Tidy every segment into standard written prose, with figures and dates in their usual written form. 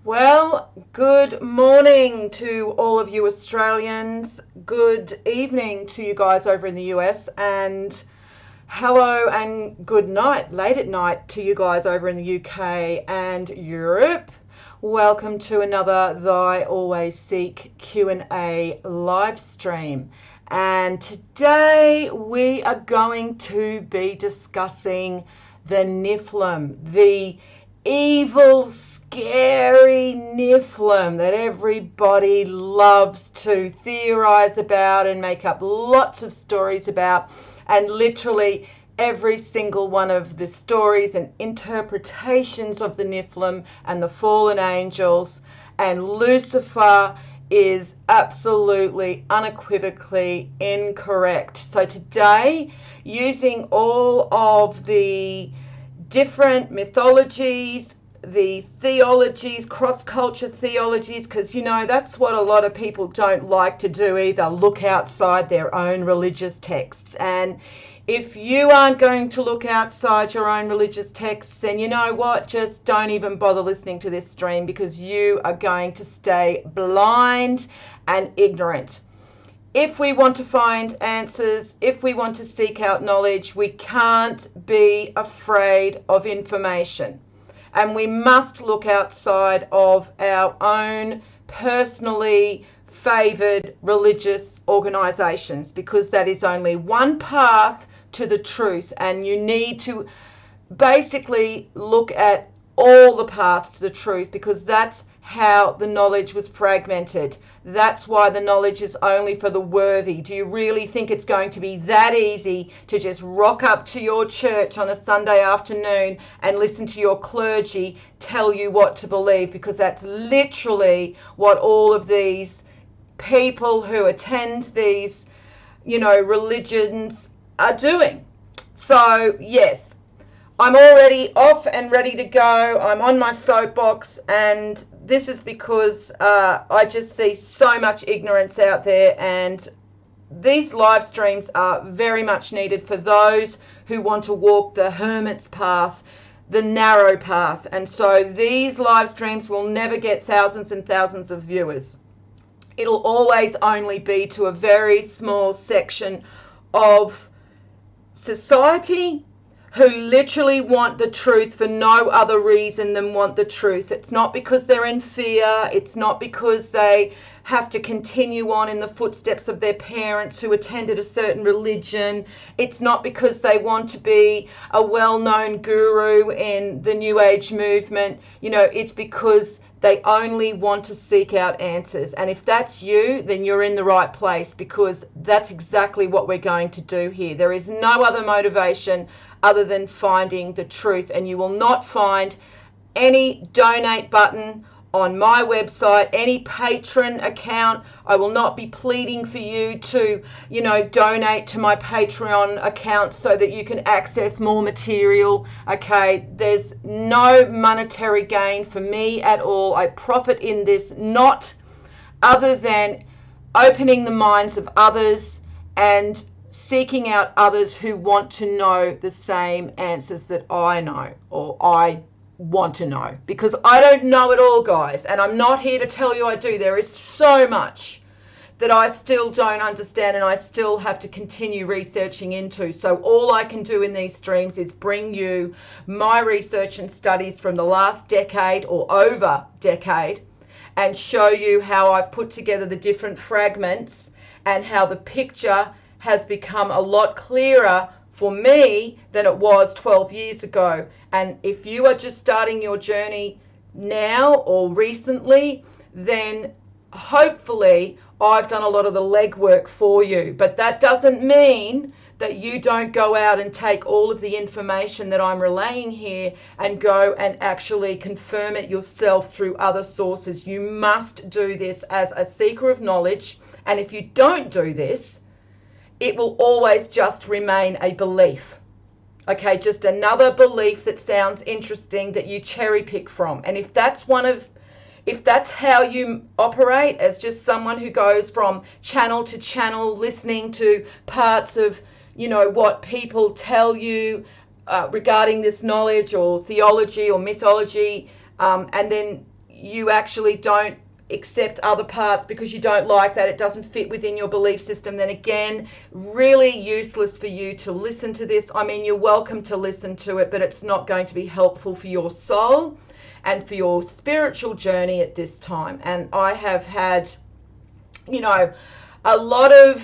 Well, good morning to all of you Australians. Good evening to you guys over in the US. And hello and good night, late at night to you guys over in the UK and Europe. Welcome to another Thy Always Seek Q&A live stream. And today we are going to be discussing the Nephilim, the evil, scary Nephilim that everybody loves to theorize about and make up lots of stories about. And literally every single one of the stories and interpretations of the Nephilim and the fallen angels and Lucifer is absolutely unequivocally incorrect. So today, using all of the different mythologies, the theologies, cross-culture theologies, because you know that's what a lot of people don't like to do either, look outside their own religious texts. And if you aren't going to look outside your own religious texts, then you know what, just don't even bother listening to this stream, because you are going to stay blind and ignorant. If we want to find answers, if we want to seek out knowledge, we can't be afraid of information. And we must look outside of our own personally favoured religious organisations, because that is only one path to the truth. And you need to basically look at all the paths to the truth, because that's how the knowledge was fragmented. That's why the knowledge is only for the worthy. Do you really think it's going to be that easy to just rock up to your church on a Sunday afternoon and listen to your clergy tell you what to believe? Because that's literally what all of these people who attend these, religions are doing. So, yes, I'm already off and ready to go. I'm on my soapbox, and this is because I just see so much ignorance out there, and these live streams are very much needed for those who want to walk the hermit's path, the narrow path. And so these live streams will never get thousands and thousands of viewers. It'll always only be to a very small section of society who literally want the truth for no other reason than want the truth. It's not because they're in fear. It's not because they have to continue on in the footsteps of their parents who attended a certain religion. It's not because they want to be a well-known guru in the New Age movement. It's because they only want to seek out answers. And if that's you, then you're in the right place, because that's exactly what we're going to do here. There is no other motivation other than finding the truth. And you will not find any donate button on my website, any patron account. I will not be pleading for you to, donate to my Patreon account so that you can access more material. Okay, there's no monetary gain for me at all. I profit in this not other than opening the minds of others and seeking out others who want to know the same answers that I know, or I want to know, because I don't know it all, guys, and I'm not here to tell you I do. There is so much that I still don't understand, and I still have to continue researching into. So all I can do in these streams is bring you my research and studies from the last decade or over decade, and show you how I've put together the different fragments and how the picture has become a lot clearer for me than it was 12 years ago. And if you are just starting your journey now or recently, then hopefully I've done a lot of the legwork for you. But that doesn't mean that you don't go out and take all of the information that I'm relaying here and go and actually confirm it yourself through other sources. You must do this as a seeker of knowledge. And if you don't do this, it will always just remain a belief. Okay, just another belief that sounds interesting that you cherry pick from. And if that's how you operate, as just someone who goes from channel to channel listening to parts of, what people tell you regarding this knowledge or theology or mythology, and then you actually don't accept other parts because you don't like that, it doesn't fit within your belief system, then again, really useless for you to listen to this. I mean, you're welcome to listen to it, but it's not going to be helpful for your soul and for your spiritual journey at this time. And I have had, you know, a lot of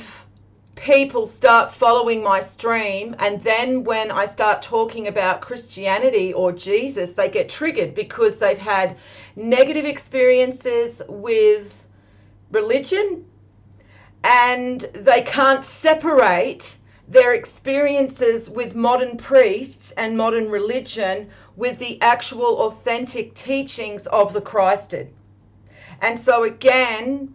people start following my stream, and then when I start talking about Christianity or Jesus, they get triggered because they've had negative experiences with religion and they can't separate their experiences with modern priests and modern religion with the actual authentic teachings of the Christed. And so again,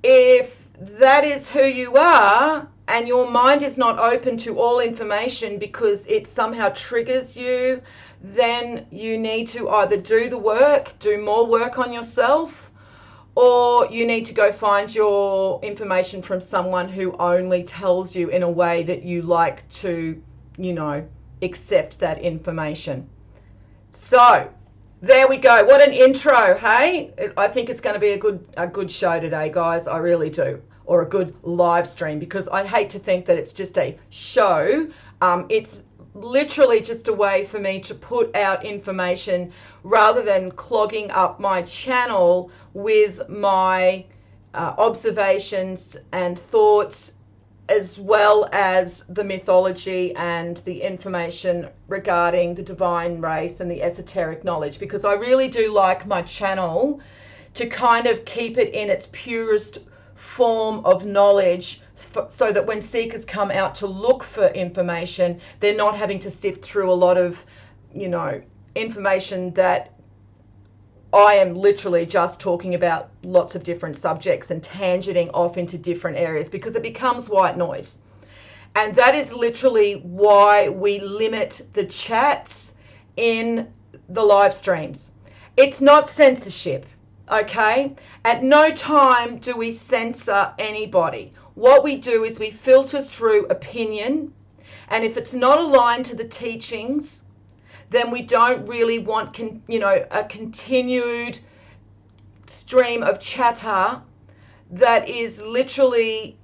if that is who you are and your mind is not open to all information because it somehow triggers you, then you need to either do the work, do more work on yourself, or you need to go find your information from someone who only tells you in a way that you like to, you know, accept that information. So there we go. What an intro, hey? I think it's going to be a good show today, guys. I really do. Or a good live stream, because I hate to think that it's just a show. It's literally just a way for me to put out information rather than clogging up my channel with my observations and thoughts, as well as the mythology and the information regarding the divine race and the esoteric knowledge, because I really do like my channel to kind of keep it in its purest form of knowledge, so that when seekers come out to look for information, they're not having to sift through a lot of, you know, information that I am literally just talking about lots of different subjects and tangenting off into different areas, because it becomes white noise. And that is literally why we limit the chats in the live streams. It's not censorship, okay? At no time do we censor anybody. What we do is we filter through opinion, and if it's not aligned to the teachings, then we don't really want, a continued stream of chatter that is literally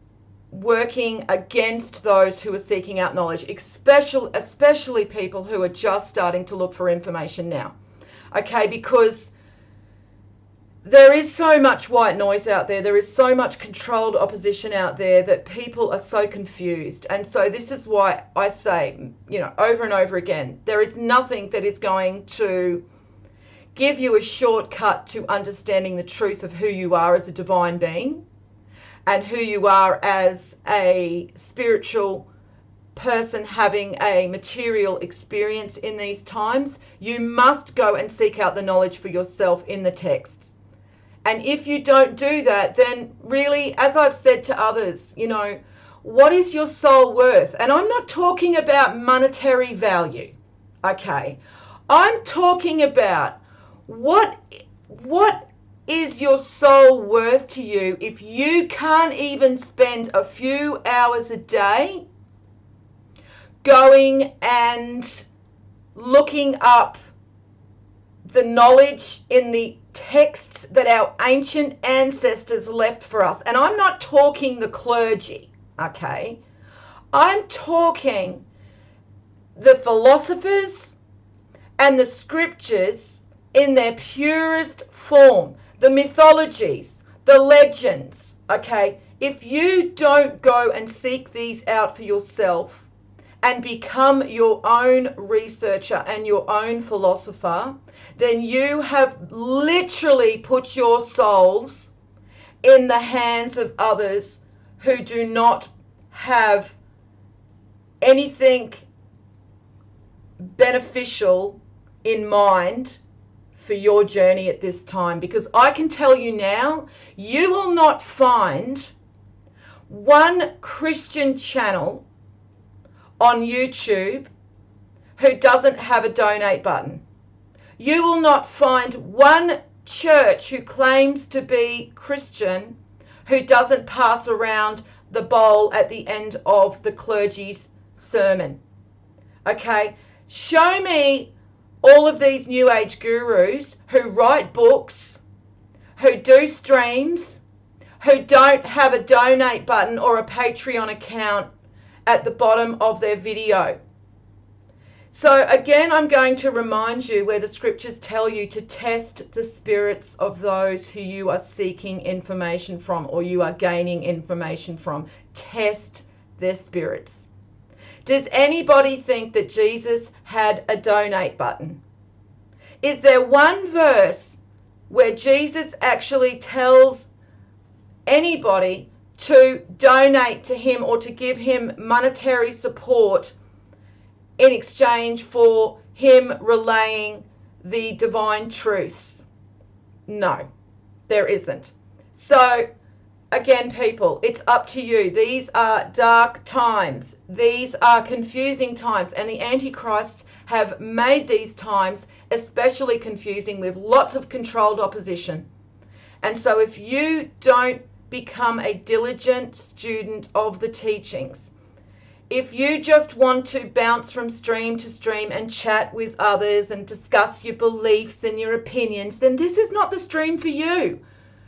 working against those who are seeking out knowledge, especially people who are just starting to look for information now. Okay, because there is so much white noise out there. There is so much controlled opposition out there that people are so confused. And so this is why I say, over and over again, there is nothing that is going to give you a shortcut to understanding the truth of who you are as a divine being and who you are as a spiritual person having a material experience in these times. You must go and seek out the knowledge for yourself in the texts. And if you don't do that, then really, as I've said to others, what is your soul worth? And I'm not talking about monetary value, okay? I'm talking about what is your soul worth to you if you can't even spend a few hours a day going and looking up the knowledge in the texts that our ancient ancestors left for us. And I'm not talking the clergy, okay? I'm talking the philosophers and the scriptures in their purest form, the mythologies, the legends, okay? If you don't go and seek these out for yourself and become your own researcher and your own philosopher, then you have literally put your souls in the hands of others who do not have anything beneficial in mind for your journey at this time. Because I can tell you now, you will not find one Christian channel on YouTube who doesn't have a donate button. You will not find one church who claims to be Christian who doesn't pass around the bowl at the end of the clergy's sermon. Okay? Show me all of these New Age gurus who write books who do streams who don't have a donate button or a Patreon account at the bottom of their video. So again, I'm going to remind you where the scriptures tell you to test the spirits of those who you are seeking information from or you are gaining information from. Test their spirits. Does anybody think that Jesus had a donate button? Is there one verse where Jesus actually tells anybody to donate to him or to give him monetary support in exchange for him relaying the divine truths? No, there isn't. So again, people, it's up to you. These are dark times. These are confusing times, and the Antichrists have made these times especially confusing with lots of controlled opposition. And so if you don't become a diligent student of the teachings, if you just want to bounce from stream to stream and chat with others and discuss your beliefs and your opinions, then this is not the stream for you.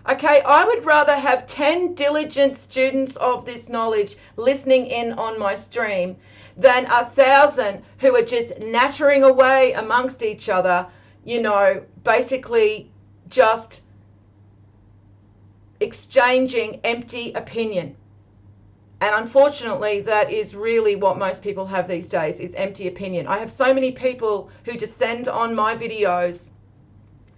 Okay, I would rather have 10 diligent students of this knowledge listening in on my stream than 1,000 who are just nattering away amongst each other, you know, basically just exchanging empty opinion. And unfortunately, that is really what most people have these days, is empty opinion. I have so many people who descend on my videos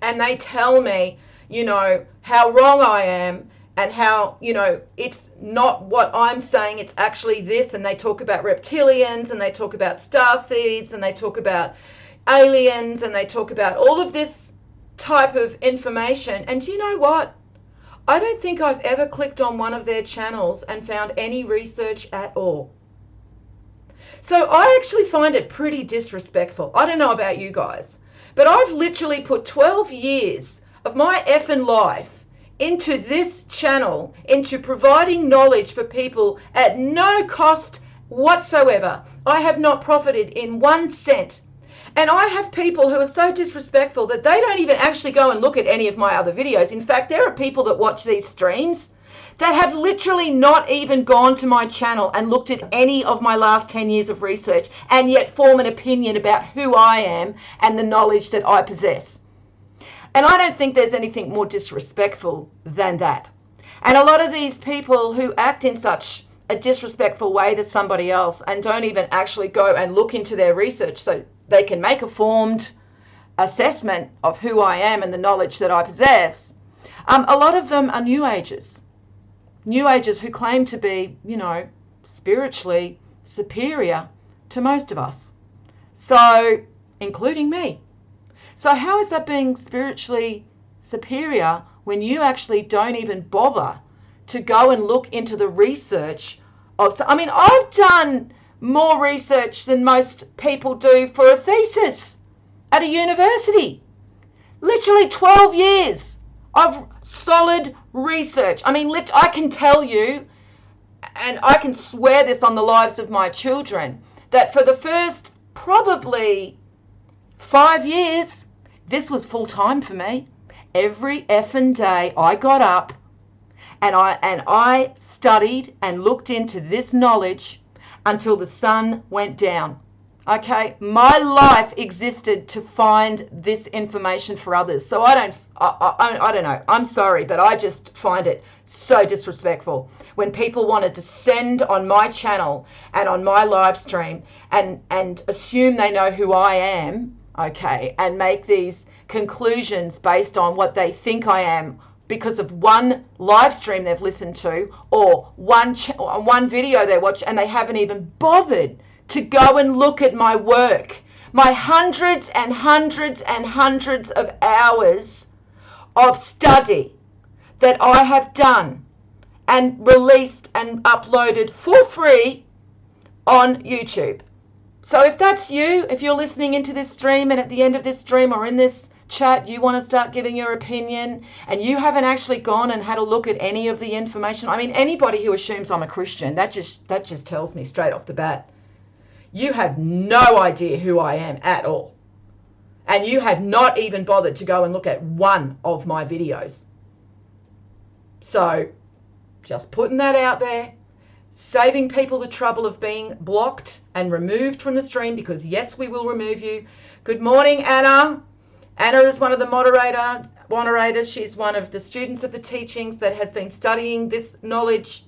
and they tell me, you know, how wrong I am and how, you know, it's not what I'm saying, it's actually this. And they talk about reptilians and they talk about star seeds and they talk about aliens and they talk about all of this type of information. And do you know what? I don't think I've ever clicked on one of their channels and found any research at all. So I actually find it pretty disrespectful. I don't know about you guys, but I've literally put 12 years of my effing life into this channel, into providing knowledge for people at no cost whatsoever. I have not profited in 1 cent. And I have people who are so disrespectful that they don't even actually go and look at any of my other videos. In fact, there are people that watch these streams that have literally not even gone to my channel and looked at any of my last 10 years of research and yet form an opinion about who I am and the knowledge that I possess. And I don't think there's anything more disrespectful than that. And a lot of these people who act in such a disrespectful way to somebody else and don't even actually go and look into their research so they can make a formed assessment of who I am and the knowledge that I possess. A lot of them are New Agers. New Agers who claim to be, you know, spiritually superior to most of us. So, including me. So how is that being spiritually superior when you actually don't even bother to go and look into the research of... I mean, I've done more research than most people do for a thesis at a university. Literally 12 years of solid research. I mean, I can tell you, and I can swear this on the lives of my children, that for the first probably 5 years, this was full time for me. Every effing day I got up and I studied and looked into this knowledge until the sun went down. Okay, my life existed to find this information for others. So I don't know. I'm sorry, but I just find it so disrespectful when people want to descend on my channel and on my live stream and assume they know who I am, okay, and make these conclusions based on what they think I am because of one live stream they've listened to or one video they watch, and they haven't even bothered to go and look at my work, my hundreds and hundreds and hundreds of hours of study that I have done and released and uploaded for free on YouTube. So if that's you, if you're listening into this stream and at the end of this stream or in this chat you want to start giving your opinion and you haven't actually gone and had a look at any of the information, I mean, anybody who assumes I'm a Christian, that just tells me straight off the bat, you have no idea who I am at all. And you have not even bothered to go and look at one of my videos. So just putting that out there, saving people the trouble of being blocked and removed from the stream, because yes, we will remove you. Good morning, Anna. Anna is one of the moderators. She's one of the students of the teachings that has been studying this knowledge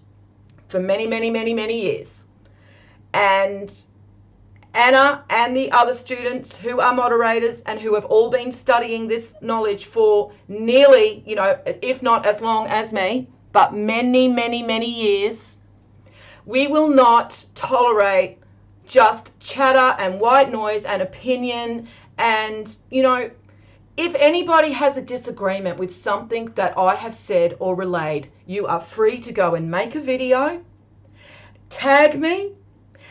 for many, many, many, many years. And Anna and the other students who are moderators and who have all been studying this knowledge for nearly, if not as long as me, but many, many, many years, we will not tolerate just chatter and white noise and opinion. And, if anybody has a disagreement with something that I have said or relayed, you are free to go and make a video, tag me,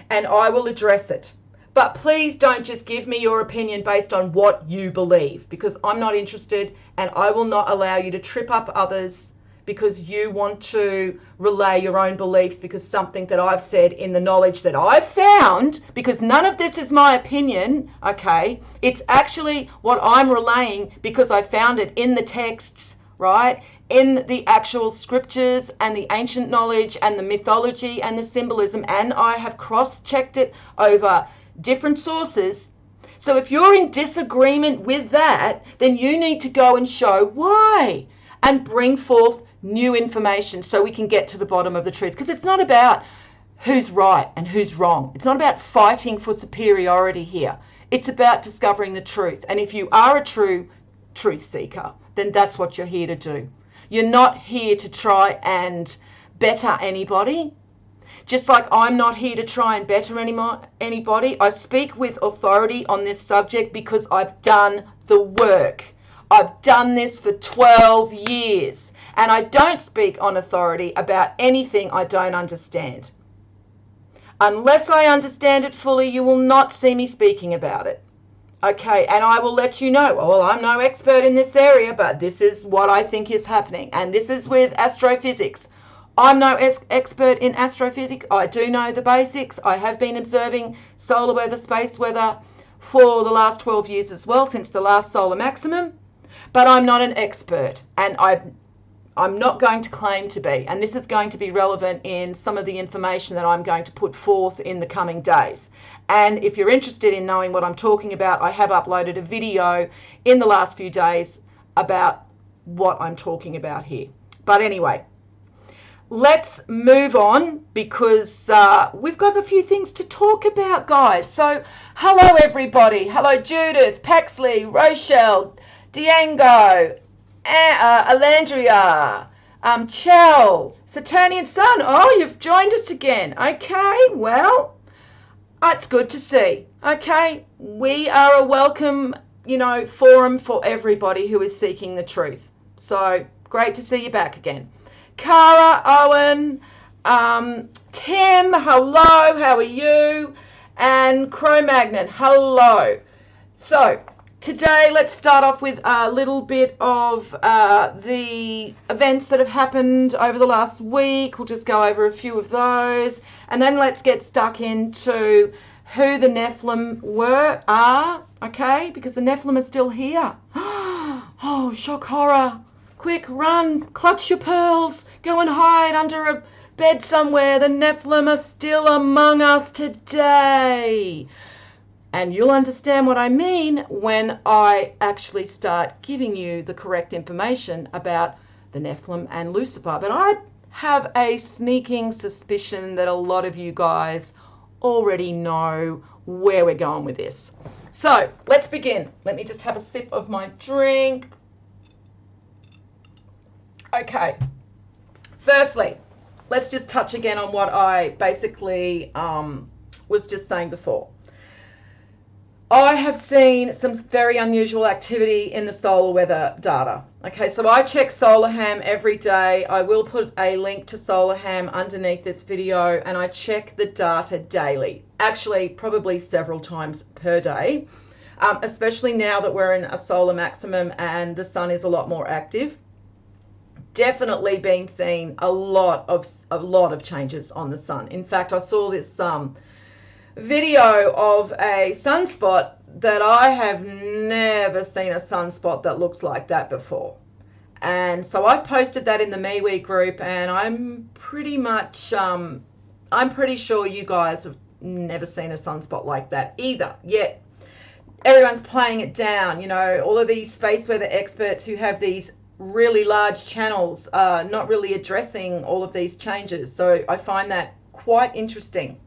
and I will address it. But please don't just give me your opinion based on what you believe, because I'm not interested, and I will not allow you to trip up others because you want to relay your own beliefs because something that I've said in the knowledge that I've found, because none of this is my opinion, okay? It's actually what I'm relaying because I found it in the texts, right? In the actual scriptures and the ancient knowledge and the mythology and the symbolism, and I have cross-checked it over different sources. So if you're in disagreement with that, then you need to go and show why and bring forth new information so we can get to the bottom of the truth. Because it's not about who's right and who's wrong. It's not about fighting for superiority here. It's about discovering the truth. And if you are a true truth seeker, then that's what you're here to do. You're not here to try and better anybody. Just like I'm not here to try and better anybody. I speak with authority on this subject because I've done the work. I've done this for 12 years. And I don't speak on authority about anything I don't understand. Unless I understand it fully, you will not see me speaking about it. Okay, and I will let you know, well, I'm no expert in this area, but this is what I think is happening. And this is with astrophysics. I'm no expert in astrophysics. I do know the basics. I have been observing solar weather, space weather for the last 12 years as well, since the last solar maximum. But I'm not an expert, and I'm not going to claim to be. And this is going to be relevant in some of the information that I'm going to put forth in the coming days. And if you're interested in knowing what I'm talking about, I have uploaded a video in the last few days about what I'm talking about here. But anyway, let's move on, because we've got a few things to talk about, guys. So hello, everybody. Hello, Judith, Paxley, Rochelle, Diango, Alandria, Chell, Saturnian Sun. Oh, you've joined us again. Okay, well, it's good to see. Okay, we are a welcome, forum for everybody who is seeking the truth. So great to see you back again. Cara, Owen, Tim, hello, how are you? And Cro-Magnon, hello. So today, let's start off with a little bit of the events that have happened over the last week. We'll just go over a few of those. And then let's get stuck into who the Nephilim are, okay? Because the Nephilim are still here. Oh, shock horror. Quick, run, clutch your pearls, go and hide under a bed somewhere. The Nephilim are still among us today. And you'll understand what I mean when I actually start giving you the correct information about the Nephilim and Lucifer. But I have a sneaking suspicion that a lot of you guys already know where we're going with this. So let's begin. Let me just have a sip of my drink. Okay. Firstly, let's just touch again on what I basically was just saying before. I have seen some very unusual activity in the solar weather data. Okay, so I check SolarHam every day. I will put a link to SolarHam underneath this video, and I check the data daily. Actually, probably several times per day, especially now that we're in a solar maximum and the sun is a lot more active. Definitely been seeing a lot of changes on the sun. In fact, I saw this video of a sunspot that I have never seen a sunspot that looks like that before. And so I've posted that in the MeWe group, and I'm pretty sure you guys have never seen a sunspot like that either. Yet everyone's playing it down. You know, all of these space weather experts who have these really large channels are not really addressing all of these changes. So I find that quite interesting.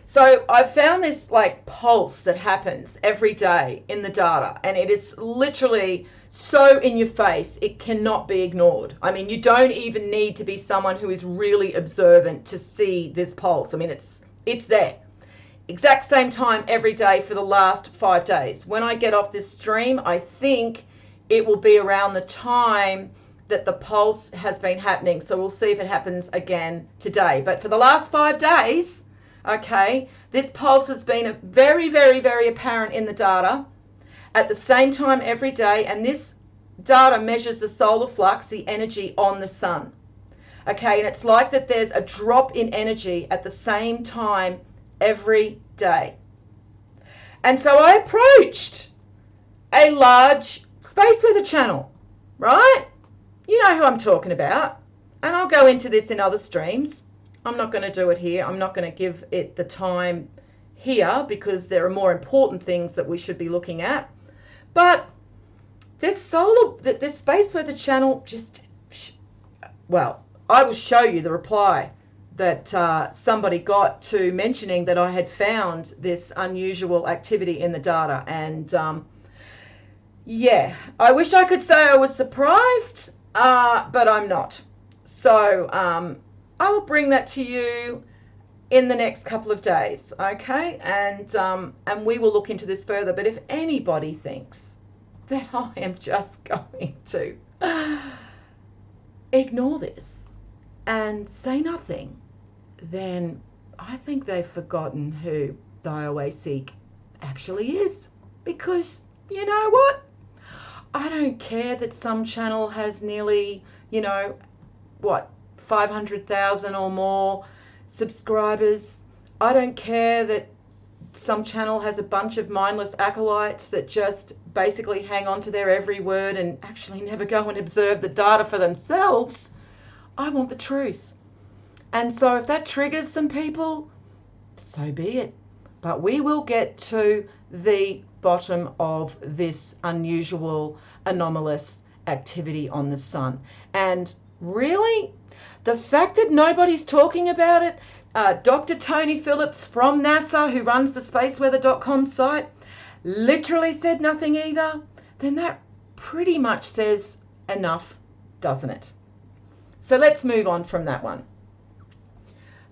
So I've found this like pulse that happens every day in the data, and it is literally so in your face, it cannot be ignored. I mean, you don't even need to be someone who is really observant to see this pulse. I mean, it's there. Exact same time every day for the last 5 days. When I get off this stream, I think it will be around the time that the pulse has been happening. So we'll see if it happens again today. But for the last 5 days, okay, this pulse has been very, very, very apparent in the data at the same time every day. And this data measures the solar flux, the energy on the sun. Okay, and it's like that there's a drop in energy at the same time every day. And so I approached a large space weather channel, right? You know who I'm talking about. And I'll go into this in other streams. I'm not going to do it here. I'm not going to give it the time here because there are more important things that we should be looking at. But this space weather channel well, I will show you the reply that somebody got to mentioning that I had found this unusual activity in the data. And yeah, I wish I could say I was surprised, but I'm not. So I will bring that to you in the next couple of days, okay? And we will look into this further. But if anybody thinks that I am just going to ignore this and say nothing, then I think they've forgotten who the OASEEK actually is. Because you know what? I don't care that some channel has nearly, 500,000 or more subscribers. I don't care that some channel has a bunch of mindless acolytes that just basically hang on to their every word and actually never go and observe the data for themselves. I want the truth. And so if that triggers some people, so be it. But we will get to the bottom of this unusual, anomalous activity on the sun. And really, the fact that nobody's talking about it, Dr. Tony Phillips from NASA, who runs the spaceweather.com site, literally said nothing either, then that pretty much says enough, doesn't it? So let's move on from that one.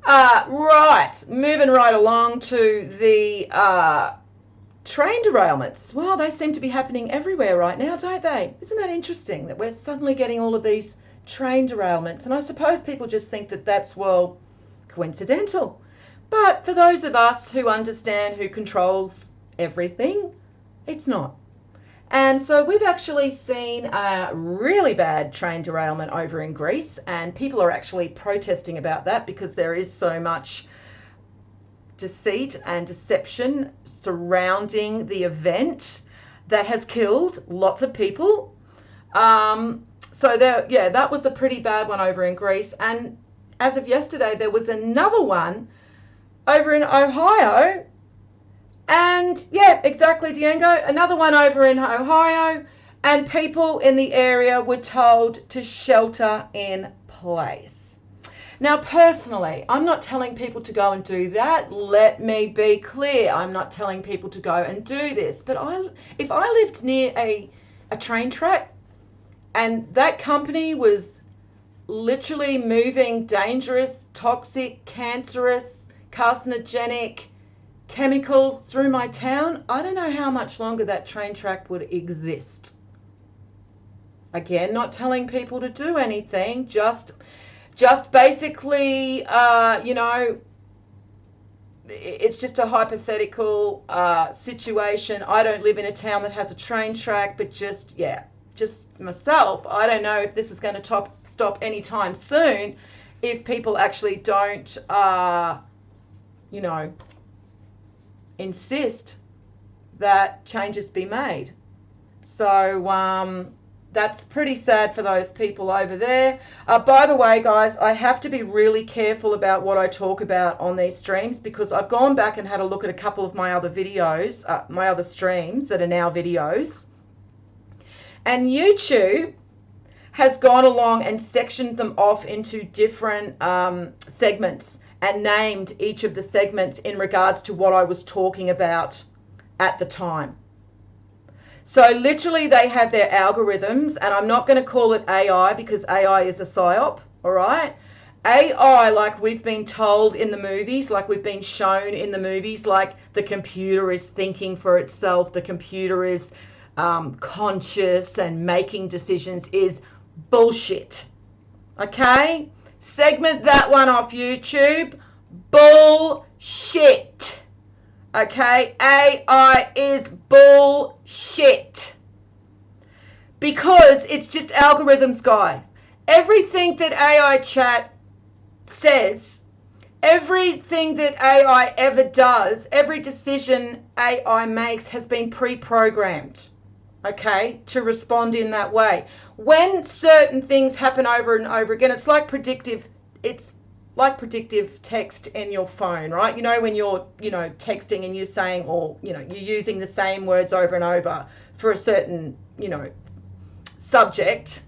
Right, moving right along to the train derailments. Well, they seem to be happening everywhere right now, don't they? Isn't that interesting that we're suddenly getting all of these train derailments? And I suppose people just think that that's, well, coincidental. But for those of us who understand who controls everything, it's not. And so we've actually seen a really bad train derailment over in Greece, and people are actually protesting about that because there is so much deceit and deception surrounding the event that has killed lots of people. So that was a pretty bad one over in Greece. And as of yesterday, there was another one over in Ohio. And yeah, exactly, Diego. Another one over in Ohio, and people in the area were told to shelter in place. Now, personally, I'm not telling people to go and do that. Let me be clear. I'm not telling people to go and do this. But if I lived near a train track and that company was literally moving dangerous, toxic, cancerous, carcinogenic chemicals through my town, I don't know how much longer that train track would exist. Again, not telling people to do anything, just basically, it's just a hypothetical situation. I don't live in a town that has a train track, but just myself, I don't know if this is going to stop anytime soon if people actually don't, insist that changes be made. So that's pretty sad for those people over there. By the way, guys, I have to be really careful about what I talk about on these streams, because I've gone back and had a look at a couple of my other videos, my other streams that are now videos. And YouTube has gone along and sectioned them off into different segments and named each of the segments in regards to what I was talking about at the time. So literally they have their algorithms, and I'm not going to call it AI because AI is a psyop, all right? AI, like we've been told in the movies, like we've been shown in the movies, like the computer is thinking for itself, the computer is conscious and making decisions, is bullshit. Okay? Segment that one off YouTube. Bullshit. Okay? AI is bullshit. Because it's just algorithms, guys. Everything that AI chat says, everything that AI ever does, every decision AI makes has been pre-programmed, okay, to respond in that way. When certain things happen over and over again, it's like predictive text in your phone, right? You know, when you're, texting and you're saying, or, you're using the same words over and over for a certain, subject,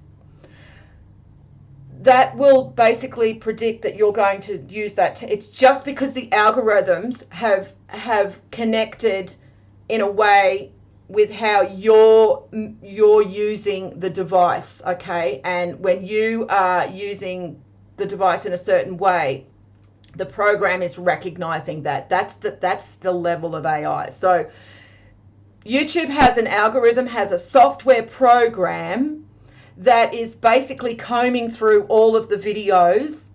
that will basically predict that you're going to use that. It's just because the algorithms have connected in a way with how you're using the device, okay? And when you are using the device in a certain way, the program is recognizing that. That's the level of AI. So YouTube has an algorithm, has a software program that is basically combing through all of the videos,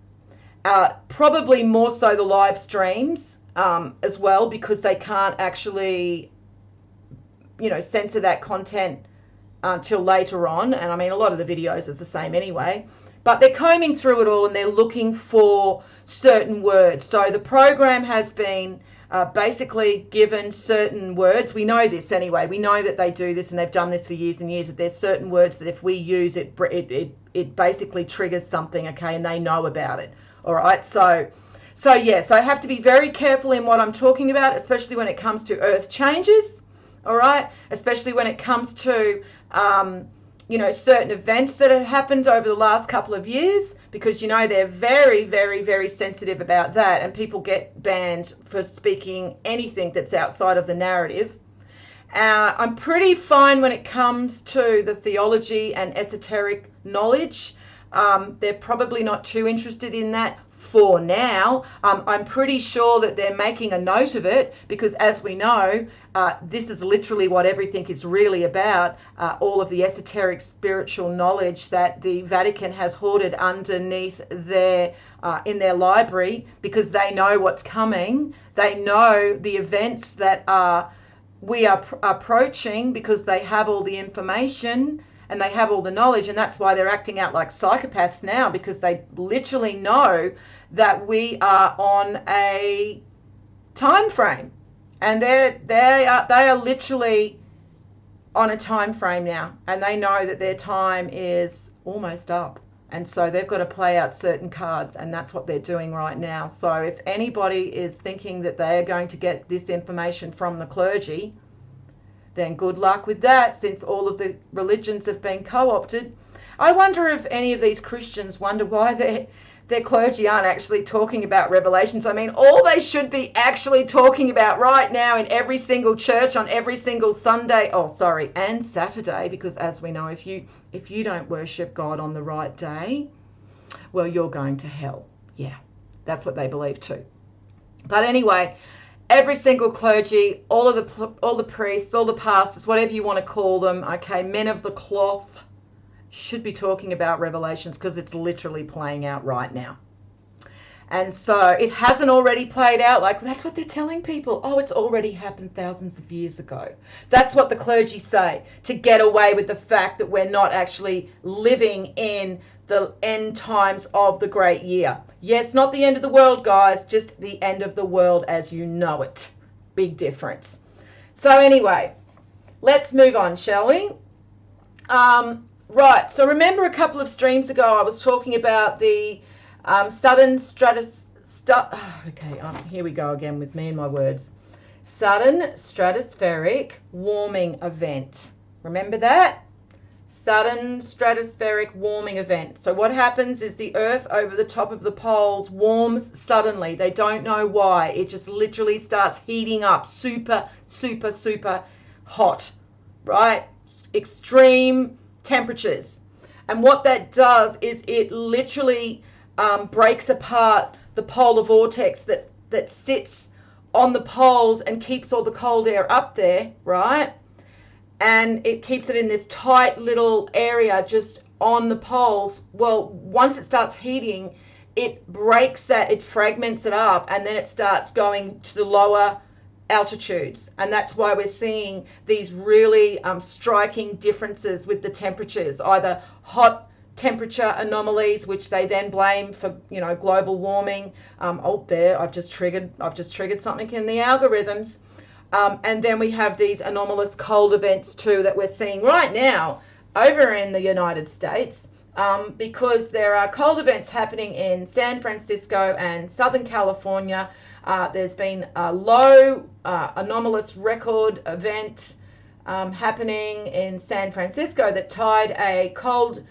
probably more so the live streams as well, because they can't actually, censor that content until later on. And I mean, a lot of the videos is the same anyway, but they're combing through it all and they're looking for certain words. So the program has been basically given certain words. We know this anyway. We know that they do this, and they've done this for years and years, that there's certain words that if we use it basically triggers something, okay, and they know about it. All right. So yes, I have to be very careful in what I'm talking about, especially when it comes to earth changes. All right. Especially when it comes to, certain events that have happened over the last couple of years, because, they're very, very, very sensitive about that, and people get banned for speaking anything that's outside of the narrative. I'm pretty fine when it comes to the theology and esoteric knowledge. They're probably not too interested in that for now. I'm pretty sure that they're making a note of it, because as we know, this is literally what everything is really about, all of the esoteric spiritual knowledge that the Vatican has hoarded underneath their in their library, because they know what's coming. They know the events that we are approaching, because they have all the information and they have all the knowledge, and that's why they're acting out like psychopaths now, because they literally know that we are on a time frame, and they are literally on a time frame now, and they know that their time is almost up, and so they've got to play out certain cards, and that's what they're doing right now. So if anybody is thinking that they are going to get this information from the clergy, then good luck with that, since all of the religions have been co-opted. I wonder if any of these Christians wonder why their clergy aren't actually talking about Revelations. I mean, all they should be actually talking about right now in every single church on every single Sunday, and Saturday, because as we know, if you don't worship God on the right day, well, you're going to hell. Yeah, that's what they believe too. But anyway, every single clergy, all the priests, all the pastors, whatever you want to call them, okay, men of the cloth, should be talking about Revelations, because it's literally playing out right now. And so it hasn't already played out. Like, that's what they're telling people. Oh, it's already happened thousands of years ago. That's what the clergy say, to get away with the fact that we're not actually living in the end times of the great year. Yes, not the end of the world, guys, just the end of the world as you know it. Big difference. So anyway, let's move on, shall we? Right, so remember a couple of streams ago I was talking about the sudden here we go again with me and my words. Sudden stratospheric warming event. Remember that? Sudden stratospheric warming event. So what happens is the Earth over the top of the poles warms suddenly. They don't know why. It just literally starts heating up, super, super, super hot, right? Extreme temperatures. And what that does is it literally breaks apart the polar vortex that sits on the poles and keeps all the cold air up there, right? And it keeps it in this tight little area just on the poles. Well, once it starts heating, it breaks that, it fragments it up, and then it starts going to the lower altitudes. And that's why we're seeing these really striking differences with the temperatures, either hot temperature anomalies, which they then blame for, global warming. I've just triggered something in the algorithms. And then we have these anomalous cold events too that we're seeing right now over in the United States, because there are cold events happening in San Francisco and Southern California. There's been a low anomalous record event happening in San Francisco that tied a cold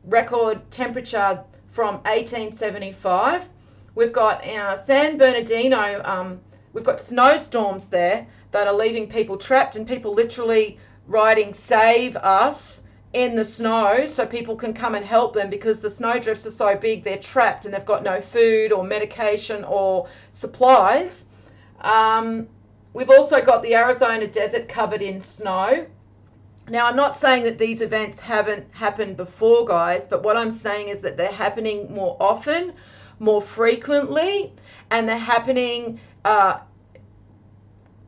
record temperature from 1875. We've got San Bernardino, we've got snowstorms there that are leaving people trapped, and people literally writing "save us" in the snow so people can come and help them, because the snow drifts are so big they're trapped and they've got no food or medication or supplies. We've also got the Arizona desert covered in snow. Now, I'm not saying that these events haven't happened before, guys, but what I'm saying is that they're happening more often, more frequently, and they're happening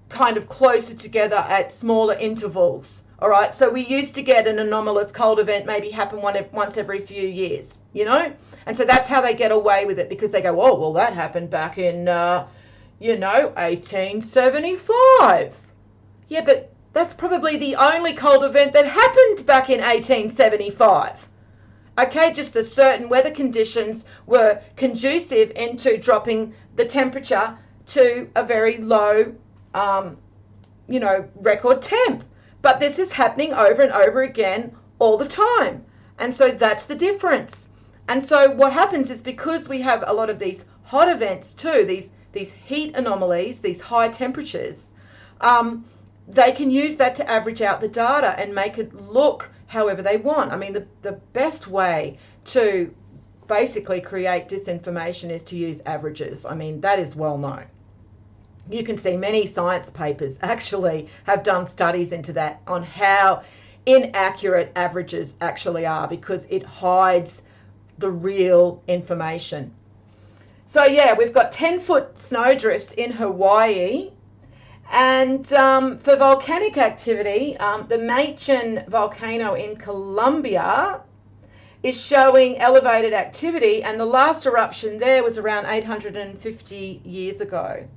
kind of closer together at smaller intervals. All right, so we used to get an anomalous cold event maybe happen once every few years, and so that's how they get away with it, because they go, oh, well, that happened back in 1875. Yeah, but that's probably the only cold event that happened back in 1875. Okay, just the certain weather conditions were conducive into dropping the temperature to a very low record temp. But this is happening over and over again all the time. And so that's the difference. And so what happens is, because we have a lot of these hot events too, these heat anomalies, these high temperatures, they can use that to average out the data and make it look however they want. I mean, the best way to basically create disinformation is to use averages. I mean, that is well known. You can see many science papers actually have done studies into that, on how inaccurate averages actually are, because it hides the real information. So yeah, we've got 10-foot snowdrifts in Hawaii. And for volcanic activity, the Machen volcano in Colombia is showing elevated activity, and the last eruption there was around 850 years ago.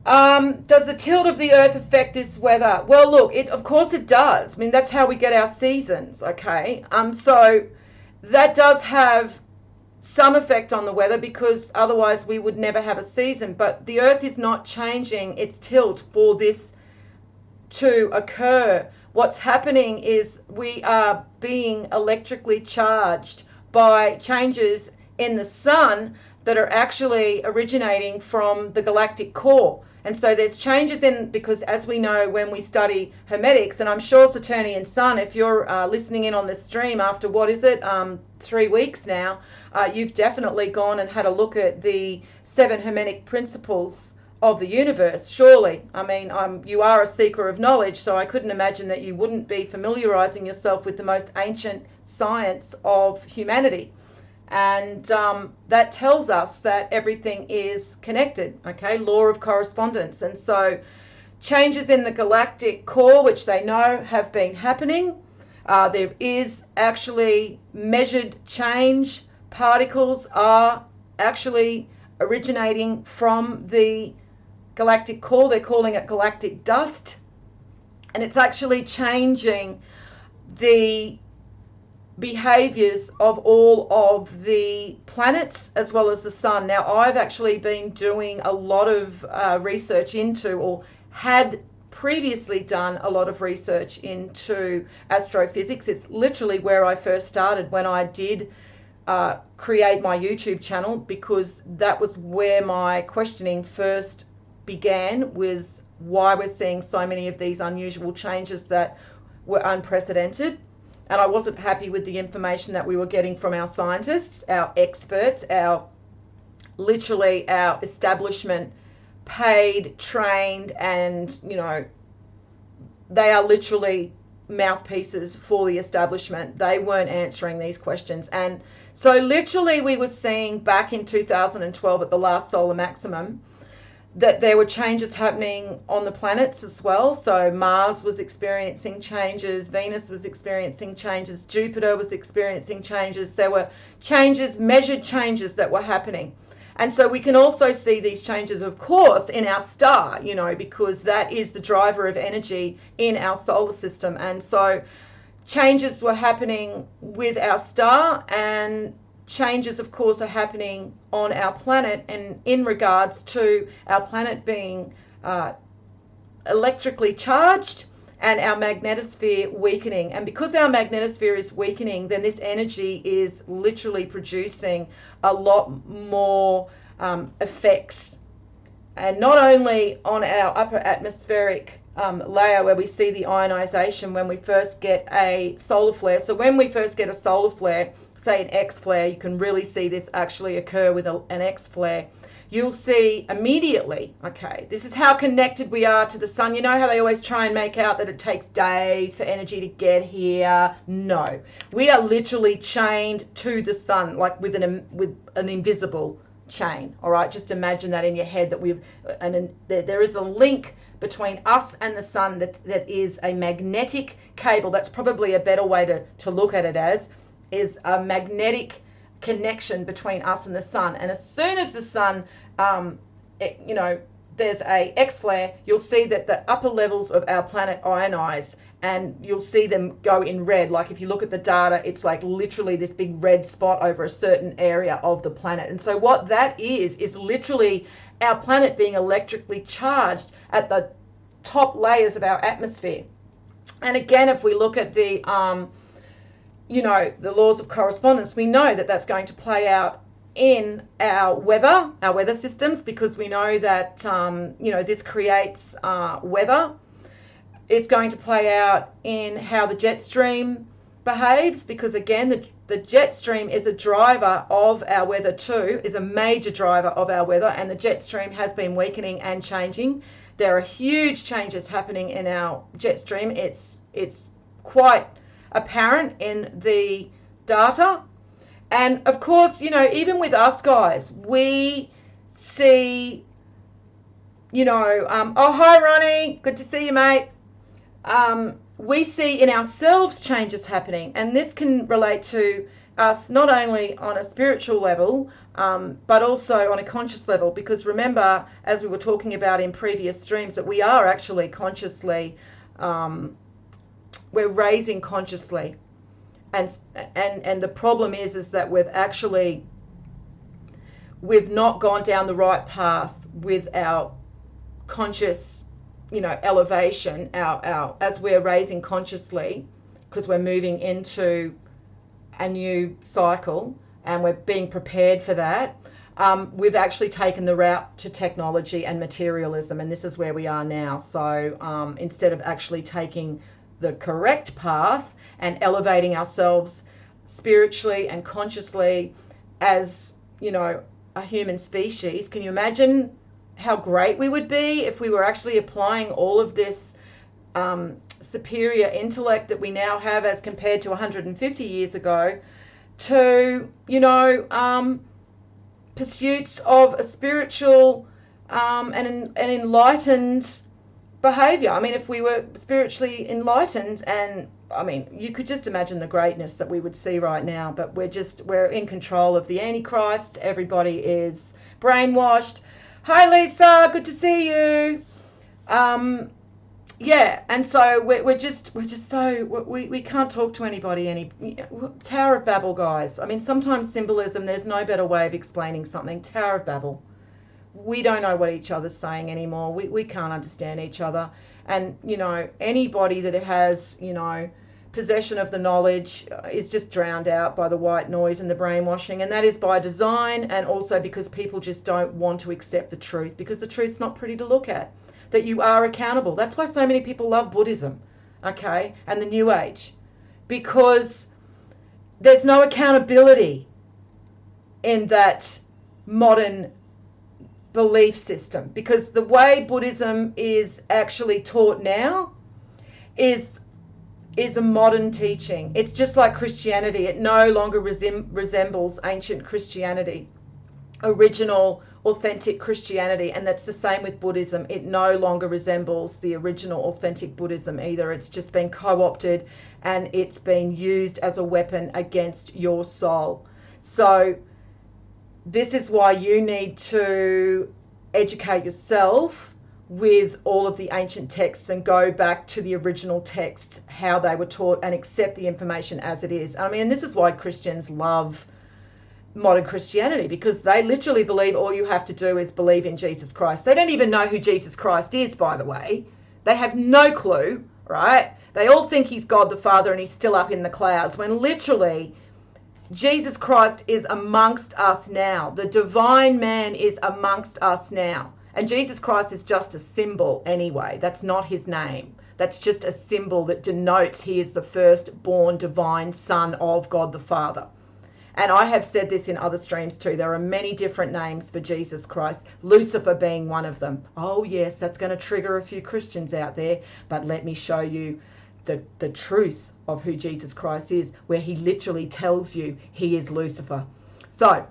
Does the tilt of the Earth affect this weather? Well, look, of course it does. I mean, that's how we get our seasons, okay? So that does have some effect on the weather, because otherwise we would never have a season. But the Earth is not changing its tilt for this to occur. What's happening is we are being electrically charged by changes in the sun that are actually originating from the galactic core. And so there's changes because as we know, when we study hermetics, and I'm sure Saturnian Sun, if you're listening in on this stream after, 3 weeks now, you've definitely gone and had a look at the 7 hermetic principles of the universe, surely. I mean, you are a seeker of knowledge, so I couldn't imagine that you wouldn't be familiarizing yourself with the most ancient science of humanity. And that tells us that everything is connected, okay? Law of correspondence. And so changes in the galactic core, which they know have been happening. There is actually measured change. Particles are actually originating from the galactic core. They're calling it galactic dust. And it's actually changing the behaviors of all of the planets as well as the sun. Now, I've actually been doing a lot of research into, or had previously done a lot of research into astrophysics. It's literally where I first started when I did create my YouTube channel, because that was where my questioning first began, was why we're seeing so many of these unusual changes that were unprecedented. And I wasn't happy with the information that we were getting from our scientists, our experts, literally our establishment, paid, trained, and, you know, they are literally mouthpieces for the establishment. They weren't answering these questions. And so literally we were seeing back in 2012 at the last solar maximum that there were changes happening on the planets as well. So Mars was experiencing changes, Venus was experiencing changes, Jupiter was experiencing changes. There were changes, measured changes that were happening. And so we can also see these changes, of course, in our star, you know, because that is the driver of energy in our solar system. And so changes were happening with our star, and changes, of course, are happening on our planet, and in regards to our planet being electrically charged and our magnetosphere weakening. And because our magnetosphere is weakening, then this energy is literally producing a lot more effects, and not only on our upper atmospheric layer where we see the ionization when we first get a solar flare. So when we first get a solar flare, say an X flare, you can really see this actually occur with an X flare. You'll see immediately, okay, this is how connected we are to the sun. You know how they always try and make out that it takes days for energy to get here? No, we are literally chained to the sun, like with an invisible chain. All right, just imagine that in your head, that there is a link between us and the sun that is a magnetic cable. That's probably a better way to look at it as, is a magnetic connection between us and the sun. And as soon as the sun, you know, there's a X flare, you'll see that the upper levels of our planet ionize, and you'll see them go in red. Like if you look at the data, it's like literally this big red spot over a certain area of the planet. And so what that is literally our planet being electrically charged at the top layers of our atmosphere. And again, if we look at the you know, the laws of correspondence, we know that that's going to play out in our weather systems, because we know that, you know, this creates weather. It's going to play out in how the jet stream behaves, because again, the jet stream is a driver of our weather too, is a major driver of our weather, and the jet stream has been weakening and changing. There are huge changes happening in our jet stream. It's quite apparent in the data. And of course, you know, even with us guys, we see, you know, oh, hi Ronnie, good to see you, mate. We see in ourselves changes happening, and this can relate to us not only on a spiritual level, but also on a conscious level, because remember, as we were talking about in previous streams, that we are actually consciously we're raising consciously, and the problem is that we've not gone down the right path with our conscious, you know, elevation, our as we're raising consciously, because we're moving into a new cycle and we're being prepared for that. We've actually taken the route to technology and materialism, and this is where we are now. So instead of actually taking the correct path and elevating ourselves spiritually and consciously as, you know, a human species, can you imagine how great we would be if we were actually applying all of this superior intellect that we now have as compared to 150 years ago to, you know, pursuits of a spiritual and enlightened behavior. I mean, if we were spiritually enlightened, and I mean, you could just imagine the greatness that we would see right now, but we're in control of the Antichrist. Everybody is brainwashed. Hi Lisa, good to see you. yeah, and so we're just so we can't talk to anybody Tower of Babel, guys. I mean, sometimes symbolism, there's no better way of explaining something. Tower of Babel. We don't know what each other's saying anymore. We can't understand each other. And, anybody that has, possession of the knowledge is just drowned out by the white noise and the brainwashing. And that is by design, and also because people just don't want to accept the truth, because the truth's not pretty to look at. That you are accountable. That's why so many people love Buddhism, okay, and the New Age, because there's no accountability in that modern belief system, because the way Buddhism is actually taught now is a modern teaching. It's just like Christianity. It no longer resembles ancient Christianity, original authentic Christianity, and that's the same with Buddhism. It no longer resembles the original authentic Buddhism either. It's just been co-opted and it's been used as a weapon against your soul. So this is why you need to educate yourself with all of the ancient texts and go back to the original texts, how they were taught, and accept the information as it is. I mean, and this is why Christians love modern Christianity, because they literally believe all you have to do is believe in Jesus Christ. They don't even know who Jesus Christ is, by the way. They have no clue, right? They all think he's God the Father and he's still up in the clouds, when literally Jesus Christ is amongst us now. The divine man is amongst us now. And Jesus Christ is just a symbol anyway. That's not his name. That's just a symbol that denotes he is the firstborn divine son of God the Father. And I have said this in other streams too. There are many different names for Jesus Christ, Lucifer being one of them. Oh yes, that's going to trigger a few Christians out there. But let me show you the truth of who Jesus Christ is, where he literally tells you he is Lucifer. So,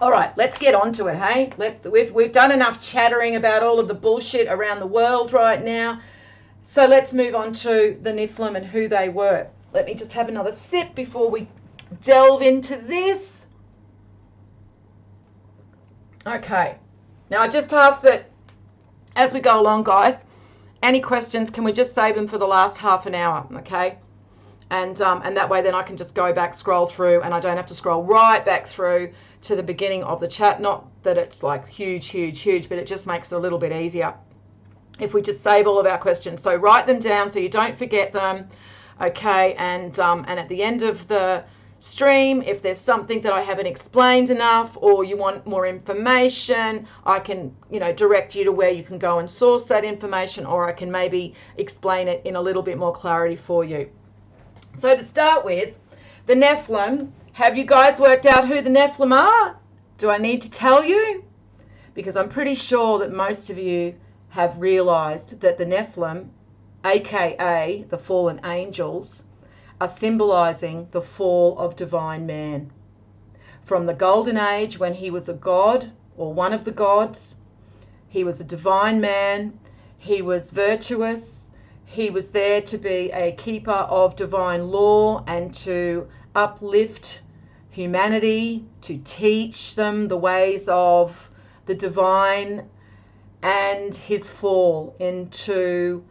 all right, let's get on to it, hey? We've done enough chattering about all of the bullshit around the world right now. So let's move on to the Nephilim and who they were. Let me just have another sip before we delve into this. Okay, now I just ask that as we go along, guys, any questions, can we just save them for the last half an hour, okay? And that way then I can just go back, scroll through, and I don't have to scroll right back through to the beginning of the chat. Not that it's like huge, but it just makes it a little bit easier if we just save all of our questions. So write them down so you don't forget them, okay? And at the end of the stream, if there's something that I haven't explained enough or you want more information, I can, direct you to where you can go and source that information, or I can maybe explain it in a little bit more clarity for you. So to start with, the Nephilim, have you guys worked out who the Nephilim are? Do I need to tell you? Because I'm pretty sure that most of you have realized that the Nephilim, aka the fallen angels, are symbolizing the fall of divine man. From the golden age, when he was a god or one of the gods, he was a divine man, he was virtuous, he was there to be a keeper of divine law and to uplift humanity, to teach them the ways of the divine, and his fall into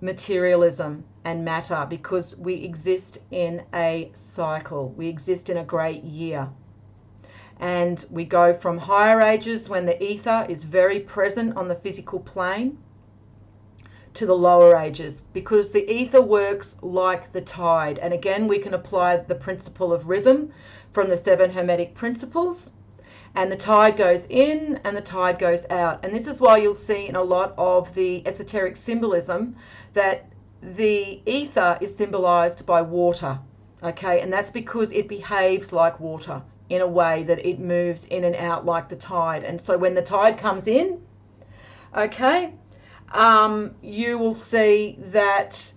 materialism and matter, because we exist in a cycle. We exist in a great year. And we go from higher ages when the ether is very present on the physical plane to the lower ages, because the ether works like the tide. And again, we can apply the principle of rhythm from the 7 Hermetic principles. And the tide goes in and the tide goes out. And this is why you'll see in a lot of the esoteric symbolism that the ether is symbolized by water, okay? And that's because it behaves like water in a way that it moves in and out like the tide. And so when the tide comes in, okay, you will see that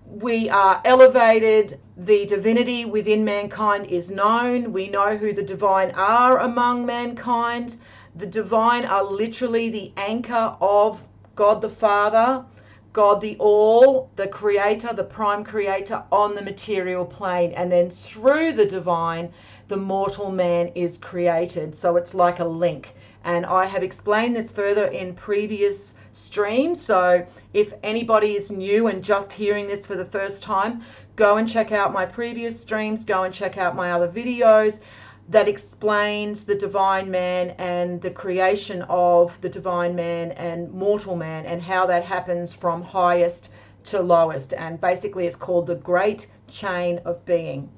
we are elevated. The divinity within mankind is known. We know who the divine are among mankind. The divine are literally the anchor of God the Father, God the All, the Creator, the Prime Creator on the material plane. And then through the divine, the mortal man is created. So it's like a link. And I have explained this further in previous streams. So if anybody is new and just hearing this for the first time, go and check out my previous streams, go and check out my other videos that explains the divine man and the creation of the divine man and mortal man and how that happens from highest to lowest. And basically it's called the Great Chain of Being.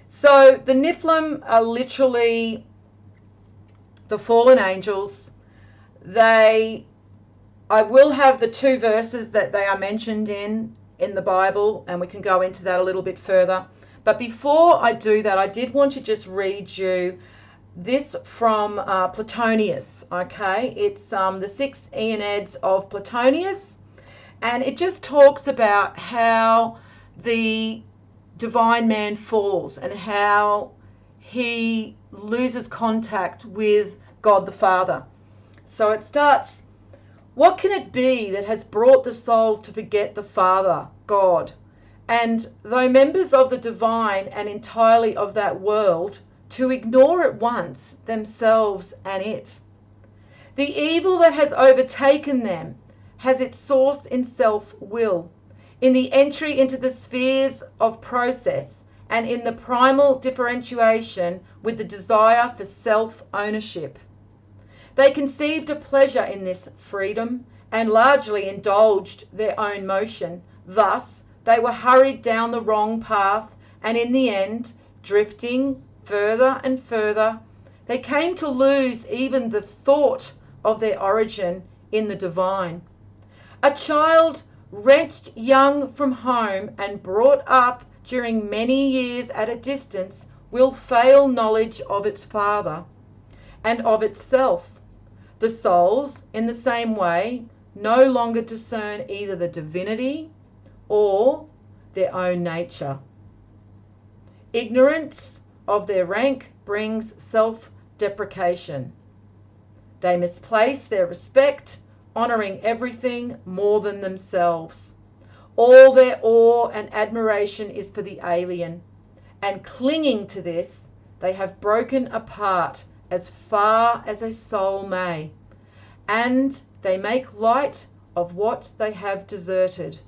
So the Nephilim are literally the fallen angels. I will have the 2 verses that they are mentioned in the Bible, and we can go into that a little bit further. But before I do that, I did want to just read you this from Platonius, okay? It's the 6 Aeneids of Platonius, and it just talks about how the divine man falls and how he loses contact with God the Father. So it starts, what can it be that has brought the souls to forget the Father, God? And though members of the divine and entirely of that world, to ignore at once themselves and it. The evil that has overtaken them has its source in self-will, in the entry into the spheres of process, and in the primal differentiation with the desire for self-ownership. They conceived a pleasure in this freedom and largely indulged their own motion. Thus, they were hurried down the wrong path, and in the end, drifting further and further, they came to lose even the thought of their origin in the divine. A child wrenched young from home and brought up during many years at a distance will fail knowledge of its father and of itself. The souls, in the same way, no longer discern either the divinity or their own nature. Ignorance of their rank brings self-deprecation. They misplace their respect, honouring everything more than themselves. All their awe and admiration is for the alien, and clinging to this, they have broken apart as far as a soul may, and they make light of what they have deserted.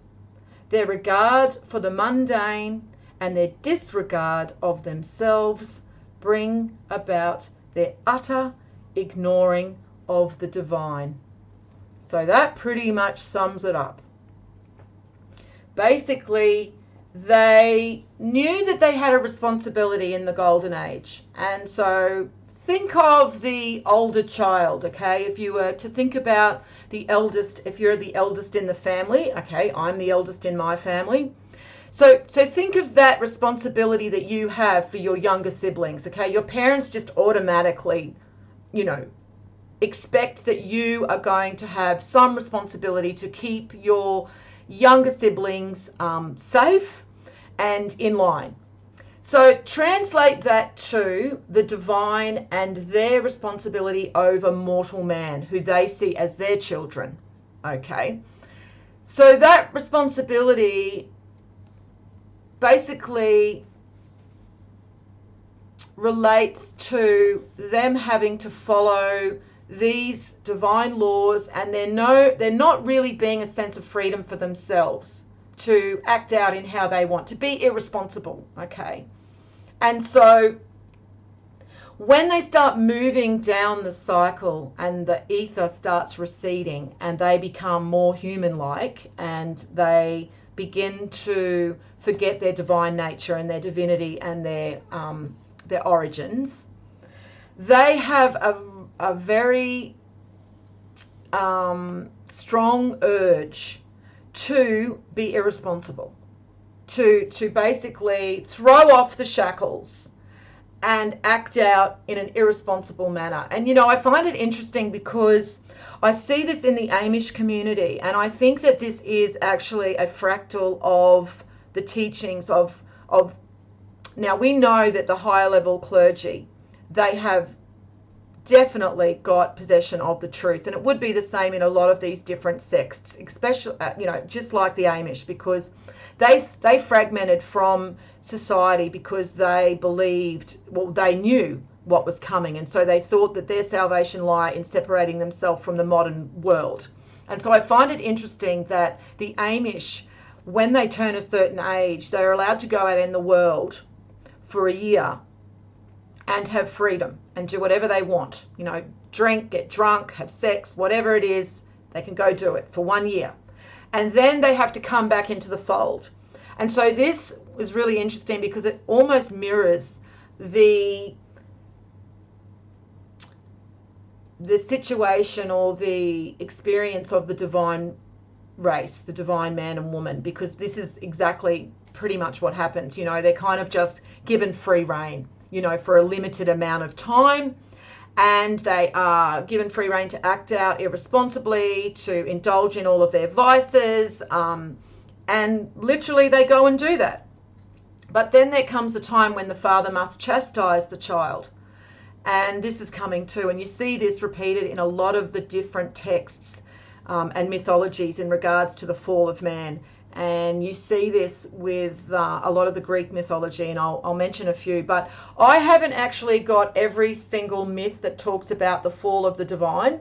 Their regard for the mundane and their disregard of themselves bring about their utter ignoring of the divine. So that pretty much sums it up. Basically, they knew that they had a responsibility in the golden age. And so think of the older child, okay? If you were to think about the eldest, if you're the eldest in the family, okay, I'm the eldest in my family. So think of that responsibility that you have for your younger siblings, okay? Your parents just automatically, expect that you are going to have some responsibility to keep your younger siblings safe and in line. So translate that to the divine and their responsibility over mortal man, who they see as their children, okay? So that responsibility basically relates to them having to follow these divine laws, and they're not really being a sense of freedom for themselves to act out in how they want, to be irresponsible, okay? And so when they start moving down the cycle and the ether starts receding and they become more human-like and they begin to forget their divine nature and their divinity and their origins, they have a very strong urge to be irresponsible, to basically throw off the shackles and act out in an irresponsible manner. And I find it interesting because I see this in the Amish community, and I think that this is actually a fractal of the teachings of now we know that the higher level clergy, they have definitely got possession of the truth, and it would be the same in a lot of these different sects, especially just like the Amish, because they fragmented from society because they believed, they knew what was coming, and so they thought that their salvation lay in separating themselves from the modern world, And so I find it interesting that the Amish, when they turn a certain age, they're allowed to go out in the world for a year and have freedom and do whatever they want. You know, drink, get drunk, have sex, whatever it is, they can go do it for 1 year. And then they have to come back into the fold. And so this was really interesting because it almost mirrors the situation or the experience of the divine race, the divine man and woman, because this is exactly pretty much what happens. You know, they're kind of just given free rein, you know, for a limited amount of time, and they are given free rein to act out irresponsibly, to indulge in all of their vices, and literally they go and do that. But then there comes a time when the father must chastise the child. And this is coming too, and you see this repeated in a lot of the different texts and mythologies in regards to the fall of man. And you see this with a lot of the Greek mythology, and I'll mention a few. But I haven't actually got every single myth that talks about the fall of the divine,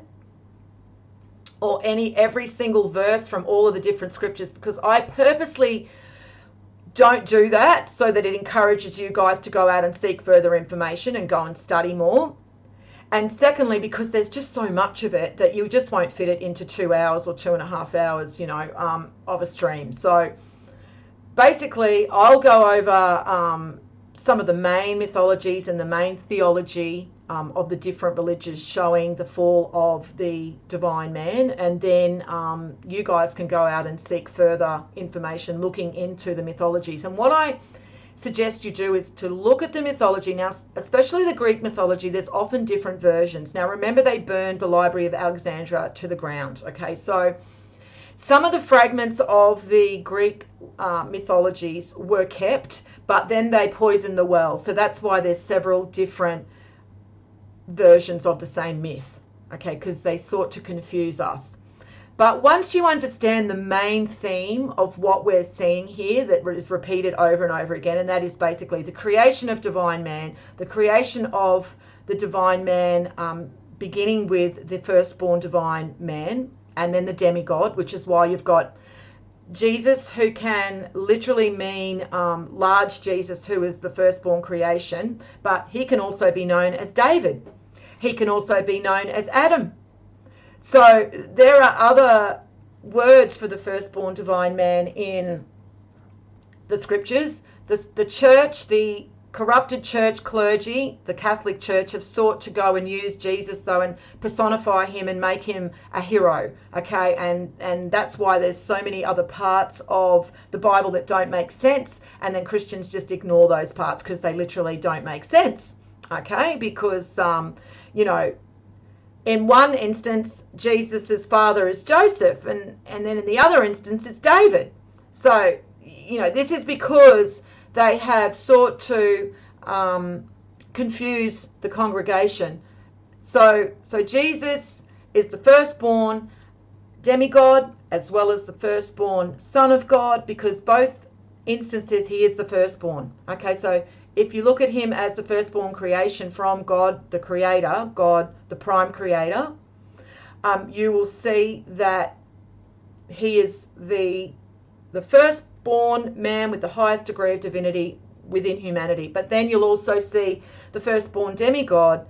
or every single verse from all of the different scriptures, because I purposely don't do that so that it encourages you guys to go out and seek further information and go and study more. And secondly, because there's just so much of it that you just won't fit it into 2 hours or 2.5 hours, you know, of a stream. So basically, I'll go over some of the main mythologies and the main theology of the different religions showing the fall of the divine man, and then you guys can go out and seek further information looking into the mythologies. And what I suggest you do is to look at the mythology. Now, especially the Greek mythology, there's often different versions. Now, remember, they burned the Library of Alexandria to the ground. Okay, so some of the fragments of the Greek mythologies were kept, but then they poisoned the well. So that's why there's several different versions of the same myth, okay, because they sought to confuse us. But once you understand the main theme of what we're seeing here that is repeated over and over again, and that is basically the creation of divine man, the creation of the divine man, beginning with the firstborn divine man, and then the demigod, which is why you've got Jesus, who can literally mean large Jesus, who is the firstborn creation, but he can also be known as David. He can also be known as Adam. So there are other words for the firstborn divine man in the scriptures. The church, the corrupted church clergy, the Catholic Church, have sought to go and use Jesus though and personify him and make him a hero, okay? And that's why there's so many other parts of the Bible that don't make sense, and then Christians just ignore those parts because they literally don't make sense, okay? Because you know, in one instance, Jesus's father is Joseph, and then in the other instance, it's David. So, you know, this is because they have sought to confuse the congregation. So Jesus is the firstborn demigod as well as the firstborn Son of God, because both instances he is the firstborn. Okay, so if you look at him as the firstborn creation from God, the creator, God, the prime creator, you will see that he is the firstborn man with the highest degree of divinity within humanity. But then you'll also see the firstborn demigod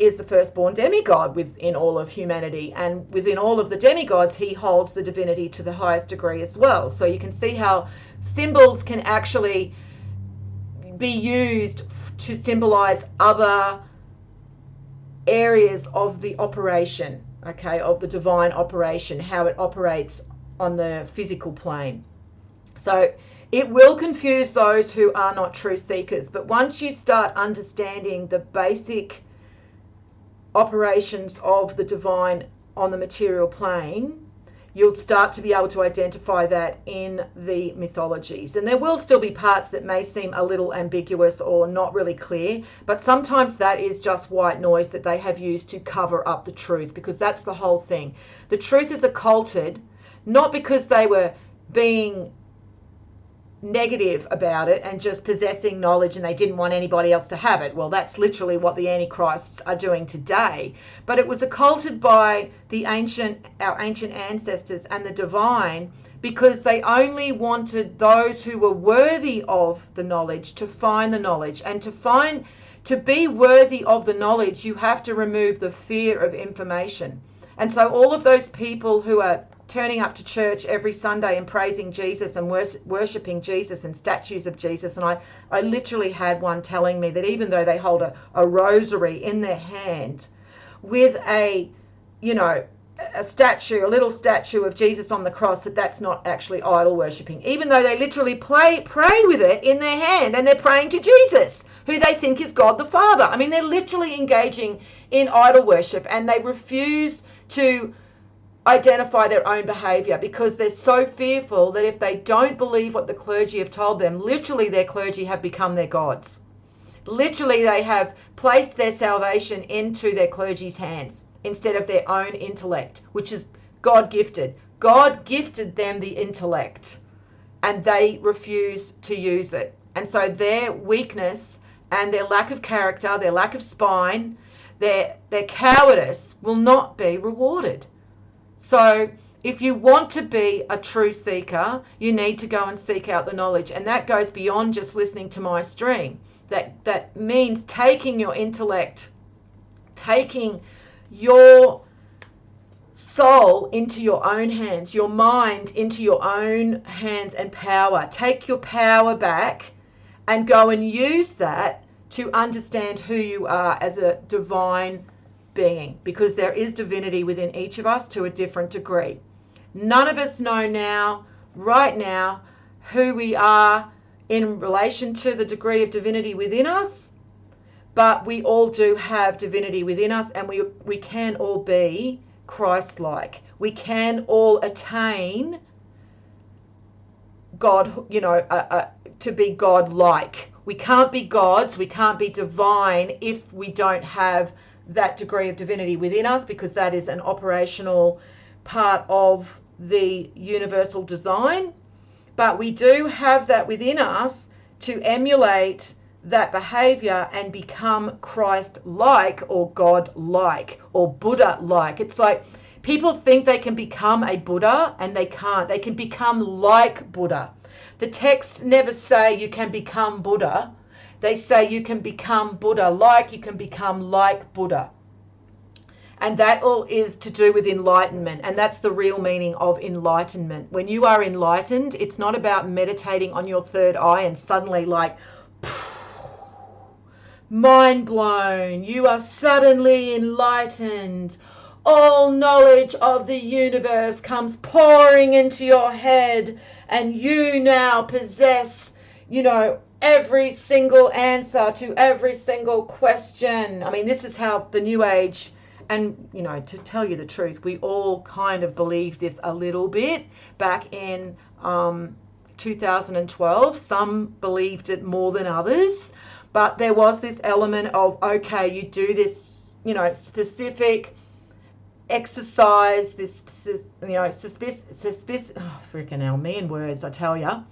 is the firstborn demigod within all of humanity. And within all of the demigods, he holds the divinity to the highest degree as well. So you can see how symbols can actually be used to symbolize other areas of the operation, okay, of the divine operation, how it operates on the physical plane. So it will confuse those who are not true seekers, but once you start understanding the basic operations of the divine on the material plane, you'll start to be able to identify that in the mythologies. And there will still be parts that may seem a little ambiguous or not really clear, but sometimes that is just white noise that they have used to cover up the truth, because that's the whole thing. The truth is occulted, not because they were being negative about it and just possessing knowledge, and they didn't want anybody else to have it. Well, that's literally what the antichrists are doing today. But it was occulted by our ancient ancestors and the divine, because they only wanted those who were worthy of the knowledge to find the knowledge. And to be worthy of the knowledge, you have to remove the fear of information. And so all of those people who are turning up to church every Sunday and praising Jesus and worshipping Jesus and statues of Jesus. And I literally had one telling me that even though they hold a rosary in their hand with a little statue of Jesus on the cross, that's not actually idol worshipping, even though they literally pray with it in their hand, and they're praying to Jesus, who they think is God the Father. I mean, they're literally engaging in idol worship, and they refuse to identify their own behavior because they're so fearful that if they don't believe what the clergy have told them, literally their clergy have become their gods. Literally, they have placed their salvation into their clergy's hands instead of their own intellect, which is God gifted. God gifted them the intellect, and they refuse to use it. And so their weakness and their lack of character, their lack of spine, their cowardice will not be rewarded. So if you want to be a true seeker, you need to go and seek out the knowledge. And that goes beyond just listening to my stream. That means taking your intellect, taking your soul into your own hands, your mind into your own hands and power. Take your power back and go and use that to understand who you are as a divine being, because there is divinity within each of us to a different degree. None of us know right now, who we are in relation to the degree of divinity within us, but we all do have divinity within us, and we can all be Christ-like. We can all attain God, to be God-like. We can't be gods, we can't be divine if we don't have that degree of divinity within us, because that is an operational part of the universal design. But we do have that within us to emulate that behavior and become Christ-like or God-like or Buddha-like. It's like people think they can become a Buddha, and they can't. They can become like Buddha. The texts never say you can become Buddha. They say you can become Buddha-like, you can become like Buddha. And that all is to do with enlightenment. And that's the real meaning of enlightenment. When you are enlightened, it's not about meditating on your third eye and suddenly mind blown. You are suddenly enlightened. All knowledge of the universe comes pouring into your head, and you now possess, every single answer to every single question. I mean, this is how the New Age, and, to tell you the truth, we all kind of believed this a little bit back in 2012. Some believed it more than others, but there was this element of, okay, you do this, specific exercise, this, freaking hell, me and words, I tell ya.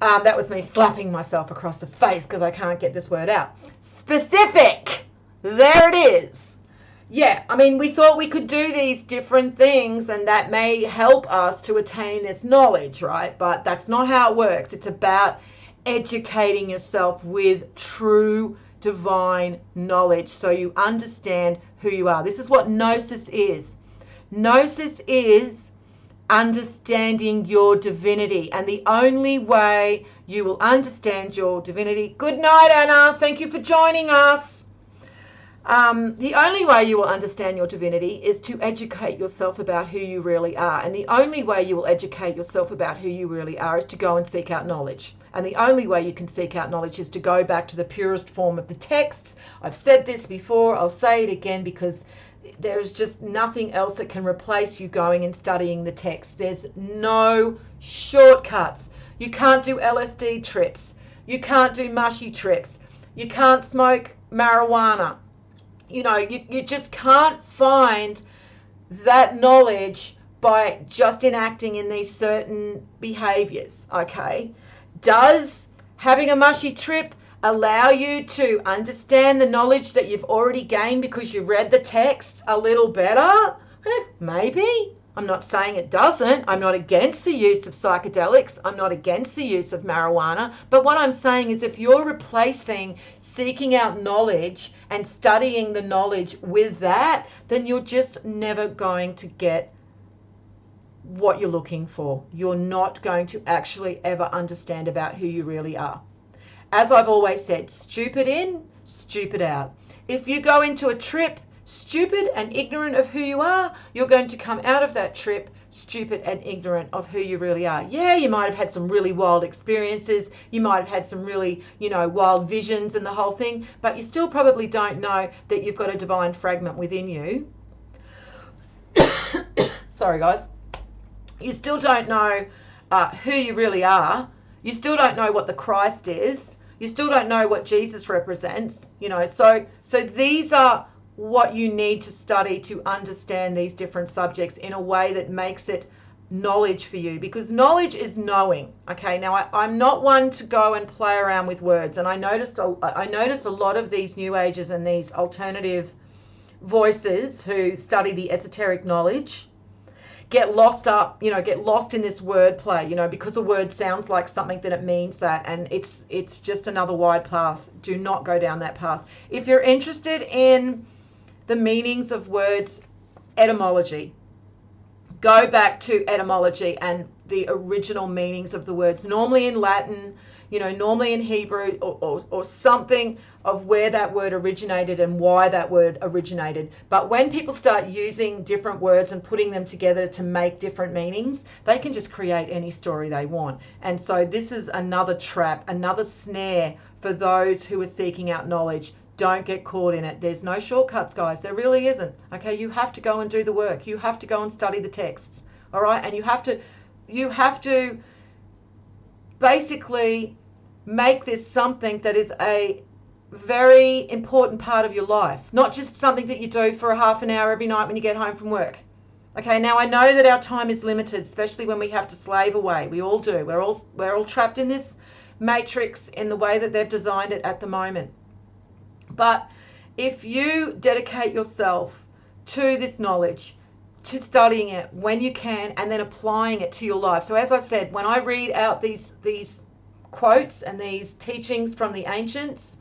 That was me slapping myself across the face because I can't get this word out. Specific. There it is. Yeah, I mean, we thought we could do these different things and that may help us to attain this knowledge, right? But that's not how it works. It's about educating yourself with true divine knowledge so you understand who you are. This is what gnosis is. Gnosis is understanding your divinity, and the only way you will understand your divinity, good night Anna, thank you for joining us. The only way you will understand your divinity is to educate yourself about who you really are, and the only way you will educate yourself about who you really are is to go and seek out knowledge. And the only way you can seek out knowledge is to go back to the purest form of the texts. I've said this before, I'll say it again, because there's just nothing else that can replace you going and studying the text. There's no shortcuts. You can't do LSD trips. You can't do mushy trips. You can't smoke marijuana. You just can't find that knowledge by just enacting in these certain behaviors, okay? Does having a mushy trip allow you to understand the knowledge that you've already gained because you read the text a little better? Maybe. I'm not saying it doesn't. I'm not against the use of psychedelics. I'm not against the use of marijuana. But what I'm saying is if you're replacing seeking out knowledge and studying the knowledge with that, then you're just never going to get what you're looking for. You're not going to actually ever understand about who you really are. As I've always said, stupid in, stupid out. If you go into a trip stupid and ignorant of who you are, you're going to come out of that trip stupid and ignorant of who you really are. Yeah, you might have had some really wild experiences. You might have had some really, wild visions and the whole thing, but you still probably don't know that you've got a divine fragment within you. Sorry, guys. You still don't know who you really are. You still don't know what the Christ is. You still don't know what Jesus represents. So these are what you need to study to understand these different subjects in a way that makes it knowledge for you, because knowledge is knowing. Okay, now I'm not one to go and play around with words, and I noticed a lot of these new ages and these alternative voices who study the esoteric knowledge get lost in this word play, because a word sounds like something that it means that, and it's just another wide path. Do not go down that path. If you're interested in the meanings of words, etymology, go back to etymology and the original meanings of the words, normally in Latin, normally in Hebrew, or something of where that word originated and why that word originated. But when people start using different words and putting them together to make different meanings, they can just create any story they want. And so this is another trap, another snare for those who are seeking out knowledge. Don't get caught in it. There's no shortcuts, guys. There really isn't. Okay, you have to go and do the work. You have to go and study the texts. All right, and you have to basically make this something that is a very important part of your life, not just something that you do for a half an hour every night when you get home from work. Okay, now I know that our time is limited, especially when we have to slave away. We all do. We're all trapped in this matrix in the way that they've designed it at the moment. But if you dedicate yourself to this knowledge, to studying it when you can, and then applying it to your life. So as I said, when I read out these quotes and these teachings from the ancients,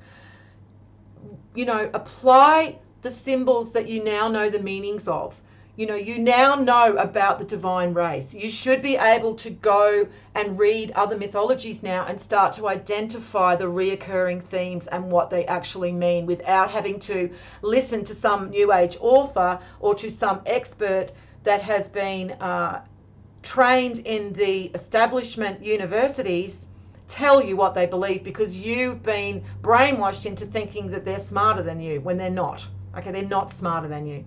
apply the symbols that you now know the meanings of. You now know about the divine race. You should be able to go and read other mythologies now and start to identify the reoccurring themes and what they actually mean without having to listen to some New Age author or to some expert that has been trained in the establishment universities tell you what they believe, because you've been brainwashed into thinking that they're smarter than you when they're not. Okay, they're not smarter than you.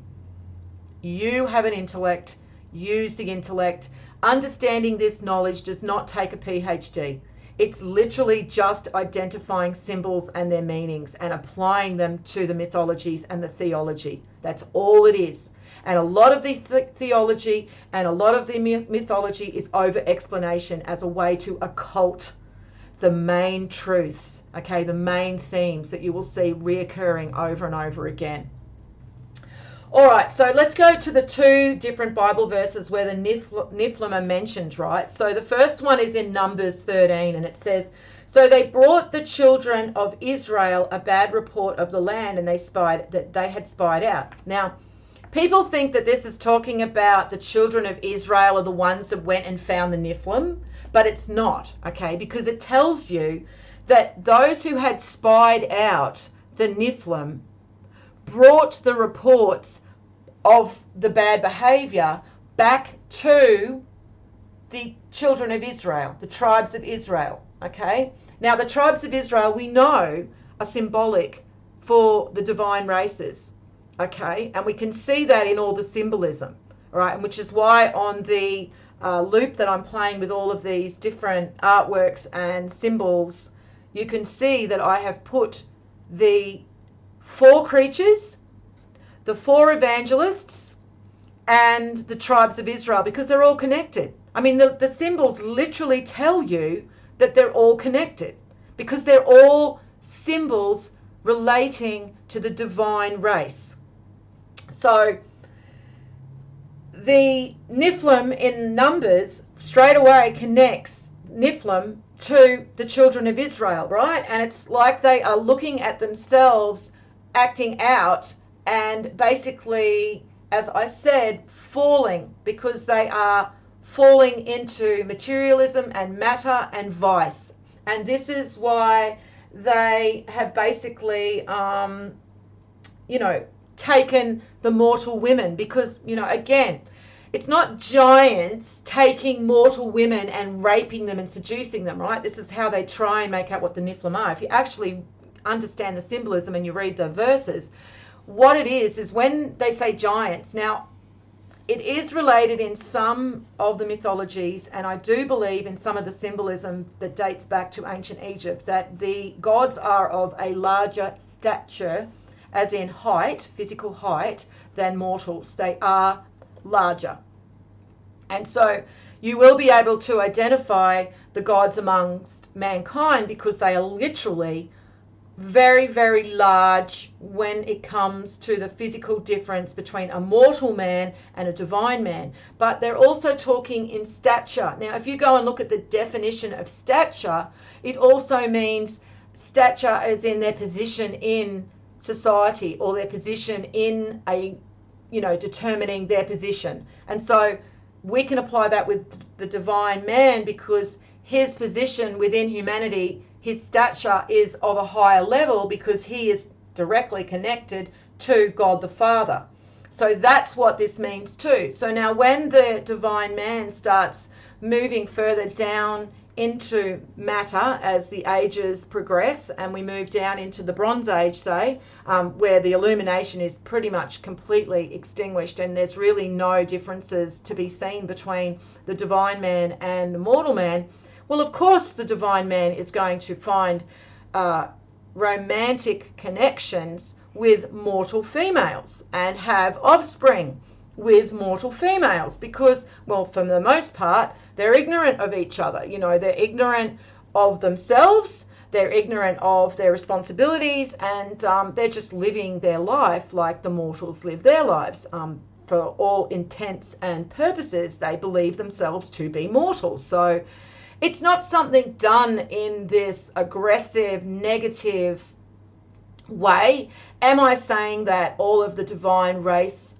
You have an intellect. Use the intellect. Understanding this knowledge does not take a PhD. It's literally just identifying symbols and their meanings and applying them to the mythologies and the theology. That's all it is. And a lot of the theology and a lot of the mythology is over-explanation as a way to occult the main truths, okay, the main themes that you will see reoccurring over and over again. All right, so let's go to the two different Bible verses where the Nephilim are mentioned, right? So the first one is in Numbers 13, and it says, "So they brought the children of Israel a bad report of the land, and they had spied out." Now, people think that this is talking about the children of Israel are the ones that went and found the Nephilim, but it's not, okay? Because it tells you that those who had spied out the Nephilim brought the reports of the bad behavior back to the children of Israel, the tribes of Israel, okay? Now, the tribes of Israel, we know, are symbolic for the divine races, okay? And we can see that in all the symbolism, all right? And which is why on the loop that I'm playing with all of these different artworks and symbols, you can see that I have put the 4 creatures, the 4 evangelists, and the tribes of Israel, because they're all connected. I mean, the symbols literally tell you that they're all connected, because they're all symbols relating to the divine race. So the Nephilim in Numbers straight away connects Nephilim to the children of Israel, right? And it's like they are looking at themselves acting out and basically, as I said, falling, because they are falling into materialism and matter and vice. And this is why they have basically, taken the mortal women, because, again, it's not giants taking mortal women and raping them and seducing them, right? This is how they try and make out what the Nephilim are. If you actually understand the symbolism and you read the verses, what it is when they say giants. Now, it is related in some of the mythologies, and I do believe in some of the symbolism that dates back to ancient Egypt, that the gods are of a larger stature, as in height, physical height, than mortals. They are larger. And so you will be able to identify the gods amongst mankind, because they are literally very, very large when it comes to the physical difference between a mortal man and a divine man. But they're also talking in stature. Now, if you go and look at the definition of stature, it also means stature as in their position in society, or their position in a, determining their position. And so we can apply that with the divine man, because his position within humanity, his stature is of a higher level, because he is directly connected to God the Father. So that's what this means too. So now when the divine man starts moving further down into matter as the ages progress, and we move down into the Bronze Age, say, where the illumination is pretty much completely extinguished, and there's really no differences to be seen between the divine man and the mortal man. Well, of course, the divine man is going to find romantic connections with mortal females and have offspring with mortal females, because, well, for the most part, they're ignorant of each other. They're ignorant of themselves, they're ignorant of their responsibilities, and they're just living their life like the mortals live their lives. For all intents and purposes, they believe themselves to be mortals. So it's not something done in this aggressive, negative way. Am I saying that all of the divine race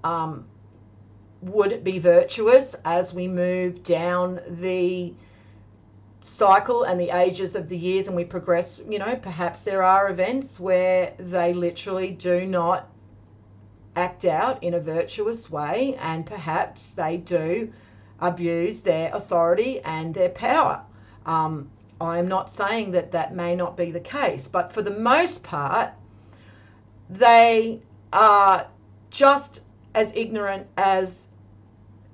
would be virtuous as we move down the cycle and the ages of the years and we progress? Perhaps there are events where they literally do not act out in a virtuous way, and perhaps they do abuse their authority and their power. I am not saying that that may not be the case, but for the most part, they are just as ignorant as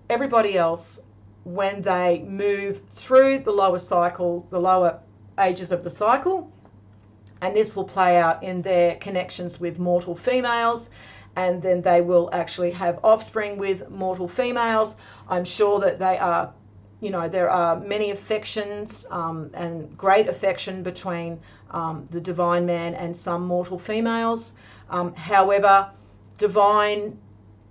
everybody else when they move through the lower cycle, the lower ages of the cycle. And this will play out in their connections with mortal females, and then they will actually have offspring with mortal females. I'm sure that they are, there are many affections and great affection between the divine man and some mortal females. However, divine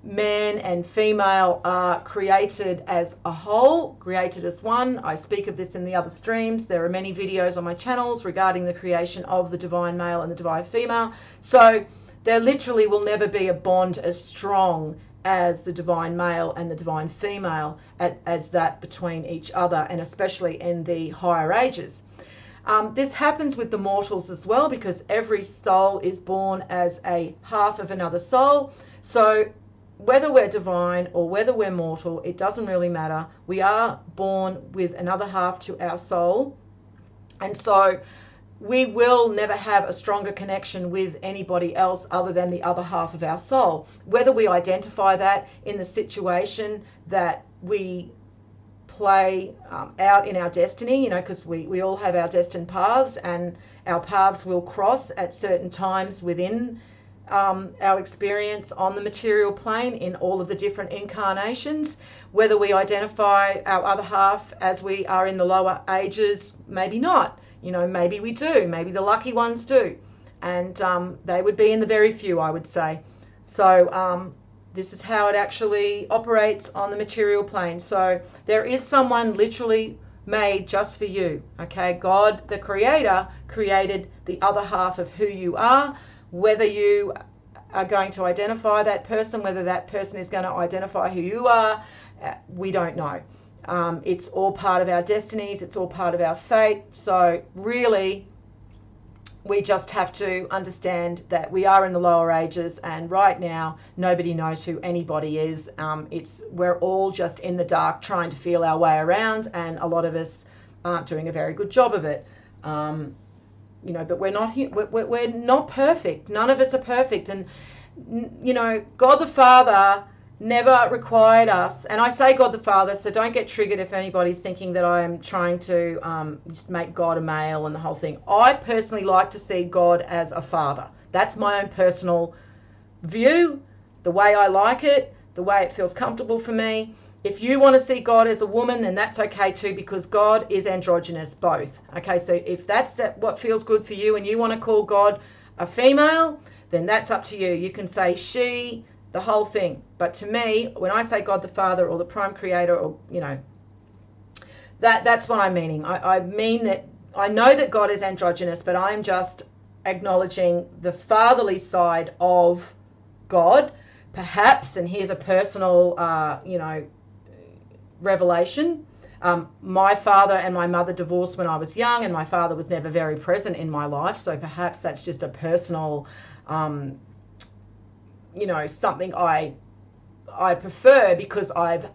man and female are created as a whole, created as one. I speak of this in the other streams. There are many videos on my channels regarding the creation of the divine male and the divine female. So there literally will never be a bond as strong as the divine male and the divine female as that between each other, and especially in the higher ages. This happens with the mortals as well, because every soul is born as a half of another soul. So whether we're divine or whether we're mortal, it doesn't really matter. We are born with another half to our soul. And so we will never have a stronger connection with anybody else other than the other half of our soul. Whether we identify that in the situation that we play out in our destiny, because we all have our destined paths, and our paths will cross at certain times within our experience on the material plane in all of the different incarnations. Whether we identify our other half as we are in the lower ages, maybe not. Maybe we do. Maybe the lucky ones do. And they would be in the very few, I would say. So this is how it actually operates on the material plane. So there is someone literally made just for you. Okay, God, the Creator, created the other half of who you are. Whether you are going to identify that person, whether that person is going to identify who you are, we don't know. It's all part of our destinies. It's all part of our fate. So really, we just have to understand that we are in the lower ages, and right now nobody knows who anybody is. We're all just in the dark trying to feel our way around, and a lot of us aren't doing a very good job of it. But we're not perfect. None of us are perfect, and God the Father never required us, and I say God the Father, so don't get triggered if anybody's thinking that I'm trying to just make God a male and the whole thing. I personally like to see God as a father. That's my own personal view, the way I like it, the way it feels comfortable for me. If you want to see God as a woman, then that's okay too, because God is androgynous, both. Okay, so if that's what feels good for you and you want to call God a female, then that's up to you. You can say she, the whole thing. But to me, when I say God the Father or the Prime Creator, or that's what I'm meaning. I mean that I know that God is androgynous, but I'm just acknowledging the fatherly side of God, perhaps. And here's a personal, revelation. My father and my mother divorced when I was young, and my father was never very present in my life. So perhaps that's just a personal, something I prefer, because I've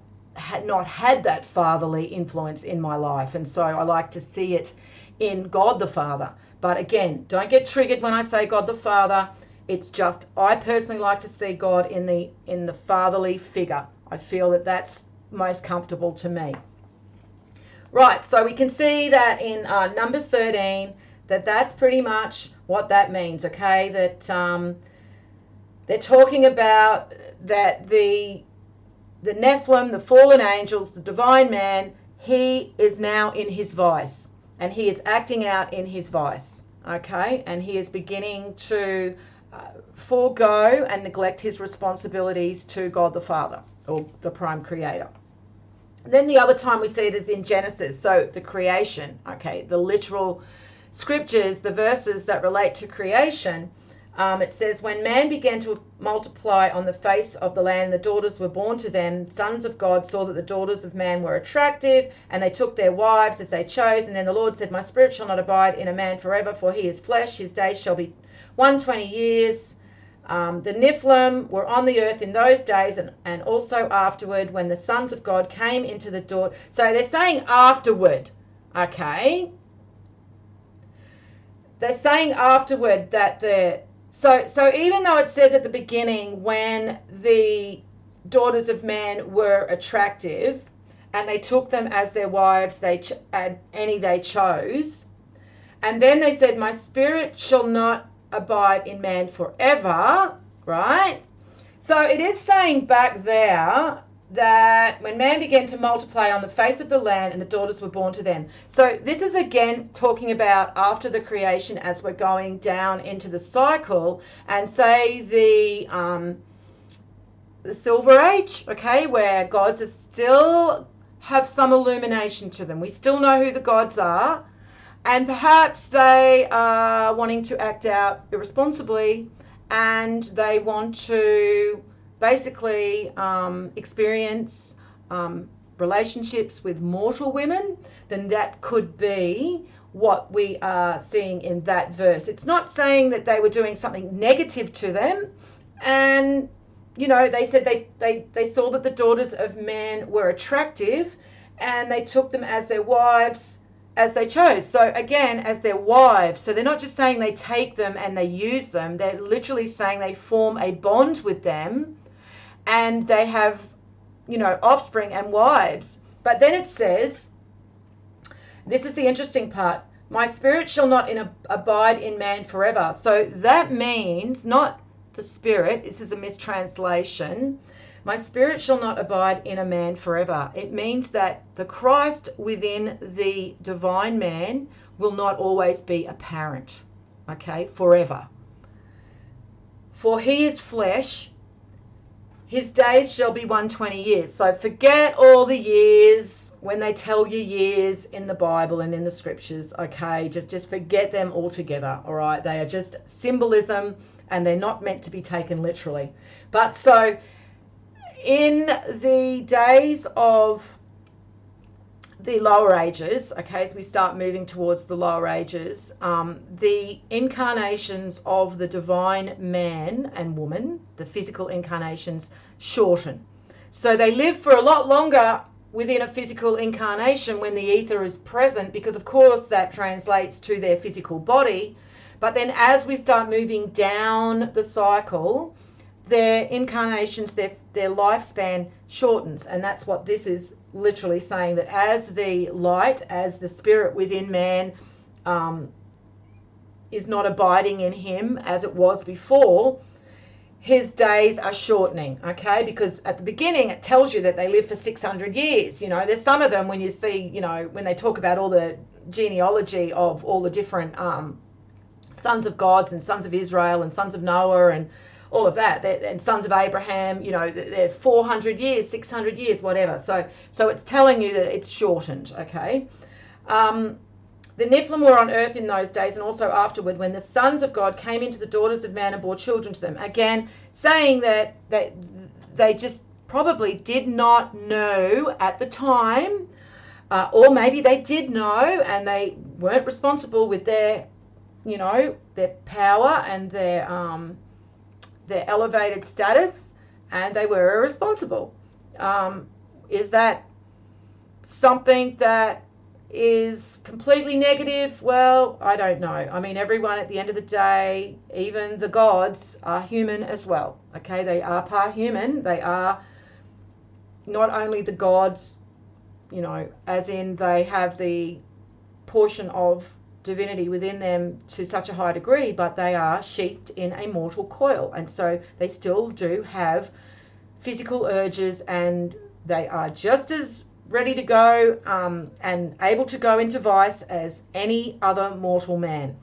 not had that fatherly influence in my life. And so I like to see it in God the Father. But again, don't get triggered when I say God the Father. It's just, I personally like to see God in the fatherly figure. I feel that that's most comfortable to me. Right, so we can see that in number 13, that's pretty much what that means, okay? That they're talking about that the Nephilim, the fallen angels, the divine man, he is now in his vice, and he is acting out in his vice, okay? And he is beginning to forego and neglect his responsibilities to God the Father, or the Prime Creator. Then the other time we see it is in Genesis, so the creation, okay, the literal scriptures, the verses that relate to creation. It says, when man began to multiply on the face of the land, the daughters were born to them. Sons of God saw that the daughters of man were attractive, and they took their wives as they chose. And then the Lord said, my spirit shall not abide in a man forever, for he is flesh. His days shall be 120 years. The Nephilim were on the earth in those days, and also afterward, when the sons of God came into the door. So they're saying afterward, okay? They're saying afterward that so even though it says at the beginning, when the daughters of man were attractive and they took them as their wives, any they chose, and then they said, my spirit shall not abide in man forever, right? So it is saying back there that when man began to multiply on the face of the land, and the daughters were born to them. So this is again talking about after the creation, as we're going down into the cycle, and say the Silver Age, okay, where gods are still have some illumination to them. We still know who the gods are, and perhaps they are wanting to act out irresponsibly, and they want to basically experience relationships with mortal women. Then that could be what we are seeing in that verse. It's not saying that they were doing something negative to them. And, they said they saw that the daughters of man were attractive, and they took them as their wives as they chose. So again, as their wives. So they're not just saying they take them and they use them. They're literally saying they form a bond with them, and they have, offspring and wives. But then it says, this is the interesting part, my spirit shall not abide in man forever. So that means not the spirit, this is a mistranslation, my spirit shall not abide in a man forever. It means that the Christ within the divine man will not always be apparent, okay, forever. For he is flesh, his days shall be 120 years. So forget all the years when they tell you years in the Bible and in the scriptures, okay? Just forget them altogether, all right? They are just symbolism and they're not meant to be taken literally. But so in the days of the lower ages, okay, as we start moving towards the lower ages, the incarnations of the divine man and woman, the physical incarnations, shorten. So they live for a lot longer within a physical incarnation when the ether is present, because of course that translates to their physical body. But then as we start moving down the cycle, their incarnations, their lifespan shortens. And that's what this is literally saying, that as the light, as the spirit within man is not abiding in him as it was before, his days are shortening, okay? Because at the beginning it tells you that they live for 600 years. You know, there's some of them when you see, you know, when they talk about all the genealogy of all the different sons of gods and sons of Israel and sons of Noah and all of that, and sons of Abraham, you know, they're 400 years, 600 years, whatever. So it's telling you that it's shortened, okay? The Nephilim were on earth in those days and also afterward, when the sons of God came into the daughters of man and bore children to them. Again, saying that they just probably did not know at the time, or maybe they did know and they weren't responsible with their, you know, their power and their elevated status, and they were irresponsible. Is that something that is completely negative? Well, I don't know. I mean, everyone at the end of the day, even the gods, are human as well. Okay, they are part human. They are not only the gods, you know, as in they have the portion of divinity within them to such a high degree, but they are sheathed in a mortal coil, and so they still do have physical urges, and they are just as ready to go and able to go into vice as any other mortal man.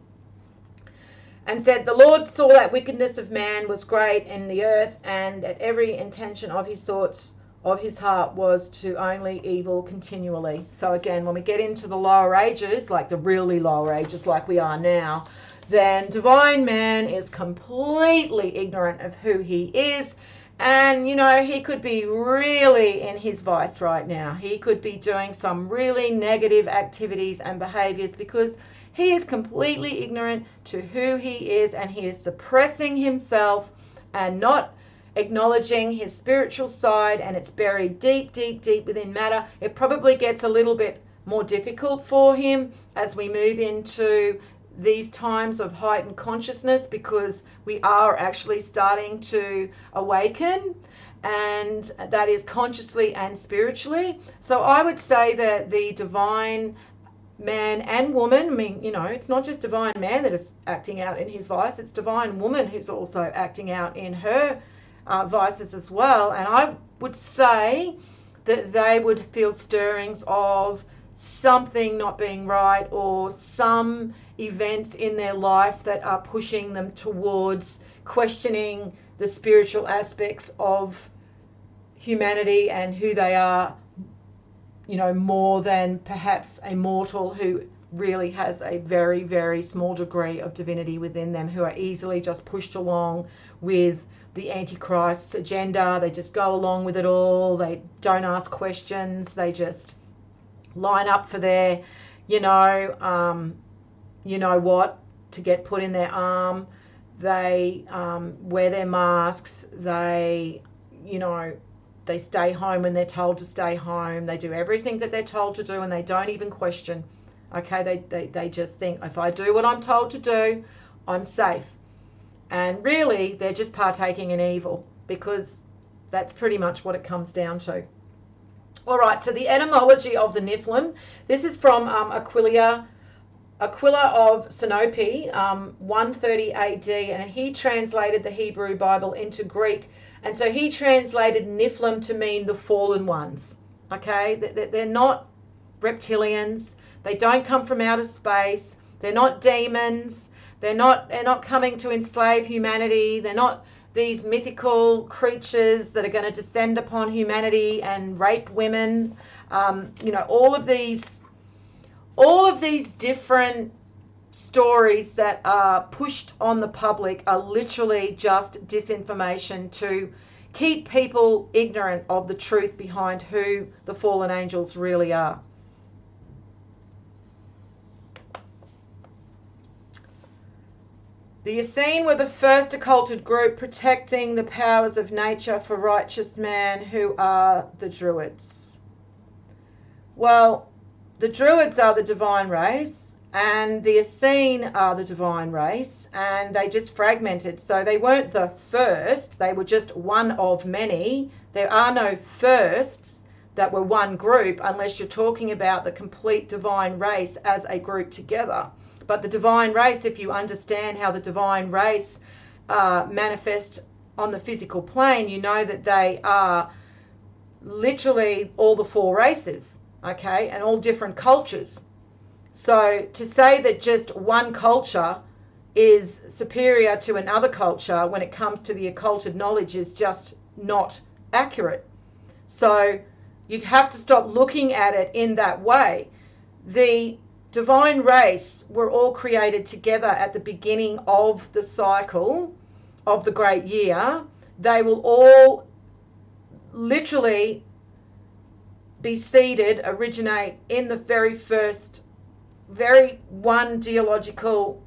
And said, the Lord saw that wickedness of man was great in the earth, and that every intention of his thoughts of his heart was to only evil continually. So again, when we get into the lower ages, like the really lower ages like we are now, then divine man is completely ignorant of who he is. And, you know, he could be really in his vice right now. He could be doing some really negative activities and behaviors because he is completely ignorant to who he is, and he is suppressing himself and not acknowledging his spiritual side, and it's buried deep, deep, deep within matter. It probably gets a little bit more difficult for him as we move into these times of heightened consciousness, because we are actually starting to awaken, and that is consciously and spiritually. So I would say that the divine man and woman, I mean, you know, it's not just divine man that is acting out in his vice, it's divine woman who's also acting out in her vices as well. And I would say that they would feel stirrings of something not being right, or some events in their life that are pushing them towards questioning the spiritual aspects of humanity and who they are, you know, more than perhaps a mortal who really has a very, very small degree of divinity within them, who are easily just pushed along with the Antichrist's agenda. They just go along with it all. They don't ask questions. They just line up for their, you know what, to get put in their arm. They wear their masks. They, you know, they stay home when they're told to stay home. They do everything that they're told to do, and they don't even question. Okay, they just think, if I do what I'm told to do, I'm safe. And really, they're just partaking in evil, because that's pretty much what it comes down to. All right, so the etymology of the Nephilim, this is from Aquilia Aquila of Sinope, 130 AD, and he translated the Hebrew Bible into Greek. And so he translated Nephilim to mean the fallen ones. Okay, they're not reptilians. They don't come from outer space. They're not demons. They're not coming to enslave humanity. They're not these mythical creatures that are going to descend upon humanity and rape women. All of these different stories that are pushed on the public are literally just disinformation to keep people ignorant of the truth behind who the fallen angels really are. The Essene were the first occulted group protecting the powers of nature for righteous man, who are the Druids. Well, the Druids are the divine race, and the Essene are the divine race, and they just fragmented. So they weren't the first, they were just one of many. There are no firsts that were one group unless you're talking about the complete divine race as a group together. But the divine race, if you understand how the divine race manifests on the physical plane, you know that they are literally all the four races, okay, and all different cultures. So to say that just one culture is superior to another culture when it comes to the occulted knowledge is just not accurate. So you have to stop looking at it in that way. The divine race were all created together at the beginning of the cycle of the great year. They will all literally be seeded, originate in the very first, very one geographical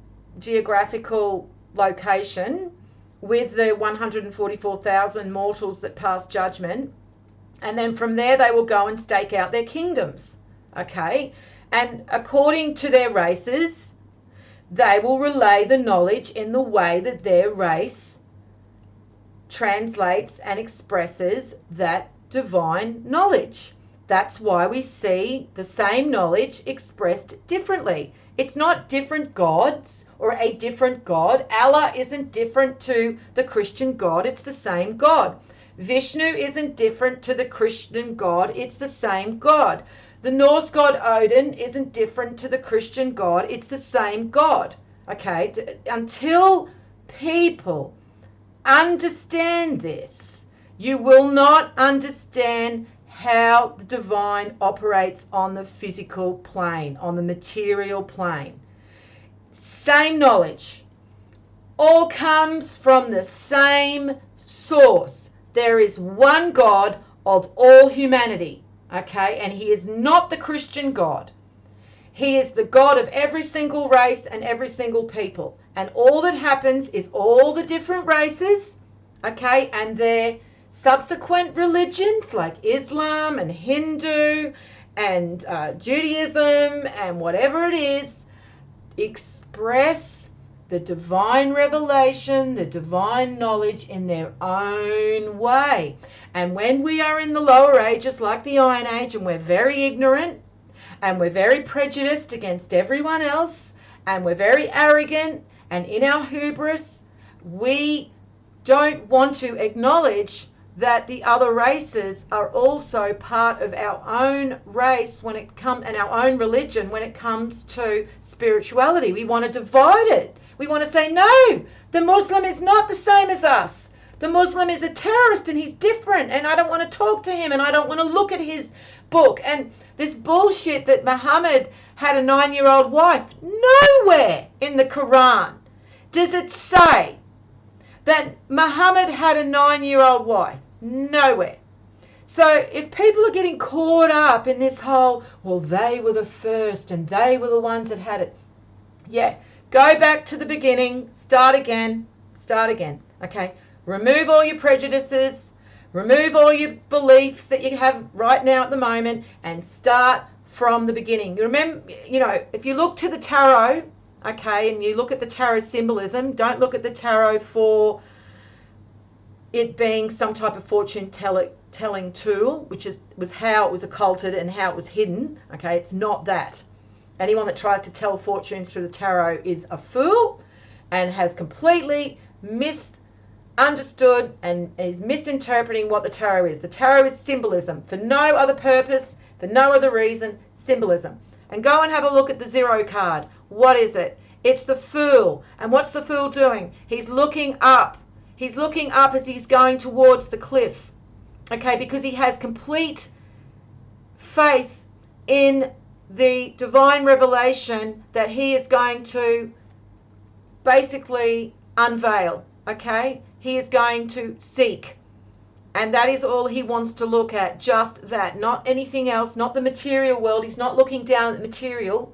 location with the 144,000 mortals that pass judgment. And then from there they will go and stake out their kingdoms, okay? And according to their races, they will relay the knowledge in the way that their race translates and expresses that divine knowledge. That's why we see the same knowledge expressed differently. It's not different gods or a different God. Allah isn't different to the Christian God. It's the same God. Vishnu isn't different to the Christian God. It's the same God. The Norse god Odin isn't different to the Christian God. It's the same God. Okay? Until people understand this, you will not understand how the divine operates on the physical plane, on the material plane. Same knowledge. All comes from the same source. There is one God of all humanity. Okay, and he is not the Christian God. He is the God of every single race and every single people. And all that happens is all the different races, okay, and their subsequent religions like Islam and Hindu and Judaism and whatever it is, express the divine revelation, the divine knowledge in their own way. And when we are in the lower ages like the Iron Age and we're very ignorant and we're very prejudiced against everyone else and we're very arrogant and in our hubris, we don't want to acknowledge that the other races are also part of our own race when it comes, and our own religion when it comes to spirituality. We want to divide it. We want to say, no, the Muslim is not the same as us. The Muslim is a terrorist and he's different and I don't want to talk to him and I don't want to look at his book. And this bullshit that Muhammad had a 9-year-old wife, nowhere in the Quran does it say that Muhammad had a 9-year-old wife. Nowhere. So if people are getting caught up in this whole, well, they were the first and they were the ones that had it. Yeah, go back to the beginning, start again, okay? Remove all your prejudices, remove all your beliefs that you have right now at the moment and start from the beginning. You remember, if you look to the tarot, okay, and you look at the tarot symbolism, don't look at the tarot for it being some type of fortune telling tool, which was how it was occulted and how it was hidden. Okay, it's not that. Anyone that tries to tell fortunes through the tarot is a fool and has completely misunderstood and is misinterpreting what the tarot is. The tarot is symbolism for no other purpose, for no other reason, symbolism. And go and have a look at the zero card. What is it? It's the Fool. And what's the Fool doing? He's looking up. He's looking up as he's going towards the cliff. Okay, because he has complete faith in the divine revelation that he is going to basically unveil. Okay, he is going to seek. And that is all he wants to look at, just that, not anything else, not the material world. He's not looking down at the material.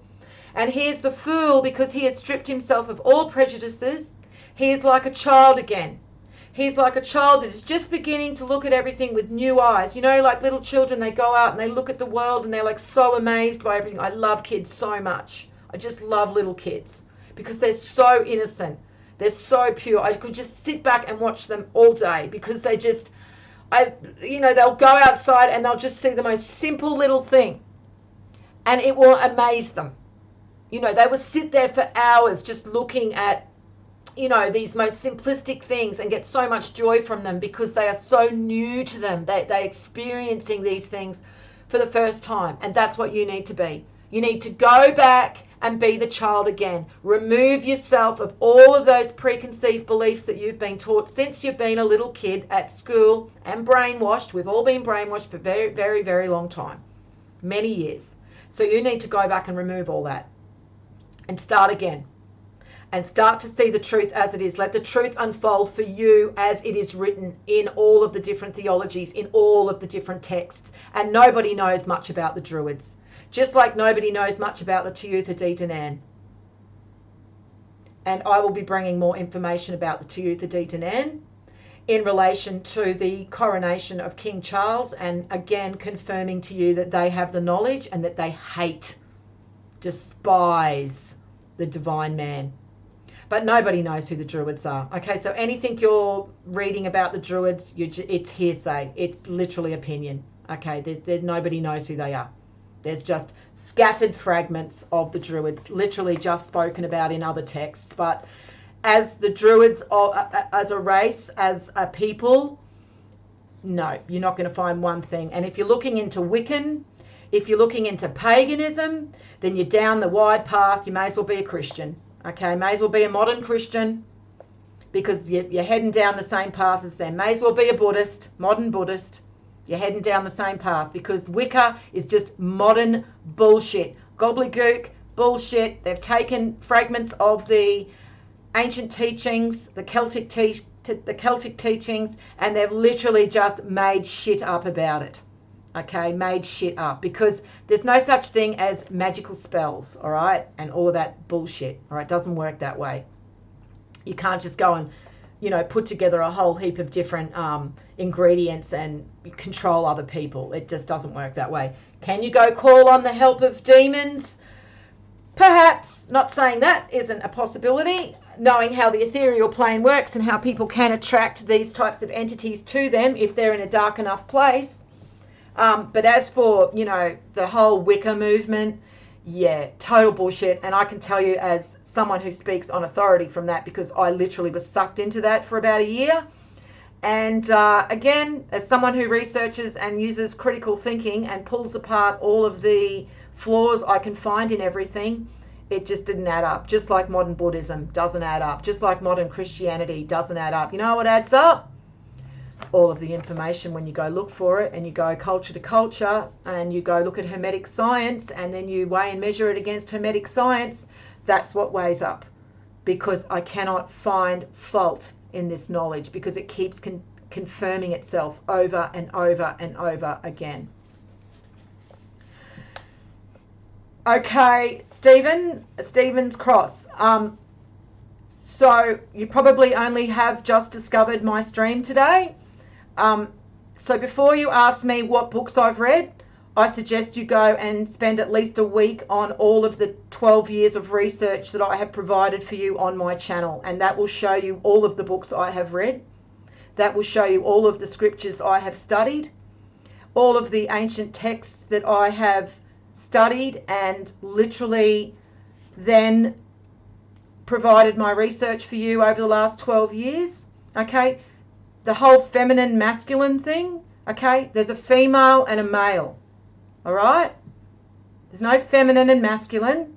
And here's the Fool, because he has stripped himself of all prejudices. He is like a child again. He's like a child that is just beginning to look at everything with new eyes. You know, like little children, they go out and they look at the world and they're like so amazed by everything. I love kids so much. I just love little kids because they're so innocent. They're so pure. I could just sit back and watch them all day because they just, they'll go outside and they'll just see the most simple little thing and it will amaze them. You know, they will sit there for hours just looking at, these most simplistic things and get so much joy from them because they are so new to them. They're experiencing these things for the first time. And that's what you need to be. You need to go back and be the child again. Remove yourself of all of those preconceived beliefs that you've been taught since you've been a little kid at school and brainwashed. We've all been brainwashed for very, very, very long time. Many years. So you need to go back and remove all that and start again. And start to see the truth as it is. Let the truth unfold for you as it is written in all of the different theologies, in all of the different texts. And nobody knows much about the Druids. Just like nobody knows much about the Teutha De Danann. And I will be bringing more information about the Teutha De Danann in relation to the coronation of King Charles. And again, confirming to you that they have the knowledge and that they hate, despise the divine man. But nobody knows who the Druids are. Okay, so anything you're reading about the Druids, it's hearsay. It's literally opinion. Okay, there's nobody knows who they are. There's just scattered fragments of the Druids, literally just spoken about in other texts. But as the Druids, as a race, as a people, no, you're not going to find one thing. And if you're looking into Wiccan, if you're looking into paganism, then you're down the wide path. You may as well be a Christian. Okay, may as well be a modern Christian because you're heading down the same path as them. May as well be a Buddhist, modern Buddhist. You're heading down the same path because Wicca is just modern bullshit. Gobbledygook, bullshit. They've taken fragments of the ancient teachings, the Celtic teachings, and they've literally just made shit up about it. Okay, made shit up because there's no such thing as magical spells, all right, and all of that bullshit, all right, doesn't work that way. You can't just go and, put together a whole heap of different ingredients and control other people. It just doesn't work that way. Can you go call on the help of demons? Perhaps. Not saying that isn't a possibility. Knowing how the ethereal plane works and how people can attract these types of entities to them if they're in a dark enough place. But as for, the whole Wicca movement, yeah, total bullshit. And I can tell you as someone who speaks on authority from that because I literally was sucked into that for about a year. And again, as someone who researches and uses critical thinking and pulls apart all of the flaws I can find in everything, it just didn't add up. Just like modern Buddhism doesn't add up. Just like modern Christianity doesn't add up. You know what adds up? All of the information when you go look for it and you go culture to culture and you go look at Hermetic science and then you weigh and measure it against Hermetic science, that's what weighs up because I cannot find fault in this knowledge because it keeps confirming itself over and over and over again. Okay, Stephen's Cross. So you probably only have just discovered my stream today. So before you ask me what books I've read, I suggest you go and spend at least a week on all of the 12 years of research that I have provided for you on my channel. And that will show you all of the books I have read. That will show you all of the scriptures I have studied, all of the ancient texts that I have studied and literally then provided my research for you over the last 12 years, okay? The whole feminine masculine thing, okay? There's a female and a male, all right? There's no feminine and masculine.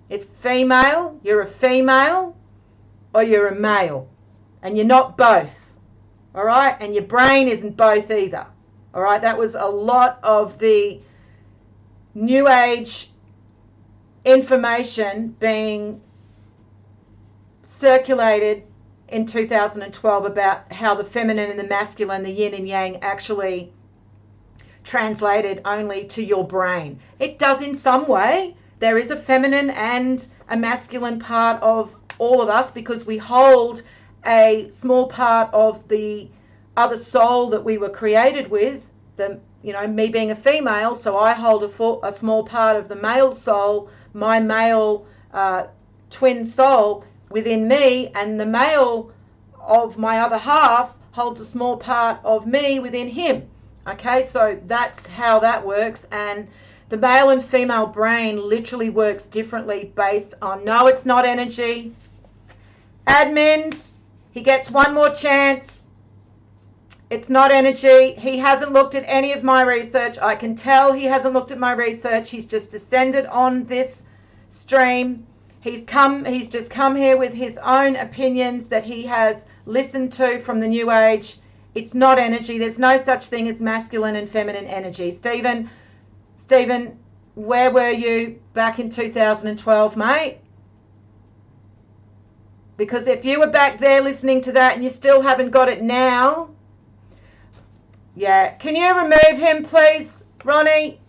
It's female, you're a female, or you're a male. And you're not both, all right? And your brain isn't both either, all right? That was a lot of the New Age information being circulated in 2012 about how the feminine and the masculine, the yin and yang, actually translated only to your brain. It does in some way. There is a feminine and a masculine part of all of us because we hold a small part of the other soul that we were created with. Me being a female, so I hold a small part of the male soul, my male twin soul within me, and the male of my other half holds a small part of me within him. Okay, so that's how that works. And the male and female brain literally works differently based on, no, it's not energy. Admins, he gets one more chance. It's not energy. He hasn't looked at any of my research. I can tell he hasn't looked at my research. He's just descended on this stream. He's just come here with his own opinions that he has listened to from the New Age. It's not energy. There's no such thing as masculine and feminine energy. Stephen, where were you back in 2012, mate? Because if you were back there listening to that and you still haven't got it now, yeah, can you remove him, please, Ronnie?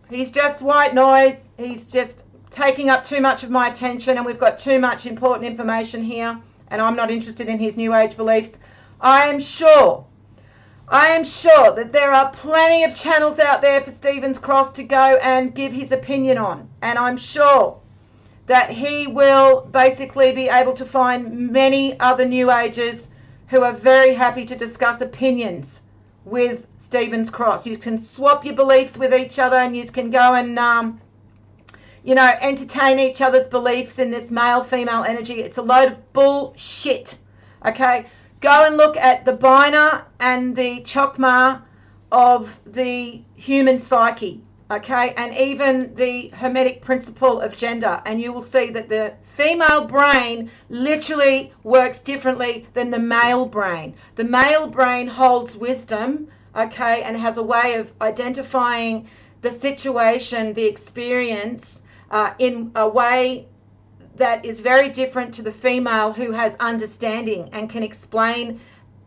He's just white noise. He's just taking up too much of my attention, and we've got too much important information here, and I'm not interested in his New Age beliefs. I am sure that there are plenty of channels out there for Stephen's Cross to go and give his opinion on, and I'm sure that he will basically be able to find many other New Agers who are very happy to discuss opinions with Stephen's Cross. You can swap your beliefs with each other, and you can go and entertain each other's beliefs in this male-female energy. It's a load of bullshit, okay? Go and look at the Bina and the Chokmah of the human psyche, okay? And even the Hermetic principle of gender. And you will see that the female brain literally works differently than the male brain. The male brain holds wisdom, okay, and has a way of identifying the situation, the experience, in a way that is very different to the female, who has understanding and can explain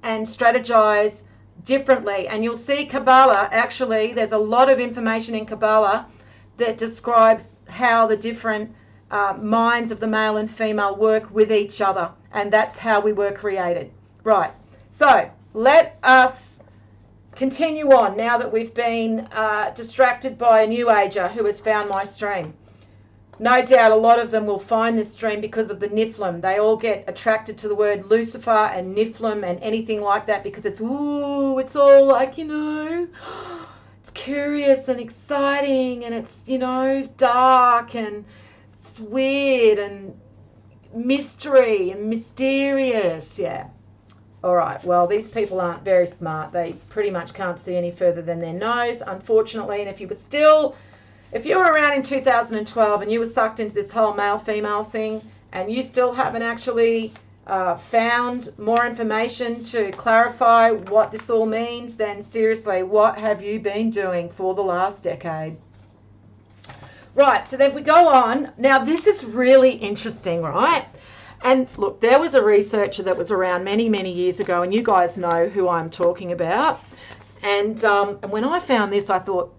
and strategize differently. And you'll see Kabbalah, actually, there's a lot of information in Kabbalah that describes how the different minds of the male and female work with each other. And that's how we were created. Right. So let us continue on now that we've been distracted by a New Ager who has found my stream. No doubt a lot of them will find this stream because of the Nephilim. They all get attracted to the word Lucifer and Nephilim and anything like that because it's all like, it's curious and exciting, and it's, dark, and it's weird and mystery and mysterious. Yeah. All right. Well, these people aren't very smart. They pretty much can't see any further than their nose, unfortunately. And if you were around in 2012 and you were sucked into this whole male-female thing, and you still haven't actually found more information to clarify what this all means, then seriously, what have you been doing for the last decade? Right, so then we go on. Now, this is really interesting, right? And look, there was a researcher that was around many, many years ago, and you guys know who I'm talking about. And when I found this, I thought,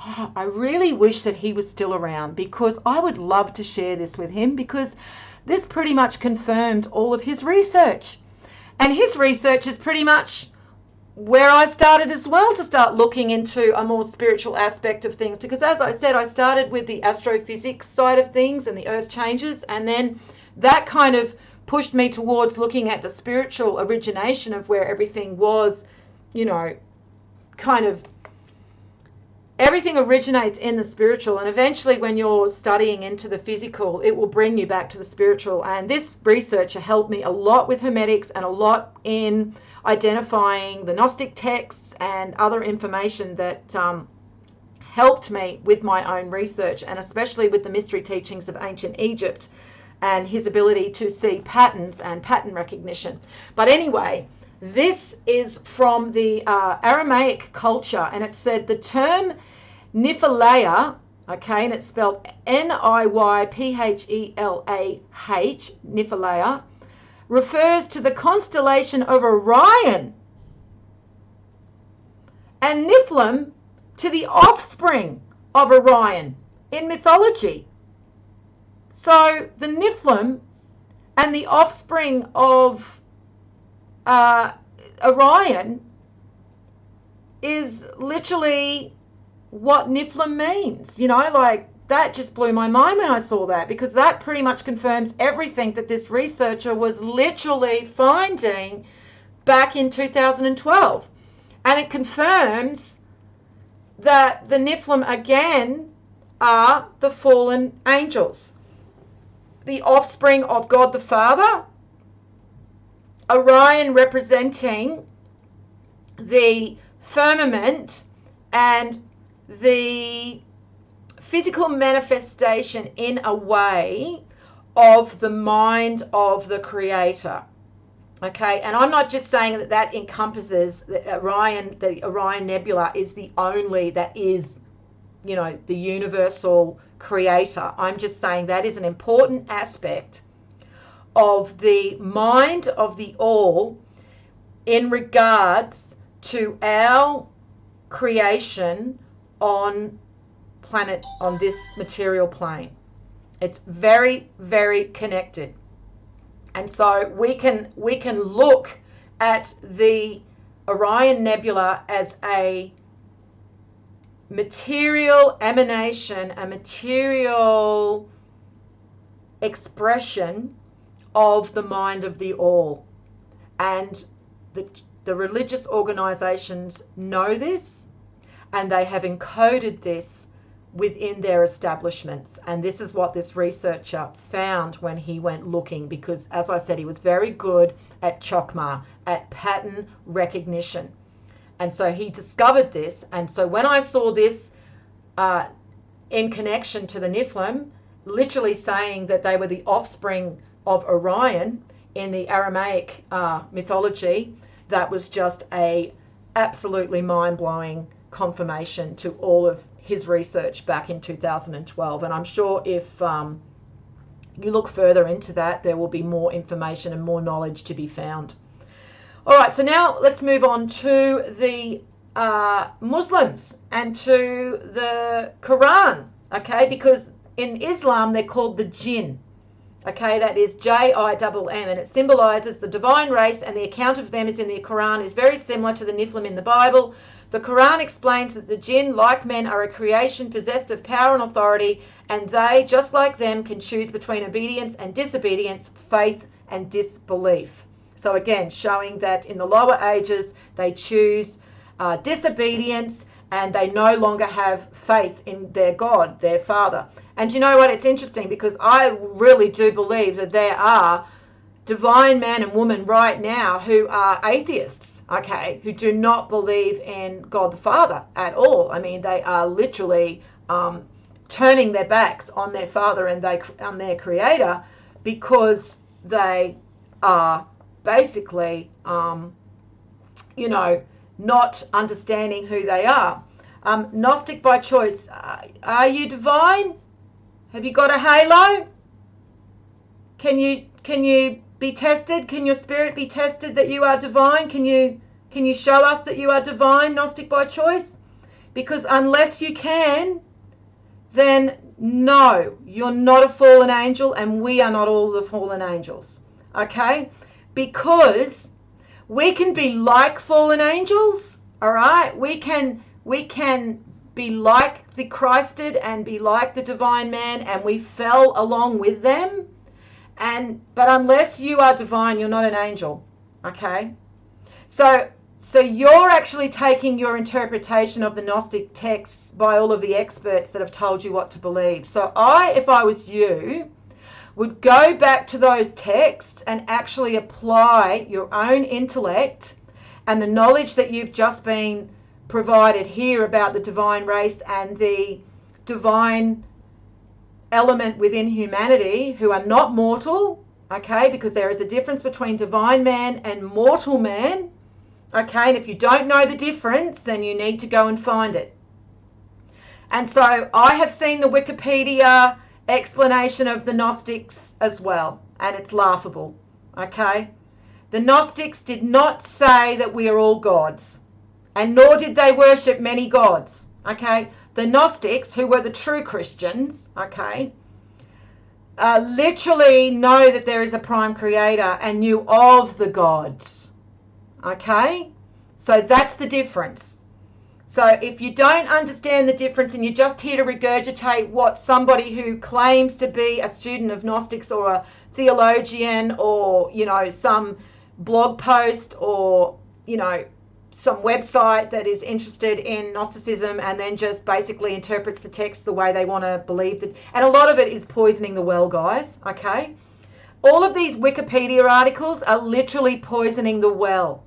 I really wish that he was still around, because I would love to share this with him, because this pretty much confirmed all of his research. And his research is pretty much where I started as well, to start looking into a more spiritual aspect of things. Because as I said, I started with the astrophysics side of things and the earth changes, and then that kind of pushed me towards looking at the spiritual origination of where everything was, kind of everything originates in the spiritual, and eventually when you're studying into the physical, it will bring you back to the spiritual. And this researcher helped me a lot with Hermetics and a lot in identifying the Gnostic texts and other information that helped me with my own research, and especially with the mystery teachings of ancient Egypt and his ability to see patterns and pattern recognition. But anyway, this is from the Aramaic culture, and it said the term Niphilim, okay, and it's spelled Niyphelah, Niphilim, refers to the constellation of Orion, and Nephilim to the offspring of Orion in mythology. So the Nephilim and the offspring of Orion is literally what Nephilim means. You know, like, that just blew my mind when I saw that, because that pretty much confirms everything that this researcher was literally finding back in 2012. And it confirms that the Nephilim again are the fallen angels, the offspring of God the Father, Orion representing the firmament and the physical manifestation in a way of the mind of the Creator. Okay, and I'm not just saying that that encompasses the Orion Nebula is the only that is, you know, the universal creator. I'm just saying that is an important aspect of the mind of the all in regards to our creation on this material plane. It's very, very connected. And so we can look at the Orion Nebula as a material emanation, a material expression of the mind of the all. And the religious organizations know this, and they have encoded this within their establishments. And this is what this researcher found when he went looking, because, as I said, he was very good at chokmah, at pattern recognition. And so he discovered this. And so when I saw this in connection to the Nephilim, literally saying that they were the offspring of Orion in the Aramaic mythology, that was just a absolutely mind-blowing confirmation to all of his research back in 2012. And I'm sure if you look further into that, there will be more information and more knowledge to be found. All right, so now let's move on to the Muslims and to the Quran, okay? Because in Islam, they're called the jinn, okay? That is J-I-M-M, and it symbolizes the divine race, and the account of them is in the Quran, is very similar to the Nephilim in the Bible. The Quran explains that the jinn, like men, are a creation possessed of power and authority, and they, just like them, can choose between obedience and disobedience, faith and disbelief. So again, showing that in the lower ages, they choose disobedience, and they no longer have faith in their God, their Father. And you know what? It's interesting, because I really do believe that there are divine man and woman right now who are atheists, okay, who do not believe in God the Father at all. I mean, they are literally turning their backs on their Father and on their Creator, because they are basically, not understanding who they are. Gnostic by choice. Are you divine? Have you got a halo? Can you be tested? Can your spirit be tested that you are divine? Can you show us that you are divine, Gnostic by choice? Because unless you can, then no, you're not a fallen angel, and we are not all the fallen angels. Okay? Because we can be like fallen angels, all right? We can be like the Christed and be like the divine man, and we fell along with them. But unless you are divine, you're not an angel, okay? So So you're actually taking your interpretation of the Gnostic texts by all of the experts that have told you what to believe. So if I was you, would go back to those texts and actually apply your own intellect and the knowledge that you've just been provided here about the divine race and the divine element within humanity, who are not mortal, okay, because there is a difference between divine man and mortal man, okay, and if you don't know the difference, then you need to go and find it. And so I have seen the Wikipedia explanation of the Gnostics as well, and it's laughable, okay? The Gnostics did not say that we are all gods, and nor did they worship many gods, okay? The Gnostics, who were the true Christians, okay, literally know that there is a prime creator and knew of the gods, okay? So that's the difference. So if you don't understand the difference and you're just here to regurgitate what somebody who claims to be a student of Gnostics or a theologian or, you know, some blog post or, you know, some website that is interested in Gnosticism and then just basically interprets the text the way they want to believe that. And a lot of it is poisoning the well, guys, okay? All of these Wikipedia articles are literally poisoning the well.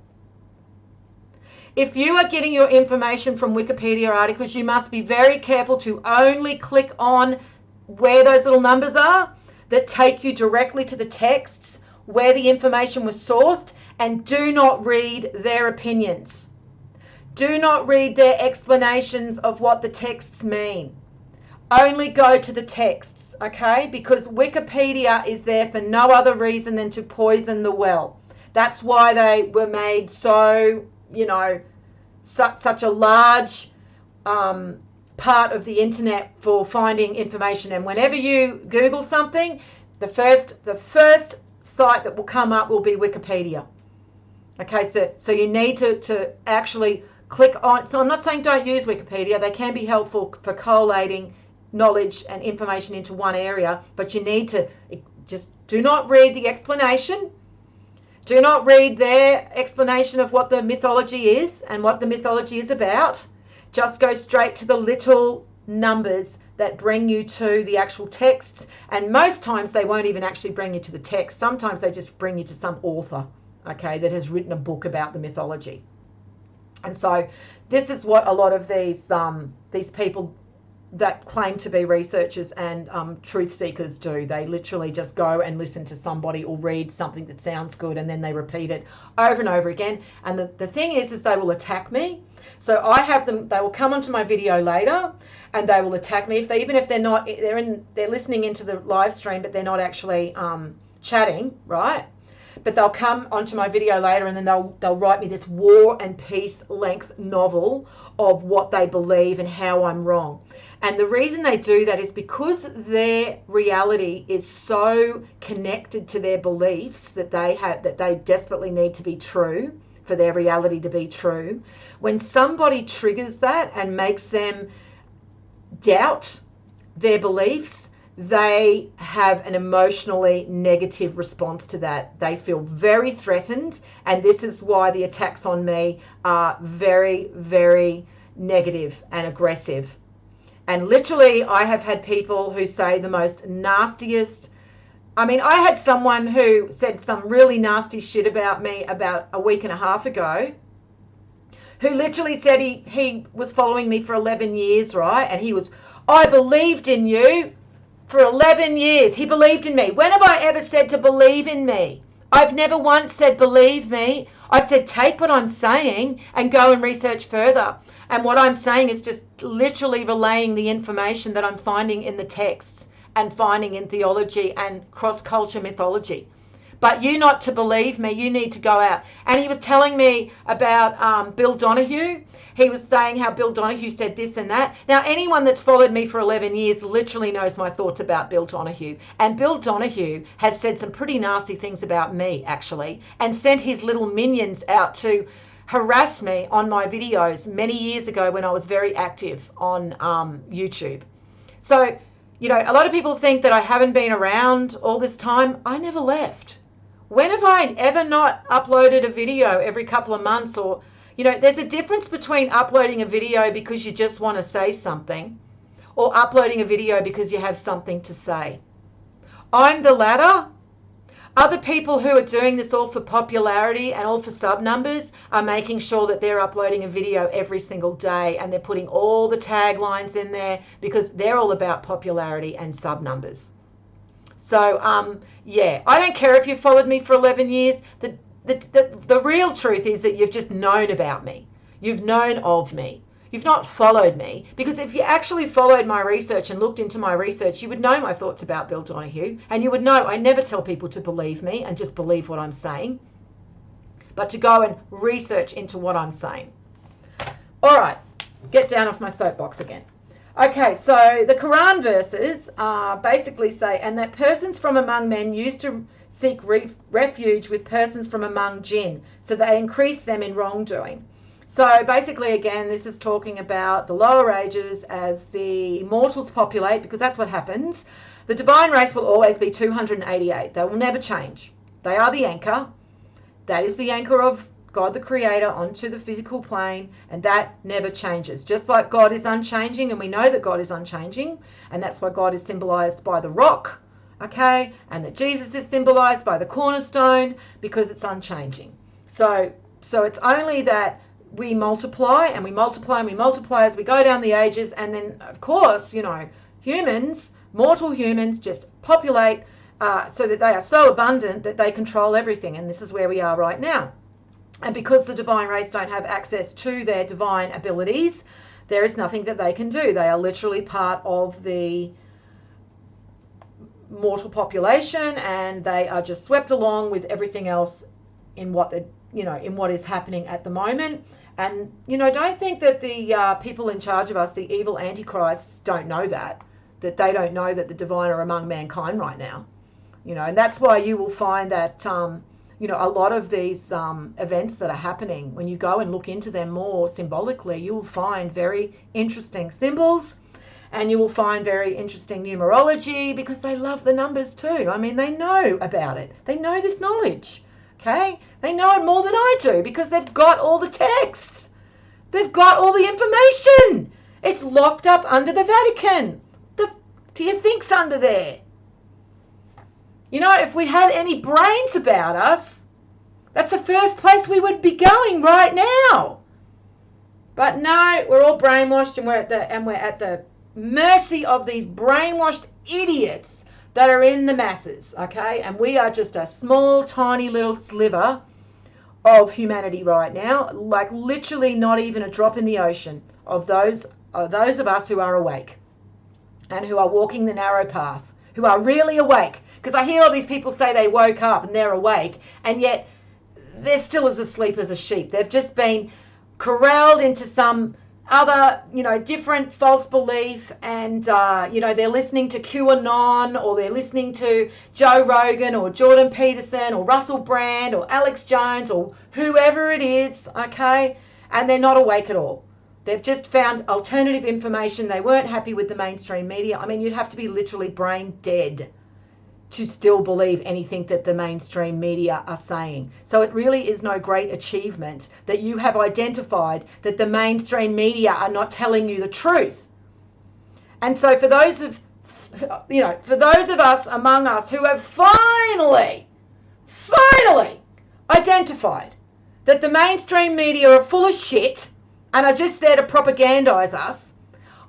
If you are getting your information from Wikipedia articles, you must be very careful to only click on where those little numbers are that take you directly to the texts where the information was sourced, and do not read their opinions. Do not read their explanations of what the texts mean. Only go to the texts, okay? Because Wikipedia is there for no other reason than to poison the well. That's why they were made so, you know, such a large part of the internet for finding information. And whenever you Google something, the first site that will come up will be Wikipedia. Okay, so you need to actually click on. So I'm not saying don't use Wikipedia. They can be helpful for collating knowledge and information into one area, but you need to just do not read the explanation. Do not read their explanation of what the mythology is and what the mythology is about. Just go straight to the little numbers that bring you to the actual texts. And most times they won't even actually bring you to the text. Sometimes they just bring you to some author, okay, that has written a book about the mythology. And so this is what a lot of these people that claim to be researchers and truth seekers do. They literally just go and listen to somebody or read something that sounds good, and then they repeat it over and over again. And the thing is they will attack me. So I have them, they will come onto my video later and they will attack me. Even if they're not, they're listening into the live stream, but they're not actually chatting, right? But they'll come onto my video later and then they'll write me this War and Peace length novel of what they believe and how I'm wrong. And the reason they do that is because their reality is so connected to their beliefs that they desperately need to be true for their reality to be true. When somebody triggers that and makes them doubt their beliefs, they have an emotionally negative response to that. They feel very threatened, and this is why the attacks on me are very, very negative and aggressive. And literally, I have had people who say the most nastiest. I mean, I had someone who said some really nasty shit about me about a week and a half ago, who literally said he was following me for 11 years, right? And I believed in you for 11 years. He believed in me. When have I ever said to believe in me? I've never once said believe me. I've said take what I'm saying and go and research further. And what I'm saying is just literally relaying the information that I'm finding in the texts and finding in theology and cross-culture mythology. But you not to believe me, you need to go out. And he was telling me about Bill Donahue. He was saying how Bill Donahue said this and that. Now, anyone that's followed me for 11 years literally knows my thoughts about Bill Donahue. And Bill Donahue has said some pretty nasty things about me, actually, and sent his little minions out to harass me on my videos many years ago when I was very active on YouTube. So, you know, a lot of people think that I haven't been around all this time. I never left. When have I ever not uploaded a video every couple of months or, You know, there's a difference between uploading a video because you just want to say something or uploading a video because you have something to say. I'm the latter. Other people who are doing this all for popularity and all for sub numbers are making sure that they're uploading a video every single day, and they're putting all the taglines in there because they're all about popularity and sub numbers. So, yeah, I don't care if you've followed me for 11 years. The real truth is that you've just known about me. You've known of me. You've not followed me, because if you actually followed my research and looked into my research, you would know my thoughts about Bill Donahue, and you would know I never tell people to believe me and just believe what I'm saying, but to go and research into what I'm saying. All right, get down off my soapbox again. Okay, so the Quran verses basically say, and that persons from among men used to seek refuge with persons from among jinn, so they increase them in wrongdoing. So basically, again, this is talking about the lower ages as the mortals populate, because that's what happens. The divine race will always be 288. They will never change. They are the anchor. That is the anchor of God the Creator onto the physical plane, and that never changes. Just like God is unchanging, and we know that God is unchanging, and that's why God is symbolized by the rock, okay, and that Jesus is symbolized by the cornerstone, because it's unchanging. So it's only that we multiply and we multiply and we multiply as we go down the ages, and then of course, you know, humans, mortal humans, just populate so that they are so abundant that they control everything, and this is where we are right now. And because the divine race don't have access to their divine abilities, there is nothing that they can do. They are literally part of the mortal population, and they are just swept along with everything else in what in what is happening at the moment. And, you know, don't think that the people in charge of us, the evil antichrists, don't know that they don't know that the divine are among mankind right now. You know, and that's why you will find that, you know, a lot of these events that are happening, when you go and look into them more symbolically, you will find very interesting symbols, and you will find very interesting numerology, because they love the numbers too. I mean, they know about it. They know this knowledge. Okay, they know it more than I do, because they've got all the texts. They've got all the information. It's locked up under the Vatican. Do you think's under there? You know, if we had any brains about us, that's the first place we would be going right now. But no, we're all brainwashed, and we're at the mercy of these brainwashed idiots that are in the masses, okay? And we are just a small, tiny little sliver of humanity right now, like literally not even a drop in the ocean of those of us who are awake and who are walking the narrow path, who are really awake. Because I hear all these people say they woke up and they're awake, and yet they're still as asleep as a sheep. They've just been corralled into some other, you know, different false belief, and you know, they're listening to QAnon, or they're listening to Joe Rogan or Jordan Peterson or Russell Brand or Alex Jones or whoever it is, okay, and they're not awake at all. They've just found alternative information. They weren't happy with the mainstream media. I mean, you'd have to be literally brain dead to still believe anything that the mainstream media are saying. So it really is no great achievement that you have identified that the mainstream media are not telling you the truth. And so for those of us among us who have finally identified that the mainstream media are full of shit and are just there to propagandize us,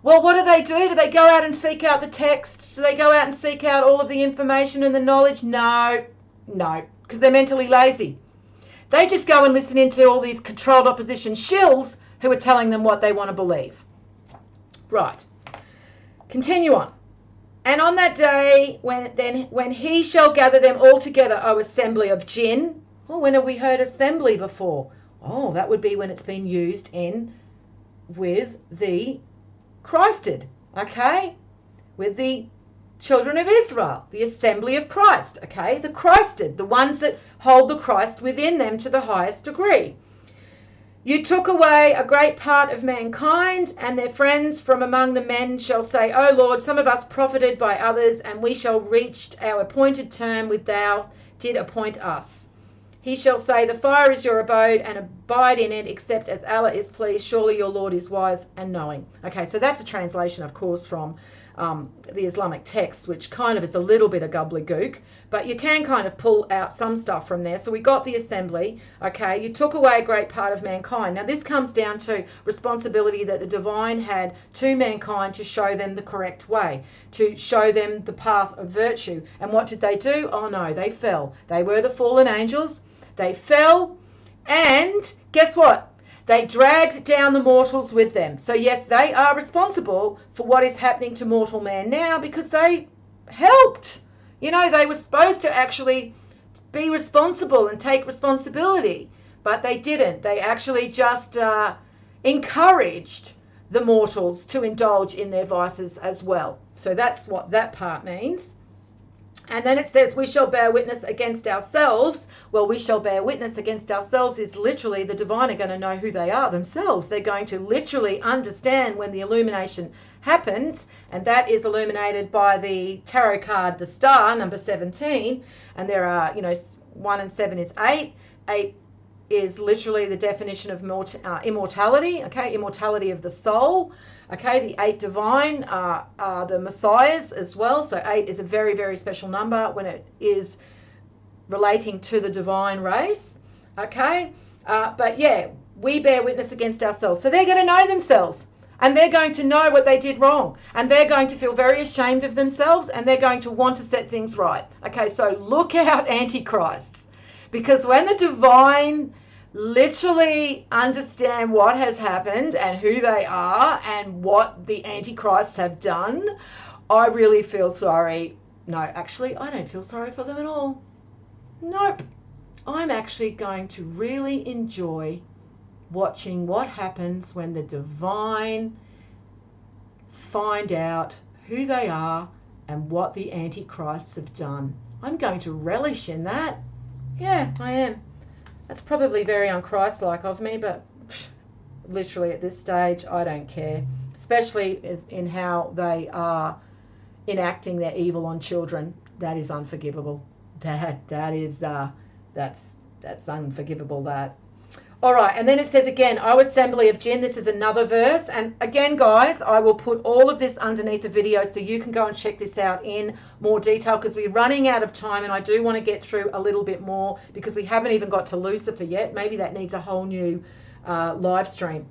well, what do? Do they go out and seek out the texts? Do they go out and seek out all of the information and the knowledge? No, because they're mentally lazy. They just go and listen into all these controlled opposition shills who are telling them what they want to believe. Right. Continue on. And on that day, when he shall gather them all together, O assembly of jinn. Oh, when have we heard assembly before? Oh, that would be when it's been used with the Christed, okay? With the children of Israel, the assembly of Christ, okay? The Christed, the ones that hold the Christ within them to the highest degree. You took away a great part of mankind, and their friends from among the men shall say, O Lord, some of us profited by others, and we shall reach our appointed term with thou did appoint us. He shall say, the fire is your abode, and abide in it, except as Allah is pleased. Surely your Lord is wise and knowing. Okay, so that's a translation, of course, from the Islamic text, which kind of is a little bit of gobbledygook, but you can kind of pull out some stuff from there. So we got the assembly. Okay, you took away a great part of mankind. Now this comes down to responsibility that the divine had to mankind to show them the correct way, to show them the path of virtue. And what did they do? Oh no, they fell. They were the fallen angels. They fell, and guess what? They dragged down the mortals with them. So yes, they are responsible for what is happening to mortal man now, because they helped. You know, they were supposed to actually be responsible and take responsibility, but they didn't. They actually just encouraged the mortals to indulge in their vices as well. So that's what that part means. And then it says, we shall bear witness against ourselves. Well, we shall bear witness against ourselves is literally the divine are going to know who they are themselves. They're going to literally understand when the illumination happens. And that is illuminated by the tarot card, the star, number 17. And there are, 1 and 7 is 8. 8 is literally the definition of immortality, okay, immortality of the soul. Okay, the 8 divine are the messiahs as well. So 8 is a very, very special number when it is relating to the divine race. Okay, but yeah, we bear witness against ourselves. So they're going to know themselves, and they're going to know what they did wrong, and they're going to feel very ashamed of themselves, and they're going to want to set things right. Okay, so look out, antichrists, because when the divine literally understand what has happened and who they are and what the antichrists have done, I really feel sorry. No, actually, I don't feel sorry for them at all. Nope. I'm actually going to really enjoy watching what happens when the divine find out who they are and what the antichrists have done. I'm going to relish in that. Yeah, I am. That's probably very unchristlike of me, but literally at this stage, I don't care. Especially in how they are enacting their evil on children. That is unforgivable. That's unforgivable, that. All right, and then it says again, O assembly of jinn. This is another verse. And again, guys, I will put all of this underneath the video so you can go and check this out in more detail, because we're running out of time and I do want to get through a little bit more, because we haven't even got to Lucifer yet. Maybe that needs a whole new live stream.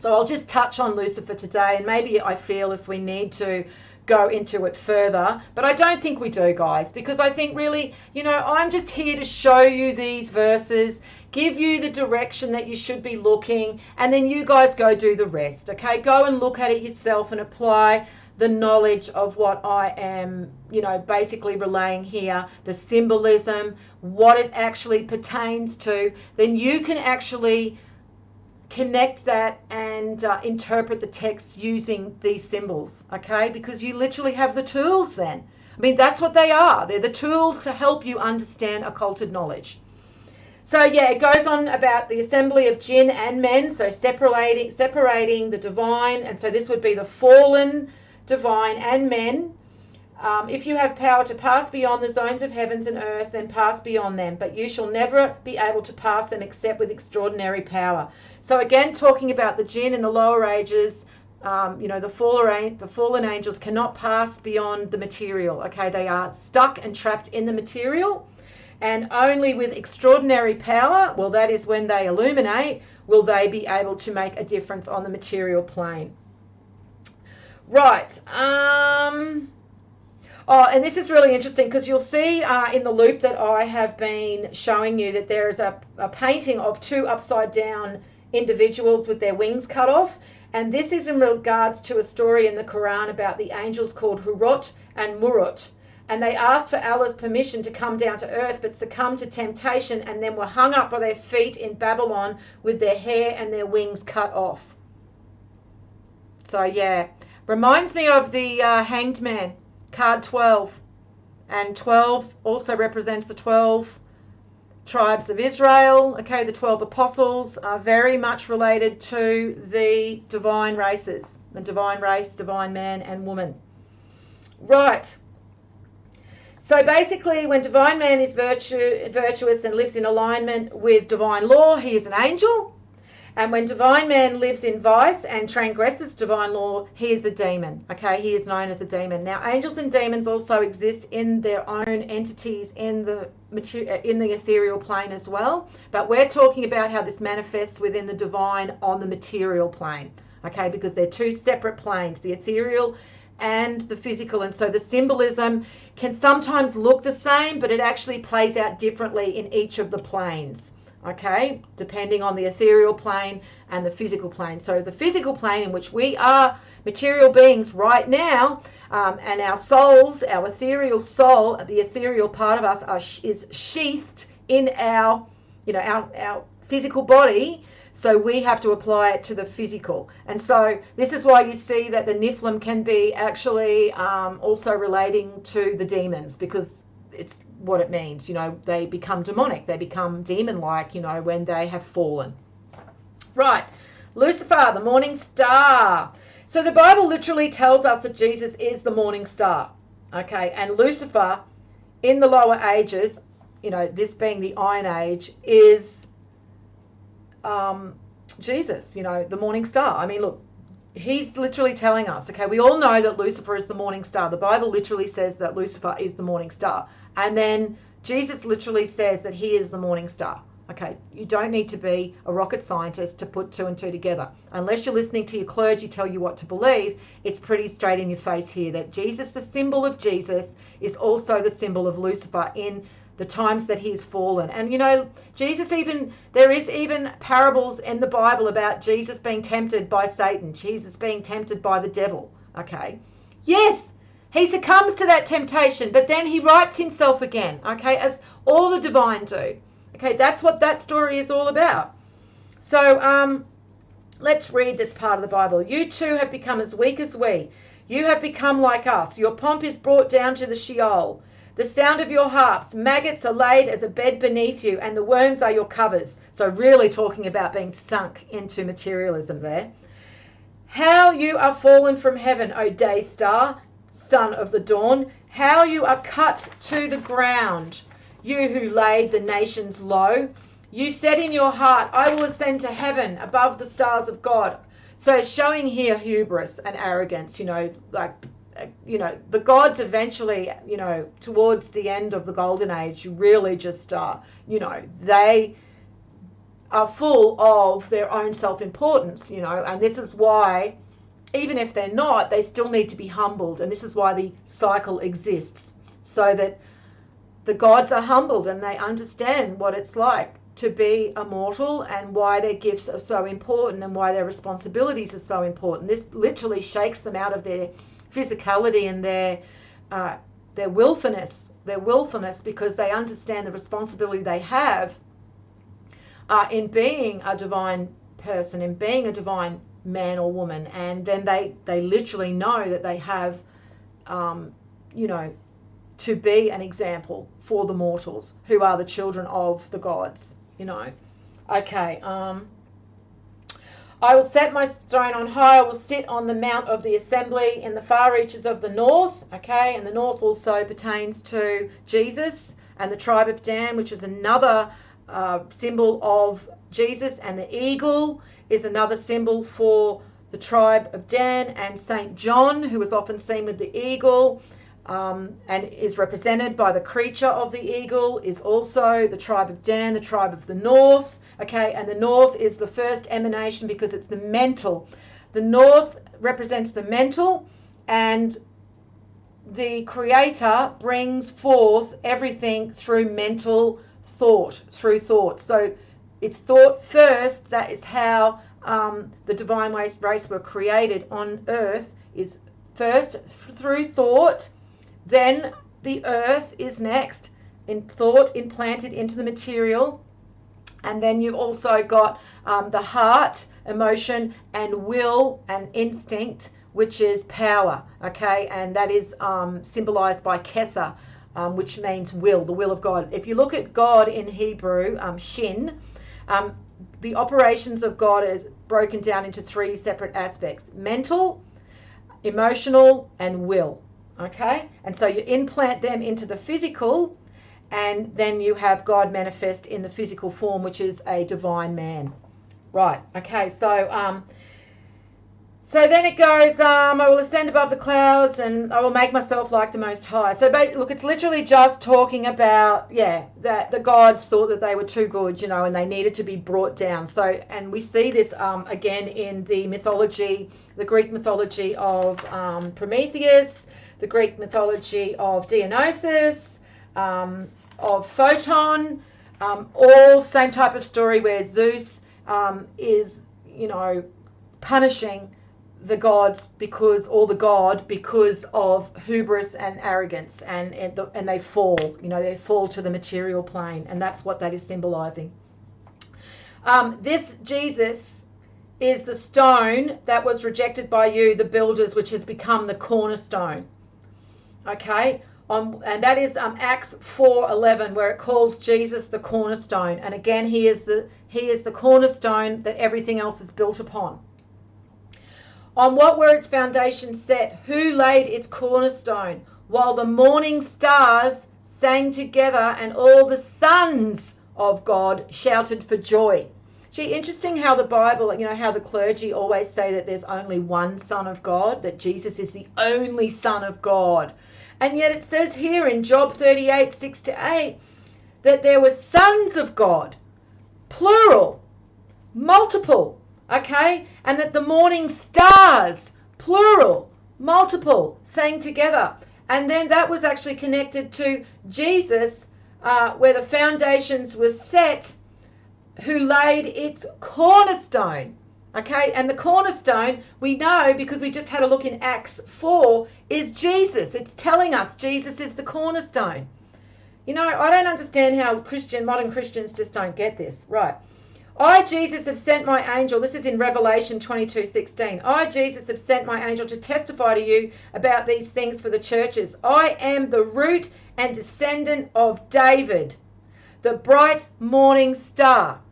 So I'll just touch on Lucifer today, and maybe I feel if we need to go into it further, but I don't think we do, guys, because I think really, I'm just here to show you these verses, give you the direction that you should be looking, and then you guys go do the rest. Okay, go and look at it yourself and apply the knowledge of what I am, basically relaying here, the symbolism, what it actually pertains to. Then you can actually connect that and interpret the text using these symbols, okay? Because you literally have the tools then. I mean, that's what they are. They're the tools to help you understand occulted knowledge. So yeah, it goes on about the assembly of jinn and men, so separating the divine, and so this would be the fallen divine and men. If you have power to pass beyond the zones of heavens and earth, then pass beyond them, but you shall never be able to pass them except with extraordinary power. So again, talking about the jinn in the lower ages, the fallen angels cannot pass beyond the material. Okay, they are stuck and trapped in the material, and only with extraordinary power, well, that is when they illuminate, will they be able to make a difference on the material plane. Right. Oh, and this is really interesting, because you'll see in the loop that I have been showing you that there is a painting of 2 upside down individuals with their wings cut off. And this is in regards to a story in the Quran about the angels called Hurut and Murut. And they asked for Allah's permission to come down to earth, but succumbed to temptation and then were hung up by their feet in Babylon with their hair and their wings cut off. So yeah, reminds me of the Hanged Man. Card 12, and 12 also represents the 12 tribes of Israel. Okay, the 12 apostles are very much related to the divine races, the divine race, divine man and woman. Right. So basically, when divine man is virtuous and lives in alignment with divine law, he is an angel. And when divine man lives in vice and transgresses divine law, he is a demon. Okay, he is known as a demon. Now, angels and demons also exist in their own entities in the ethereal plane as well. But we're talking about how this manifests within the divine on the material plane. Okay, because they're two separate planes, the ethereal and the physical. And so the symbolism can sometimes look the same, but it actually plays out differently in each of the planes. Okay, depending on the ethereal plane and the physical plane. So the physical plane, in which we are material beings right now, and our souls, our ethereal soul, the ethereal part of us is sheathed in our physical body. So we have to apply it to the physical. And so this is why you see that the Nephilim can be actually also relating to the demons, because it's what it means. They become demonic, they become demon-like, when they have fallen. Right, Lucifer, the morning star. So the Bible literally tells us that Jesus is the morning star. Okay, and Lucifer in the lower ages, this being the Iron Age, is Jesus, the morning star. I mean, look, he's literally telling us, okay, we all know that Lucifer is the morning star. The Bible literally says that Lucifer is the morning star. And then Jesus literally says that he is the morning star. Okay, you don't need to be a rocket scientist to put two and two together. Unless you're listening to your clergy tell you what to believe, it's pretty straight in your face here that Jesus, the symbol of Jesus, is also the symbol of Lucifer in the times that he's fallen. And there is even parables in the Bible about Jesus being tempted by Satan, Jesus being tempted by the devil. Okay, yes, he succumbs to that temptation, but then he rights himself again, okay, as all the divine do. Okay, that's what that story is all about. So let's read this part of the Bible. You too have become as weak as we. You have become like us. Your pomp is brought down to the Sheol. The sound of your harps, maggots are laid as a bed beneath you, and the worms are your covers. So really talking about being sunk into materialism there. How you are fallen from heaven, O day star, son of the dawn. How you are cut to the ground, you who laid the nations low. You said in your heart, I will ascend to heaven above the stars of God. So showing here hubris and arrogance, the gods eventually, towards the end of the golden age, really just, they are full of their own self-importance, and this is why, even if they're not, they still need to be humbled. And this is why the cycle exists, so that the gods are humbled and they understand what it's like to be immortal and why their gifts are so important and why their responsibilities are so important. This literally shakes them out of their physicality and their willfulness, because they understand the responsibility they have in being a divine person, in being a divine man or woman. And then they literally know that they have, to be an example for the mortals who are the children of the gods, Okay, I will set my throne on high. I will sit on the mount of the assembly in the far reaches of the north. Okay, and the north also pertains to Jesus and the tribe of Dan, which is another symbol of Jesus, and the eagle is another symbol for the tribe of Dan, and Saint John, who is often seen with the eagle and is represented by the creature of the eagle, is also the tribe of Dan, the tribe of the north. Okay, and the north is the first emanation because it's the mental. The north represents the mental, and the creator brings forth everything through mental thought, through thought. So it's thought first. That is how the divine race were created on earth, is first through thought, then the earth is next in thought implanted into the material. And then you've also got the heart, emotion, and will and instinct, which is power, okay? And that is symbolized by Kesa, which means will, the will of God. If you look at God in Hebrew, Shin, the operations of God is broken down into three separate aspects: mental, emotional, and will, Okay? And so you implant them into the physical, and then you have God manifest in the physical form, which is a divine man. Right. Okay. So then it goes, I will ascend above the clouds and I will make myself like the Most High. So look, it's literally just talking about, that the gods thought that they were too good, and they needed to be brought down. So, and we see this again in the mythology, the Greek mythology of Prometheus, the Greek mythology of Dionysus, of Photon, all same type of story where Zeus is, punishing the gods because of hubris and arrogance, and they fall, they fall to the material plane, and that's what that is symbolizing. This Jesus is the stone that was rejected by you, the builders, which has become the cornerstone. Okay, and that is Acts 4:11, where it calls Jesus the cornerstone, and again he is the cornerstone that everything else is built upon. On what were its foundations set? Who laid its cornerstone? While the morning stars sang together and all the sons of God shouted for joy. Gee, interesting how the Bible, how the clergy always say that there's only one Son of God, that Jesus is the only Son of God. And yet it says here in Job 38:6-8 that there were sons of God, plural, multiple. Okay, and that the morning stars, plural, multiple, sang together. And then that was actually connected to Jesus, where the foundations were set, who laid its cornerstone. Okay, and the cornerstone, we know because we just had a look in Acts 4, is Jesus. It's telling us Jesus is the cornerstone. I don't understand how modern Christians just don't get this. Right. I, Jesus, have sent my angel. This is in Revelation 22:16. I, Jesus, have sent my angel to testify to you about these things for the churches. I am the root and descendant of David, the bright morning star.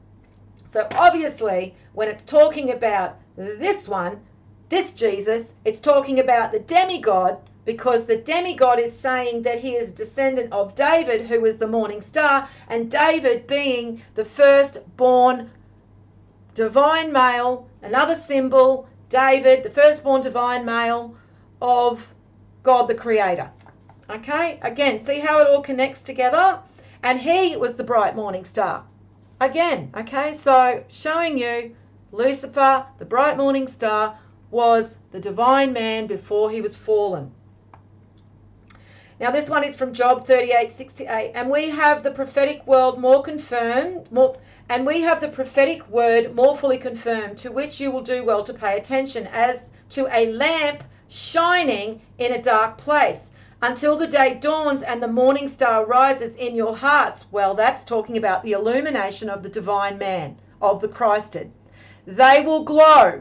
So obviously, when it's talking about this Jesus, it's talking about the demigod, because the demigod is saying that he is a descendant of David, who is the morning star, and David being the firstborn divine male, another symbol, David, the firstborn divine male of God the Creator. Okay, again, see how it all connects together? And he was the bright morning star. Again, okay, so showing you Lucifer, the bright morning star, was the divine man before he was fallen. Now this one is from Job 38:6-8, and we have the prophetic word more fully confirmed, to which you will do well to pay attention, as to a lamp shining in a dark place, until the day dawns and the morning star rises in your hearts. Well, that's talking about the illumination of the divine man, of the Christed. They will glow.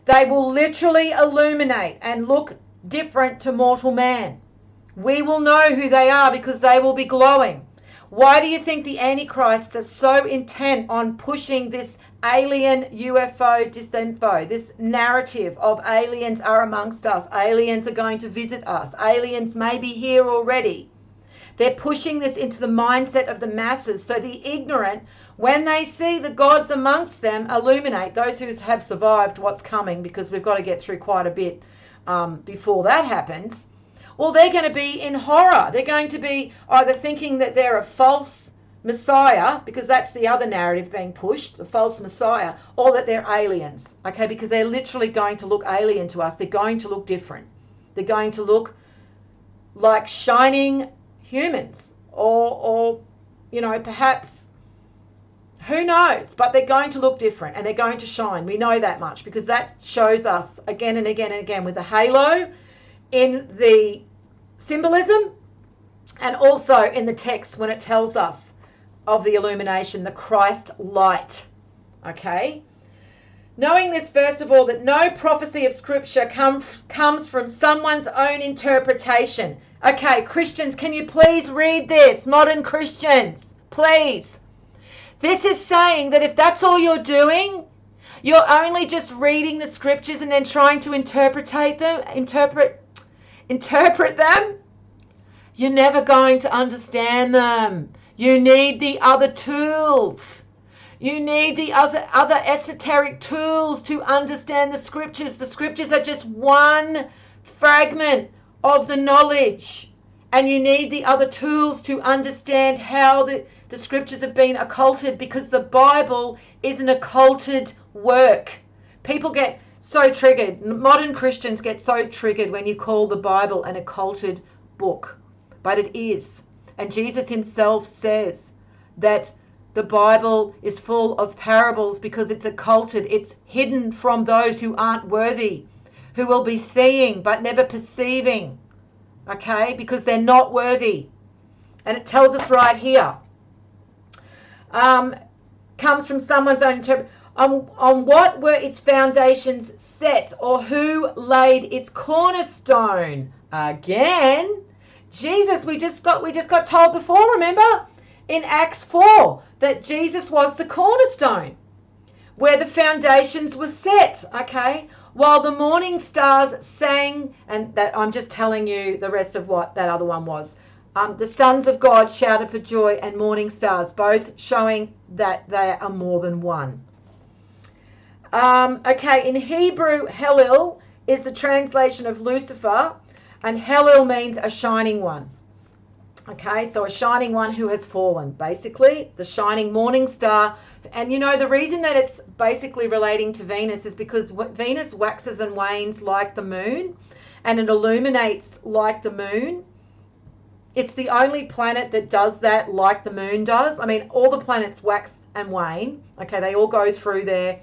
They will literally illuminate and look different to mortal man. We will know who they are because they will be glowing. Why do you think the Antichrists are so intent on pushing this alien UFO disinfo, this narrative of aliens are amongst us, aliens are going to visit us, aliens may be here already? They're pushing this into the mindset of the masses, so the ignorant, when they see the gods amongst them illuminate, those who have survived what's coming, because we've got to get through quite a bit before that happens, well, they're going to be in horror. They're going to be either thinking that they're a false Messiah, because that's the other narrative being pushed, the false Messiah, or that they're aliens, okay, because they're literally going to look alien to us. They're going to look different. They're going to look like shining humans, or perhaps, who knows, but they're going to look different and they're going to shine. We know that much because that shows us again and again and again with the halo in the symbolism, and also in the text when it tells us of the illumination, the Christ light. Okay? Knowing this, first of all, that no prophecy of Scripture comes from someone's own interpretation. Okay, Christians, can you please read this? Modern Christians, please. This is saying that if that's all you're doing, you're only just reading the Scriptures and then trying to interpret interpret them, you're never going to understand them. You need the other tools. You need the other esoteric tools to understand the scriptures. The scriptures are just one fragment of the knowledge. And you need the other tools to understand how the scriptures have been occulted, because the Bible is an occulted work. People get so triggered. Modern Christians get so triggered when you call the Bible an occulted book. But it is. And Jesus himself says that the Bible is full of parables because it's occulted. It's hidden from those who aren't worthy, who will be seeing but never perceiving. Okay? Because they're not worthy. And it tells us right here. Comes from someone's own interpretation. On what were its foundations set, or who laid its cornerstone? Again, Jesus, we just got told before, remember? In Acts 4, that Jesus was the cornerstone, where the foundations were set, okay? While the morning stars sang, and that I'm just telling you the rest of what that other one was. The sons of God shouted for joy, and morning stars, both showing that they are more than one. Okay, in Hebrew, Helil is the translation of Lucifer, and Helil means a shining one. Okay, so a shining one who has fallen, basically, the shining morning star. And you know, the reason that it's basically relating to Venus is because Venus waxes and wanes like the moon, and it illuminates like the moon. It's the only planet that does that like the moon does. I mean, all the planets wax and wane. Okay, they all go through their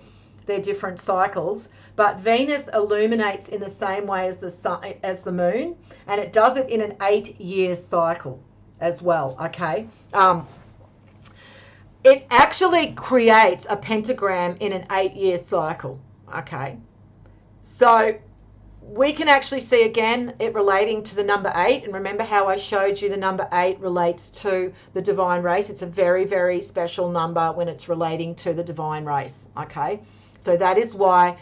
different cycles. But Venus illuminates in the same way as the sun, as the moon, and it does it in an 8-year cycle as well, okay? It actually creates a pentagram in an 8-year cycle, okay? So we can actually see again it relating to the number 8, and remember how I showed you the number 8 relates to the divine race. It's a very, very special number when it's relating to the divine race, okay? So that is why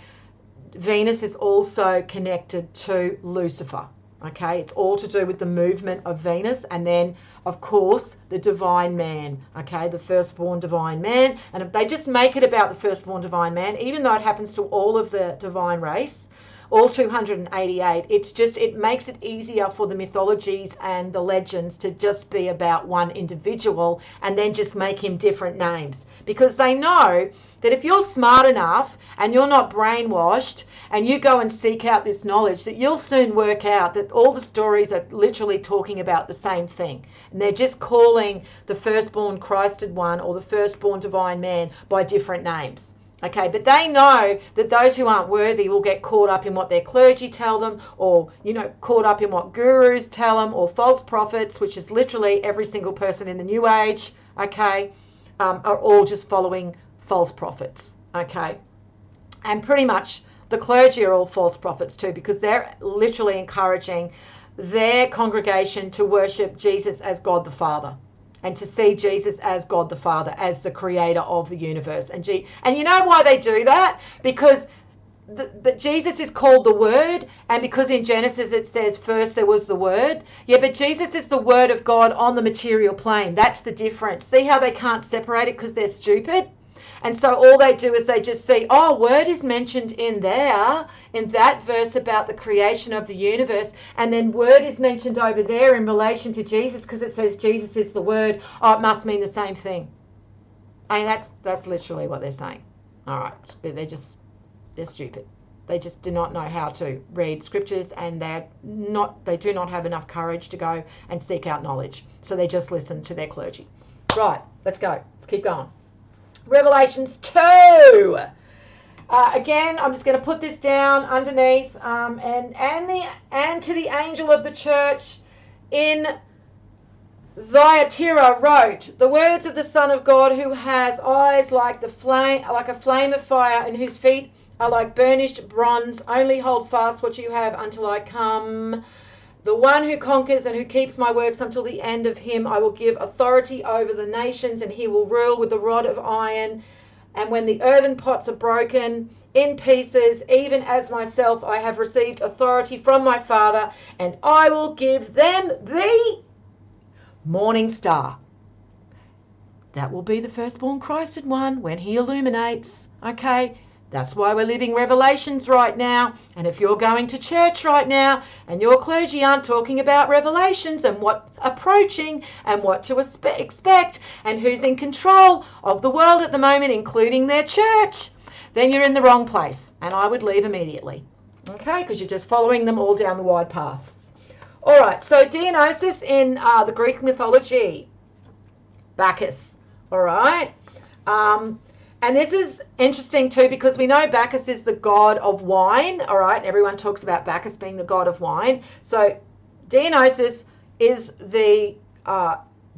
Venus is also connected to Lucifer, okay? It's all to do with the movement of Venus, and then, of course, the divine man, okay? The firstborn divine man. And if they just make it about the firstborn divine man, even though it happens to all of the divine race, all 288, it makes it easier for the mythologies and the legends to just be about one individual, and then just make him different names. Because they know that if you're smart enough and you're not brainwashed and you go and seek out this knowledge, that you'll soon work out that all the stories are literally talking about the same thing. And they're just calling the firstborn Christed one or the firstborn divine man by different names. Okay, but they know that those who aren't worthy will get caught up in what their clergy tell them, or, you know, caught up in what gurus tell them, or false prophets, which is literally every single person in the New Age, okay, are all just following false prophets, okay? And pretty much the clergy are all false prophets too, because they're literally encouraging their congregation to worship Jesus as God the Father, and to see Jesus as God the Father, as the creator of the universe. And you know why they do that? Because Jesus is called the Word, and because in Genesis it says first there was the Word. Yeah, but Jesus is the Word of God on the material plane. That's the difference. See how they can't separate it because they're stupid? And so all they do is they just see, oh, Word is mentioned in there, in that verse about the creation of the universe, and then Word is mentioned over there in relation to Jesus because it says Jesus is the Word. Oh, it must mean the same thing. I mean, that's literally what they're saying. All right, but they're stupid. They just do not know how to read scriptures, and they do not have enough courage to go and seek out knowledge. So they just listen to their clergy. Right, let's go. Let's keep going. Revelations 2. Again, I'm just going to put this down underneath. And to the angel of the church in Thyatira wrote the words of the Son of God, who has eyes like a flame of fire, and whose feet are like burnished bronze. Only hold fast what you have until I come. The one who conquers and who keeps my works until the end, of him I will give authority over the nations, and he will rule with the rod of iron. And when the earthen pots are broken in pieces, even as myself, I have received authority from my Father, and I will give them the morning star. That will be the firstborn Christed one when he illuminates. Okay, that's why we're living Revelations right now. And if you're going to church right now and your clergy aren't talking about Revelations and what's approaching and what to expect and who's in control of the world at the moment, including their church, then you're in the wrong place. And I would leave immediately. Okay, because you're just following them all down the wide path. All right, so Dionysus in the Greek mythology, Bacchus. All right. And this is interesting too because we know Bacchus is the god of wine, all right? Everyone talks about Bacchus being the god of wine. So Dionysus is the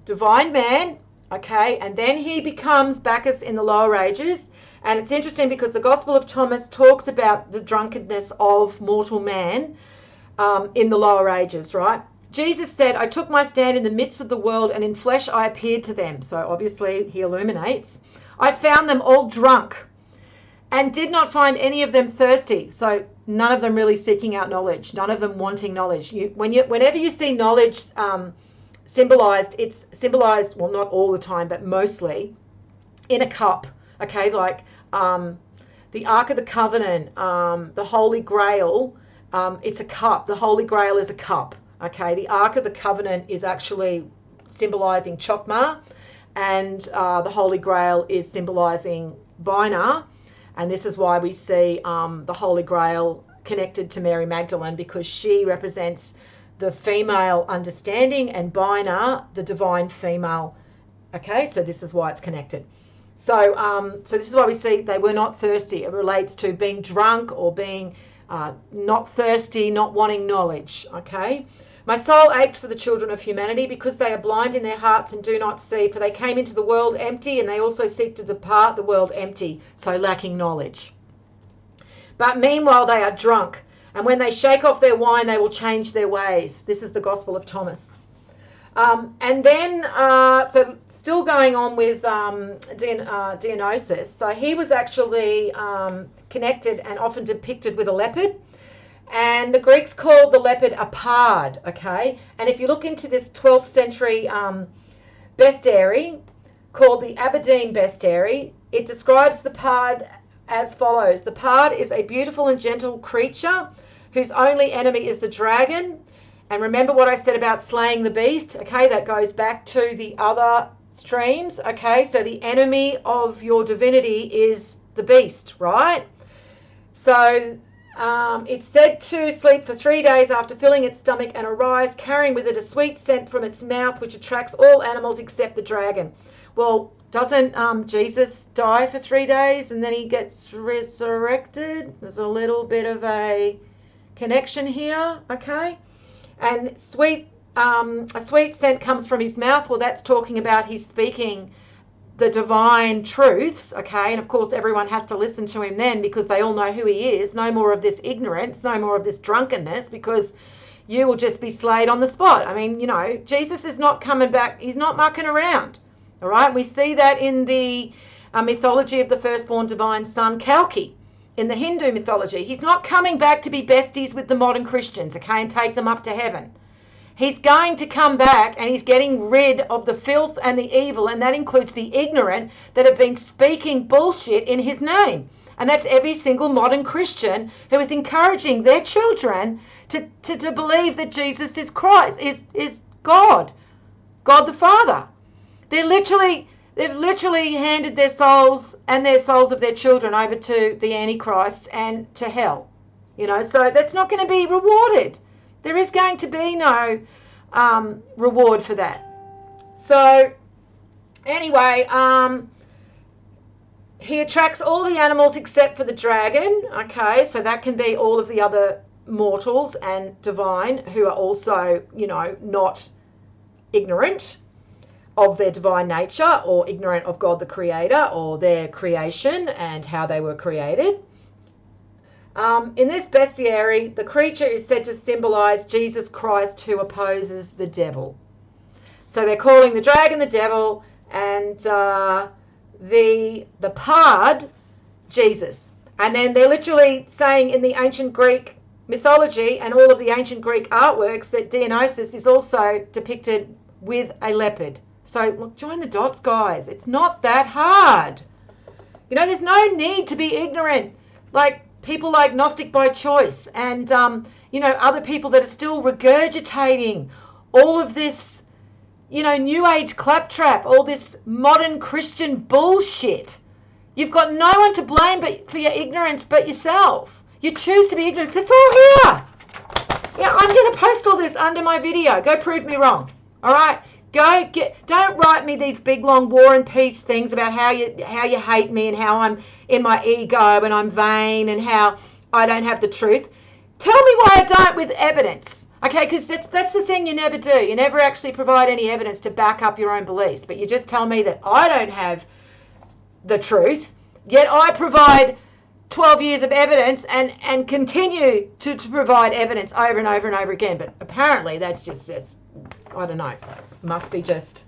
divine man, okay? And then he becomes Bacchus in the lower ages. And it's interesting because the Gospel of Thomas talks about the drunkenness of mortal man in the lower ages, right? Jesus said, I took my stand in the midst of the world and in flesh I appeared to them. So obviously he illuminates. I found them all drunk and did not find any of them thirsty. So none of them really seeking out knowledge, none of them wanting knowledge. Whenever you see knowledge symbolized, it's symbolized, well, not all the time, but mostly in a cup, okay? Like the Ark of the Covenant, the Holy Grail, it's a cup. The Holy Grail is a cup, okay? The Ark of the Covenant is actually symbolizing Chokmah. And the Holy Grail is symbolizing Binah. And this is why we see the Holy Grail connected to Mary Magdalene, because she represents the female understanding and Binah, the divine female. Okay, so this is why it's connected. So, so this is why we see they were not thirsty. It relates to being drunk or being not thirsty, not wanting knowledge. Okay. My soul ached for the children of humanity because they are blind in their hearts and do not see, for they came into the world empty and they also seek to depart the world empty, so lacking knowledge. But meanwhile they are drunk, and when they shake off their wine they will change their ways. This is the Gospel of Thomas. And then, so still going on with Dionysus, so he was actually connected and often depicted with a leopard. And the Greeks called the leopard a pard, okay? And if you look into this 12th century bestiary called the Aberdeen bestiary, it describes the pard as follows. The pard is a beautiful and gentle creature whose only enemy is the dragon. And remember what I said about slaying the beast, okay? That goes back to the other streams, okay? So the enemy of your divinity is the beast, right? So it's said to sleep for 3 days after filling its stomach and arise, carrying with it a sweet scent from its mouth, which attracts all animals except the dragon. Well, doesn't Jesus die for 3 days and then he gets resurrected? There's a little bit of a connection here, okay? And a sweet scent comes from his mouth. Well, that's talking about he's speaking the divine truths, okay? And of course everyone has to listen to him then because they all know who he is. No more of this ignorance, no more of this drunkenness, because you will just be slayed on the spot. I mean, you know, Jesus is not coming back. He's not mucking around, all right? We see that in the mythology of the firstborn divine son, Kalki, in the Hindu mythology. He's not coming back to be besties with the modern Christians, okay, and take them up to heaven. He's going to come back and he's getting rid of the filth and the evil, and that includes the ignorant that have been speaking bullshit in his name. And that's every single modern Christian who is encouraging their children to believe that Jesus is Christ, is God the Father. They've literally handed their souls and their souls of their children over to the Antichrist and to hell. You know, so that's not going to be rewarded. There is going to be no reward for that. So anyway, he attracts all the animals except for the dragon. Okay, so that can be all of the other mortals and divine who are also, you know, not ignorant of their divine nature or ignorant of God the Creator or their creation and how they were created. In this bestiary, the creature is said to symbolize Jesus Christ, who opposes the devil. So they're calling the dragon the devil, and the pard Jesus. And then they're literally saying in the ancient Greek mythology and all of the ancient Greek artworks that Dionysus is also depicted with a leopard. So look, join the dots, guys. It's not that hard. You know, there's no need to be ignorant. Like people like Gnostic by Choice and, you know, other people that are still regurgitating all of this, you know, New Age claptrap, all this modern Christian bullshit. You've got no one to blame for your ignorance but yourself. You choose to be ignorant. It's all here. Yeah, I'm going to post all this under my video. Go prove me wrong. All right? Don't write me these big long war and peace things about how you hate me and how I'm in my ego and I'm vain and how I don't have the truth. Tell me why I don't with evidence. Okay, because that's the thing you never do. You never actually provide any evidence to back up your own beliefs. But you just tell me that I don't have the truth, yet I provide 12 years of evidence and continue to provide evidence over and over and over again. But apparently that's just I don't know, must be just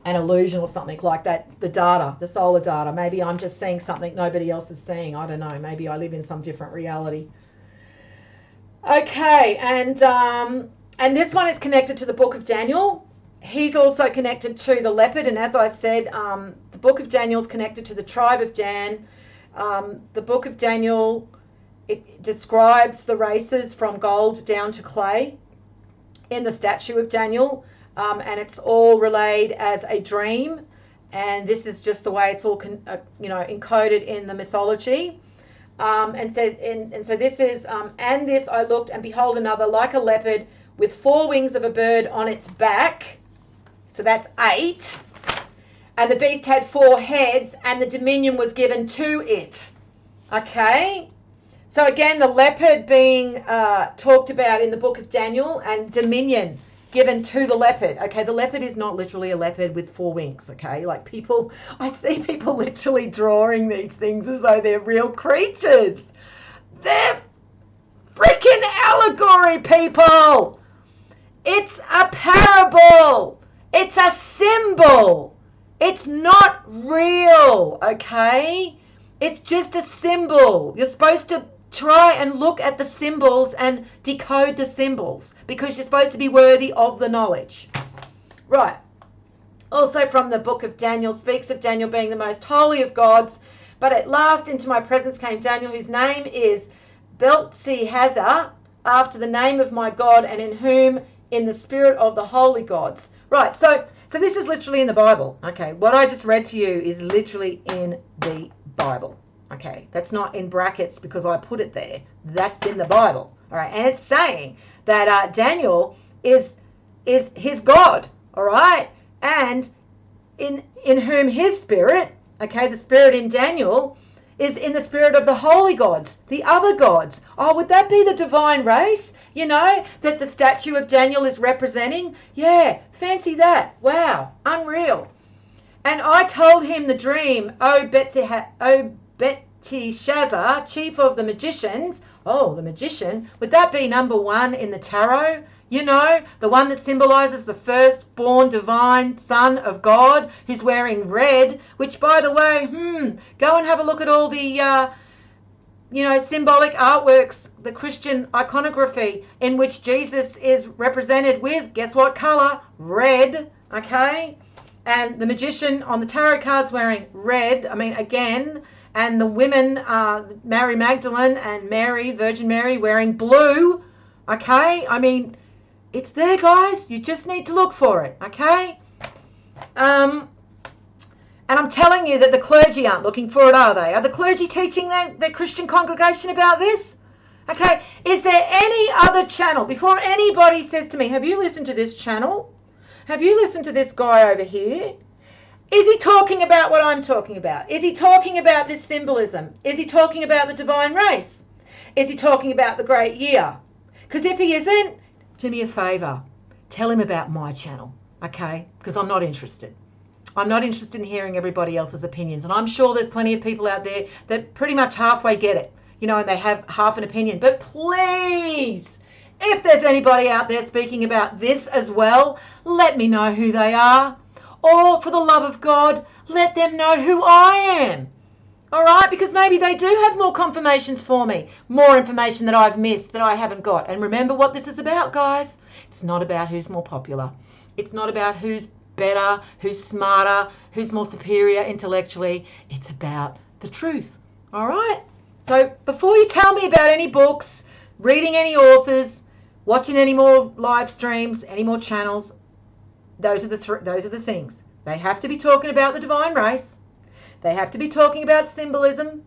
an illusion or something like that. The data, the solar data, maybe I'm just seeing something nobody else is seeing. I don't know, maybe I live in some different reality. Okay, and this one is connected to the book of Daniel. He's also connected to the leopard, and as I said, the book of Daniel is connected to the tribe of Dan. The book of Daniel, it describes the races from gold down to clay in the statue of Daniel, and it's all relayed as a dream, and this is just the way it's all encoded in the mythology. And so this is, and this I looked, and behold another like a leopard with 4 wings of a bird on its back. So that's 8. And the beast had 4 heads, and the dominion was given to it. Okay? So again, the leopard being talked about in the book of Daniel, and dominion given to the leopard. Okay, the leopard is not literally a leopard with 4 wings, okay? Like people, I see people literally drawing these things as though they're real creatures. They're freaking allegory, people. It's a parable. It's a symbol. It's not real, okay? It's just a symbol. You're supposed to try and look at the symbols and decode the symbols because you're supposed to be worthy of the knowledge. Right. Also from the book of Daniel, speaks of Daniel being the most holy of gods. But at last into my presence came Daniel, whose name is Belteshazzar, after the name of my God, and in whom in the spirit of the holy gods. Right, so this is literally in the Bible. Okay, what I just read to you is literally in the Bible. Okay, that's not in brackets because I put it there. That's in the Bible. All right, and it's saying that Daniel is his God. All right, and in whom his spirit, okay, the spirit in Daniel is in the spirit of the holy gods, the other gods. Oh, would that be the divine race? You know, that the statue of Daniel is representing? Yeah, fancy that. Wow, unreal. And I told him the dream, O Belteshazzar, chief of the magicians. Oh, the magician. Would that be number 1 in the tarot? You know, the one that symbolizes the firstborn divine son of God who's wearing red, which, by the way, go and have a look at all the, symbolic artworks, the Christian iconography in which Jesus is represented with, guess what color? Red, okay? And the magician on the tarot cards wearing red, again, and the women, Mary Magdalene and Mary, Virgin Mary, wearing blue, okay? It's there, guys. You just need to look for it, okay? And I'm telling you that the clergy aren't looking for it, are they? Are the clergy teaching their Christian congregation about this? Okay, is there any other channel? Before anybody says to me, have you listened to this channel? Have you listened to this guy over here? Is he talking about what I'm talking about? Is he talking about this symbolism? Is he talking about the divine race? Is he talking about the great year? Because if he isn't, do me a favour. Tell him about my channel, okay? Because I'm not interested. I'm not interested in hearing everybody else's opinions. And I'm sure there's plenty of people out there that pretty much halfway get it, and they have half an opinion. But please, if there's anybody out there speaking about this as well, let me know who they are. or for the love of God, let them know who I am. All right, because maybe they do have more confirmations for me, more information that I've missed, that I haven't got. And remember what this is about, guys. It's not about who's more popular. It's not about who's better, who's smarter, who's more superior intellectually. It's about the truth. All right? So before you tell me about any books, reading any authors, watching any more live streams, any more channels, those are the things. They have to be talking about the divine race. They have to be talking about symbolism.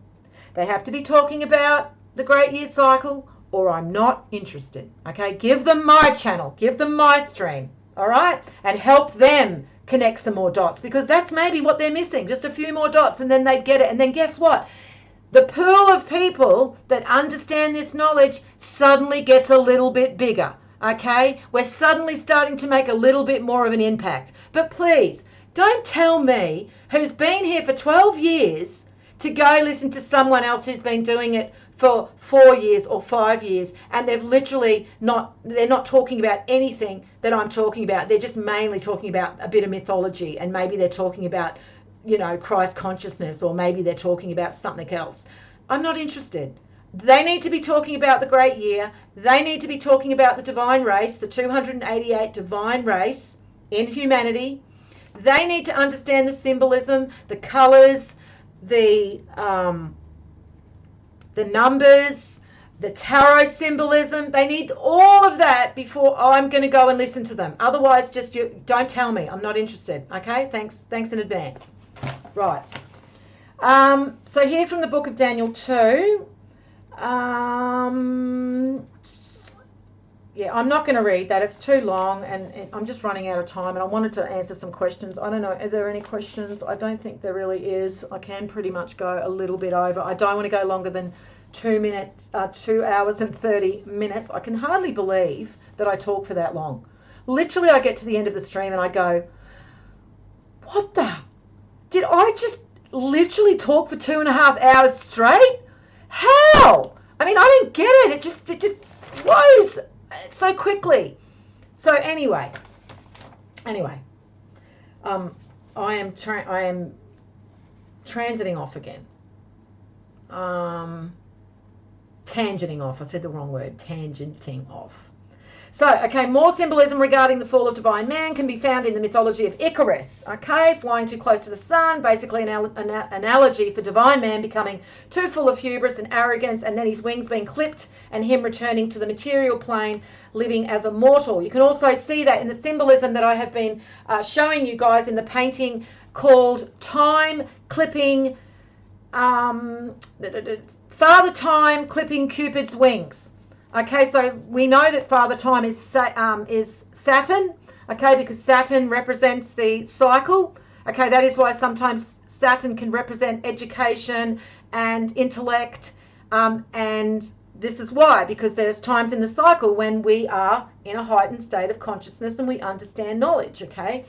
They have to be talking about the great year cycle, or I'm not interested. Okay? Give them my channel. Give them my stream. All right? And help them connect some more dots, because that's maybe what they're missing. Just a few more dots and then they'd get it. And then guess what? The pool of people that understand this knowledge suddenly gets a little bit bigger. Okay? We're suddenly starting to make a little bit more of an impact. But please, don't tell me, who's been here for 12 years, to go listen to someone else who's been doing it for 4 years or 5 years, and they're not talking about anything that I'm talking about. They're just mainly talking about a bit of mythology, and maybe they're talking about, Christ consciousness, or maybe they're talking about something else. I'm not interested. They need to be talking about the great year. They need to be talking about the divine race, the 288 divine race in humanity. They need to understand the symbolism, the colors, the numbers, the tarot symbolism. They need all of that before I'm going to go and listen to them. Otherwise, don't tell me. I'm not interested. Okay? Thanks in advance. Right. So here's from the book of Daniel 2. Yeah, I'm not going to read that. It's too long, and I'm just running out of time, and I wanted to answer some questions. I don't know, is there any questions? I don't think there really is. I can pretty much go a little bit over. I don't want to go longer than 2 hours and 30 minutes. I can hardly believe that I talk for that long. Literally, I get to the end of the stream and I go, what the? Did I just literally talk for 2.5 hours straight? How? I mean, I didn't get it. It just flows so quickly. So anyway, I am transiting off again. Tangenting off. I said the wrong word. Tangenting off. So, okay, more symbolism regarding the fall of divine man can be found in the mythology of Icarus. Okay, flying too close to the sun, basically an analogy for divine man becoming too full of hubris and arrogance, and then his wings being clipped and him returning to the material plane, living as a mortal. You can also see that in the symbolism that I have been showing you guys in the painting called Time Clipping, Father Time Clipping Cupid's Wings. Okay, so we know that Father Time is Saturn, okay, because Saturn represents the cycle. Okay, that is why sometimes Saturn can represent education and intellect, and this is why, because there's times in the cycle when we are in a heightened state of consciousness and we understand knowledge, okay?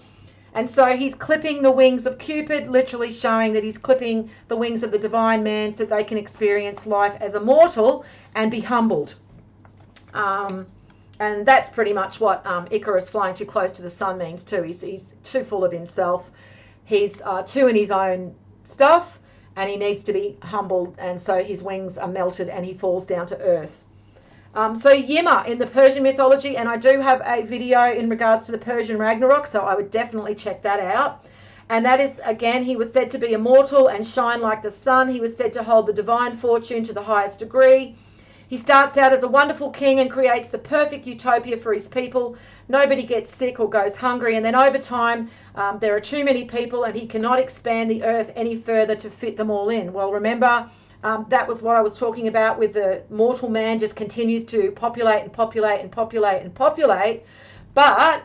And so he's clipping the wings of Cupid, literally showing that he's clipping the wings of the divine man so that they can experience life as a mortal and be humbled. And that's pretty much what Icarus flying too close to the sun means too. He's too full of himself. He's too in his own stuff, and he needs to be humbled, and so his wings are melted and he falls down to earth. So Yima in the Persian mythology, and I do have a video in regards to the Persian Ragnarok, so I would definitely check that out. And that is, again, he was said to be immortal and shine like the sun. He was said to hold the divine fortune to the highest degree. He starts out as a wonderful king and creates the perfect utopia for his people. Nobody gets sick or goes hungry. And then over time, there are too many people and he cannot expand the earth any further to fit them all in. Well, remember, that was what I was talking about with the mortal man just continues to populate and populate and populate and populate. But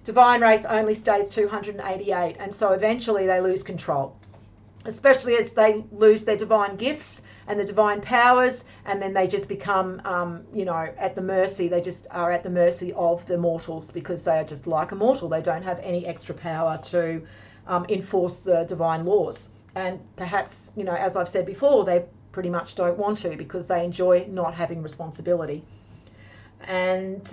divine race only stays 288. And so eventually they lose control, especially as they lose their divine gifts and the divine powers, and then they just become, at the mercy. They just are at the mercy of the mortals because they are just like a mortal. They don't have any extra power to enforce the divine laws. And perhaps, as I've said before, they pretty much don't want to because they enjoy not having responsibility. And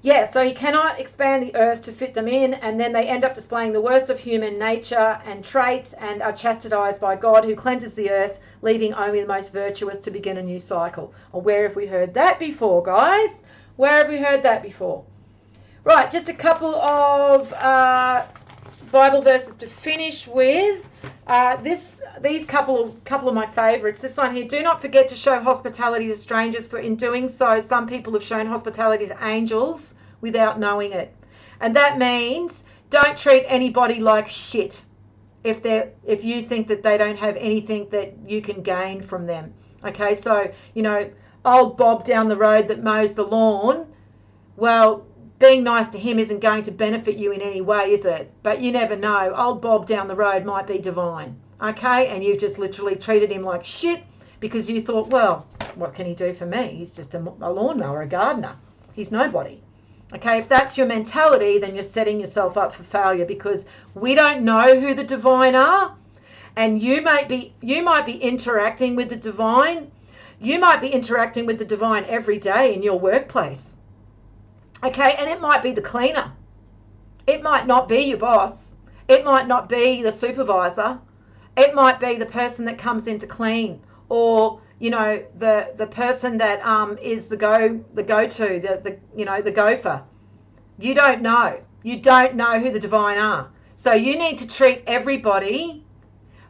Yeah, so he cannot expand the earth to fit them in, and then they end up displaying the worst of human nature and traits and are chastised by God, who cleanses the earth, leaving only the most virtuous to begin a new cycle. Or where have we heard that before, guys? Where have we heard that before? Right, just a couple of Bible verses to finish with. These couple of my favourites. This one here: do not forget to show hospitality to strangers, for in doing so, some people have shown hospitality to angels without knowing it. And that means don't treat anybody like shit if you think that they don't have anything that you can gain from them. Okay, so old Bob down the road that mows the lawn, well, being nice to him isn't going to benefit you in any way, is it? But you never know. Old Bob down the road might be divine, okay? And you've just literally treated him like shit because you thought, well, what can he do for me? He's just a lawnmower, a gardener. He's nobody. Okay, if that's your mentality, then you're setting yourself up for failure, because we don't know who the divine are. And you might be interacting with the divine. You might be interacting with the divine every day in your workplace. Okay, and it might be the cleaner. It might not be your boss. It might not be the supervisor. It might be the person that comes in to clean, or the person that is the gopher. You don't know. You don't know who the divine are. So you need to treat everybody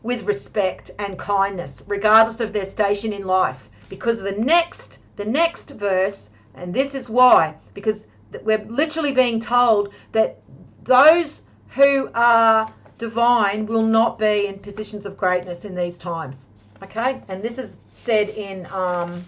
with respect and kindness, regardless of their station in life. Because the next verse, and this is why, because we're literally being told that those who are divine will not be in positions of greatness in these times. Okay? And this is said in 1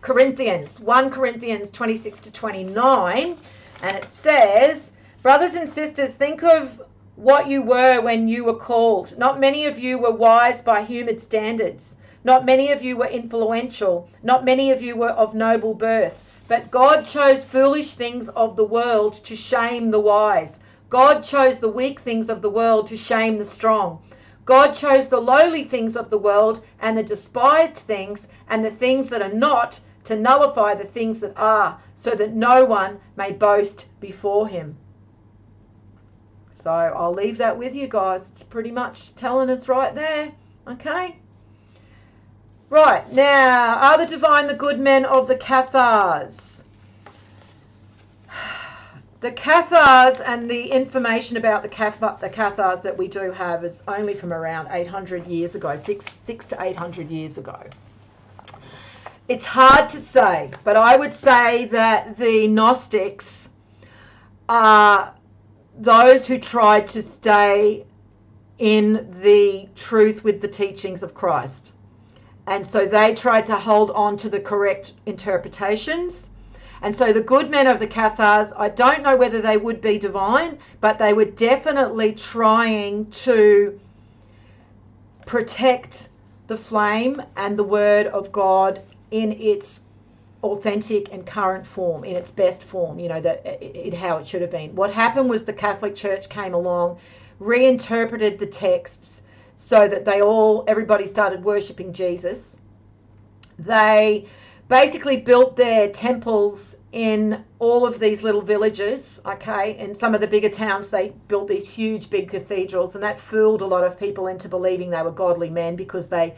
Corinthians 26 to 29. And it says, brothers and sisters, think of what you were when you were called. Not many of you were wise by human standards. Not many of you were influential. Not many of you were of noble birth. But God chose foolish things of the world to shame the wise. God chose the weak things of the world to shame the strong. God chose the lowly things of the world and the despised things and the things that are not to nullify the things that are, so that no one may boast before him. So I'll leave that with you guys. It's pretty much telling us right there. Okay? Right, now, are the divine the good men of the Cathars? The Cathars, and the information about the Cathars that we do have is only from around 800 years ago, 6 to 800 years ago. It's hard to say, but I would say that the Gnostics are those who tried to stay in the truth with the teachings of Christ. And so they tried to hold on to the correct interpretations. And so the good men of the Cathars, I don't know whether they would be divine, but they were definitely trying to protect the flame and the word of God in its authentic and current form, in its best form, how it should have been. What happened was the Catholic Church came along, reinterpreted the texts so that everybody started worshipping Jesus. They basically built their temples in all of these little villages, okay? In some of the bigger towns, they built these huge, big cathedrals, and that fooled a lot of people into believing they were godly men, because they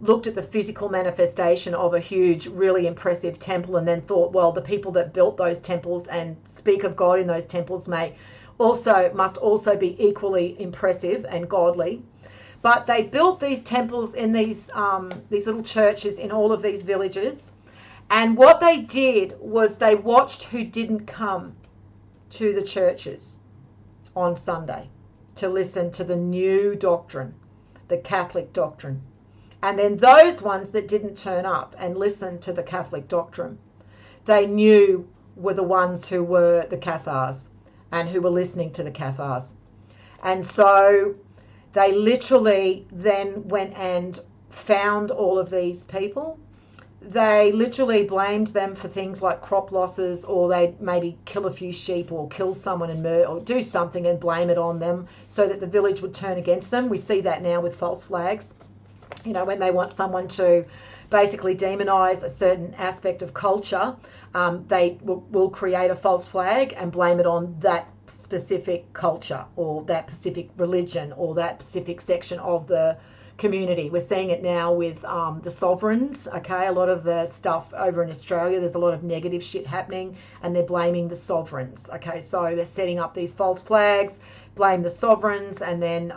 looked at the physical manifestation of a huge, really impressive temple and then thought, well, the people that built those temples and speak of God in those temples must also be equally impressive and godly. But they built these temples in these little churches in all of these villages. And what they did was they watched who didn't come to the churches on Sunday to listen to the new doctrine, the Catholic doctrine. And then those ones that didn't turn up and listen to the Catholic doctrine, they knew were the ones who were the Cathars and who were listening to the Cathars. And so they literally then went and found all of these people. They literally blamed them for things like crop losses, or they'd maybe kill a few sheep or kill someone and murder, or do something and blame it on them so that the village would turn against them. We see that now with false flags. You know, when they want someone to basically demonize a certain aspect of culture, they will create a false flag and blame it on that specific culture or that specific religion or that specific section of the community. We're seeing it now with the sovereigns. Okay, a lot of the stuff over in Australia, there's a lot of negative shit happening and they're blaming the sovereigns. Okay, so they're setting up these false flags, blame the sovereigns, and then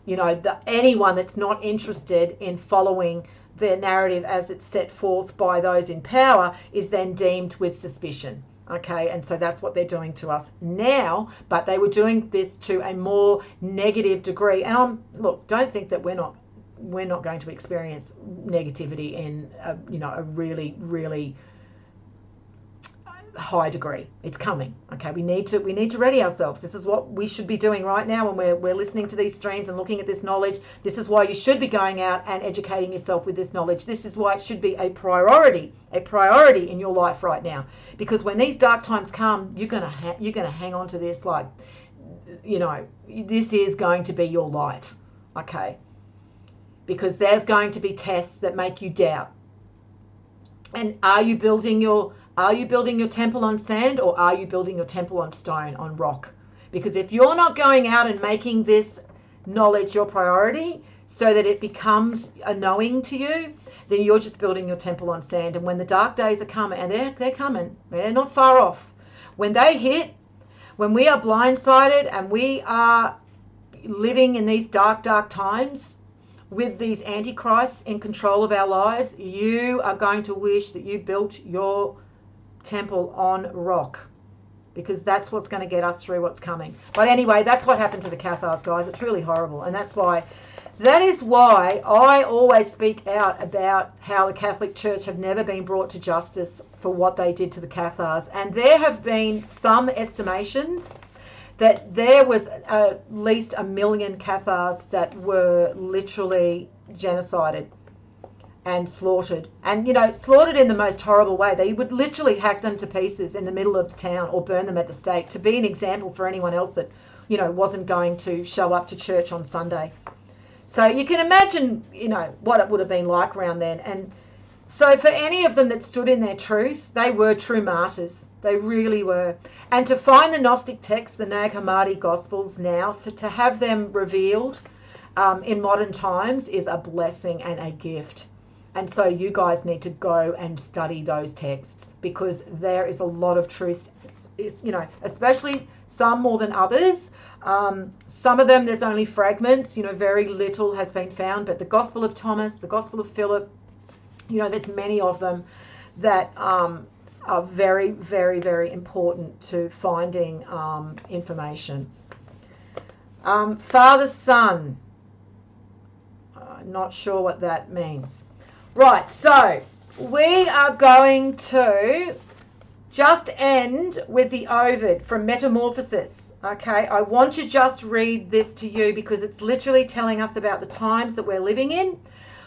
you know, anyone that's not interested in following the narrative as it's set forth by those in power is then deemed with suspicion. Okay, and so that's what they're doing to us now, but they were doing this to a more negative degree. And look, don't think that we're not going to experience negativity in you know, a really, really high degree. It's coming. Okay, we need to ready ourselves. This is what we should be doing right now when we're listening to these streams and looking at this knowledge. This is why you should be going out and educating yourself with this knowledge. This is why it should be a priority in your life right now, because when these dark times come, you're gonna hang on to this like, you know, this is going to be your light. Okay, because there's going to be tests that make you doubt. And are you building your temple on sand, or are you building your temple on stone, on rock? Because if you're not going out and making this knowledge your priority so that it becomes a knowing to you, then you're just building your temple on sand. And when the dark days are coming, and they're coming, they're not far off. When they hit, when we are blindsided and we are living in these dark, dark times with these antichrists in control of our lives, you are going to wish that you built your temple on rock, because that's what's going to get us through what's coming. But anyway, that's what happened to the Cathars, guys. It's really horrible, and that is why I always speak out about how the Catholic Church have never been brought to justice for what they did to the Cathars. And there have been some estimations that there was at least 1 million Cathars that were literally genocided and slaughtered, and you know, slaughtered in the most horrible way. They would literally hack them to pieces in the middle of town or burn them at the stake to be an example for anyone else that, you know, wasn't going to show up to church on Sunday. So you can imagine, you know, what it would have been like around then. And so for any of them that stood in their truth, they were true martyrs. They really were. And to find the Gnostic texts, the Nag Hammadi Gospels now, to have them revealed in modern times is a blessing and a gift. And so you guys need to go and study those texts, because there is a lot of truth, you know, especially some more than others. Some of them, there's only fragments, you know, very little has been found. But the Gospel of Thomas, the Gospel of Philip, you know, there's many of them that are very, very, very important to finding information. Father, Son, not sure what that means. Right, so we are going to just end with the Ovid from Metamorphosis. Okay, I want to just read this to you because it's literally telling us about the times that we're living in.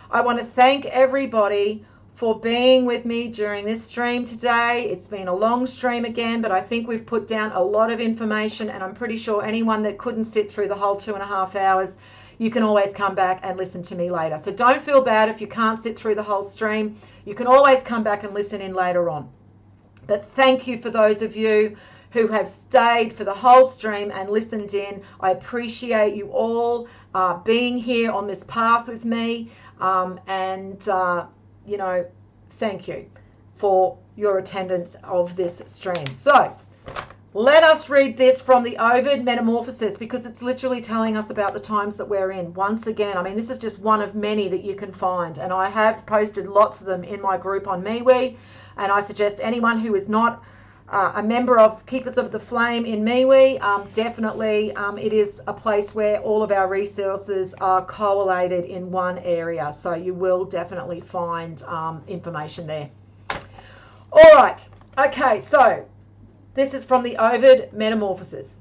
I want to thank everybody for being with me during this stream today. It's been a long stream again, but I think we've put down a lot of information, and I'm pretty sure anyone that couldn't sit through the whole 2.5 hours, you can always come back and listen to me later. So don't feel bad if you can't sit through the whole stream. You can always come back and listen in later on. But thank you for those of you who have stayed for the whole stream and listened in. I appreciate you all being here on this path with me. You know, thank you for your attendance of this stream. So let us read this from the Ovid Metamorphosis, because it's literally telling us about the times that we're in. Once again, I mean, this is just one of many that you can find, and I have posted lots of them in my group on MeWe, and I suggest anyone who is not a member of Keepers of the Flame in MeWe, definitely it is a place where all of our resources are collated in one area, so you will definitely find information there. All right, okay, so this is from the Ovid Metamorphosis.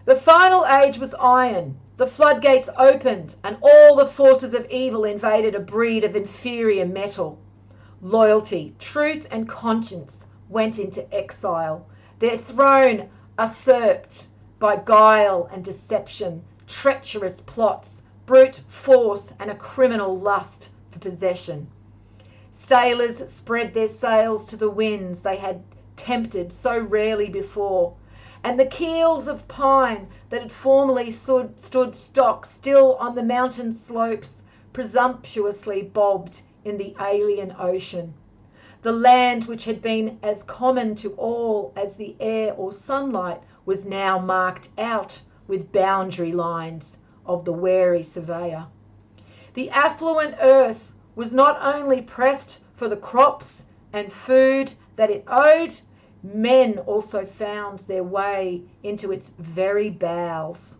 The final age was iron. The floodgates opened, and all the forces of evil invaded a breed of inferior metal. Loyalty, truth, and conscience went into exile. Their throne usurped by guile and deception, treacherous plots, brute force and a criminal lust for possession. Sailors spread their sails to the winds they had tempted so rarely before, and the keels of pine that had formerly stood stock still on the mountain slopes presumptuously bobbed in the alien ocean. The land which had been as common to all as the air or sunlight was now marked out with boundary lines of the wary surveyor. The affluent earth was not only pressed for the crops and food that it owed, men also found their way into its very bowels.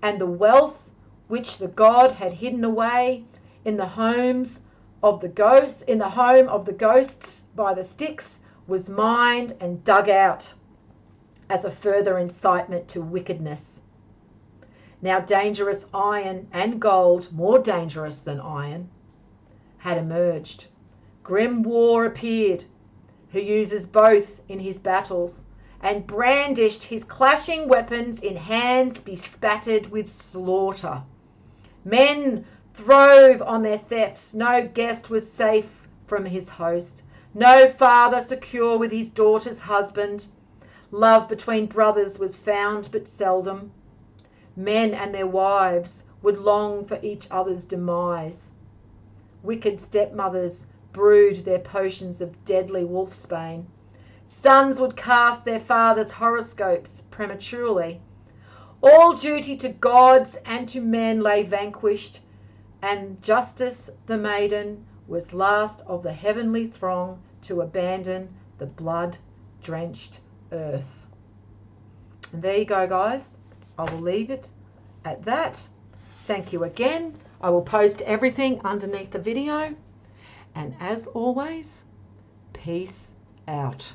And the wealth which the god had hidden away in the homes of the ghosts, in the home of the ghosts by the Styx, was mined and dug out as a further incitement to wickedness. Now dangerous iron and gold, more dangerous than iron, had emerged. Grim war appeared, who uses both in his battles, and brandished his clashing weapons in hands bespattered with slaughter. Men throve on their thefts. No guest was safe from his host, no father secure with his daughter's husband. Love between brothers was found but seldom. Men and their wives would long for each other's demise. Wicked stepmothers brewed their potions of deadly wolfsbane. Sons would cast their fathers' horoscopes prematurely. All duty to gods and to men lay vanquished, and Justice the maiden was last of the heavenly throng to abandon the blood-drenched earth. And there you go, guys. I will leave it at that. Thank you again. I will post everything underneath the video. And as always, peace out.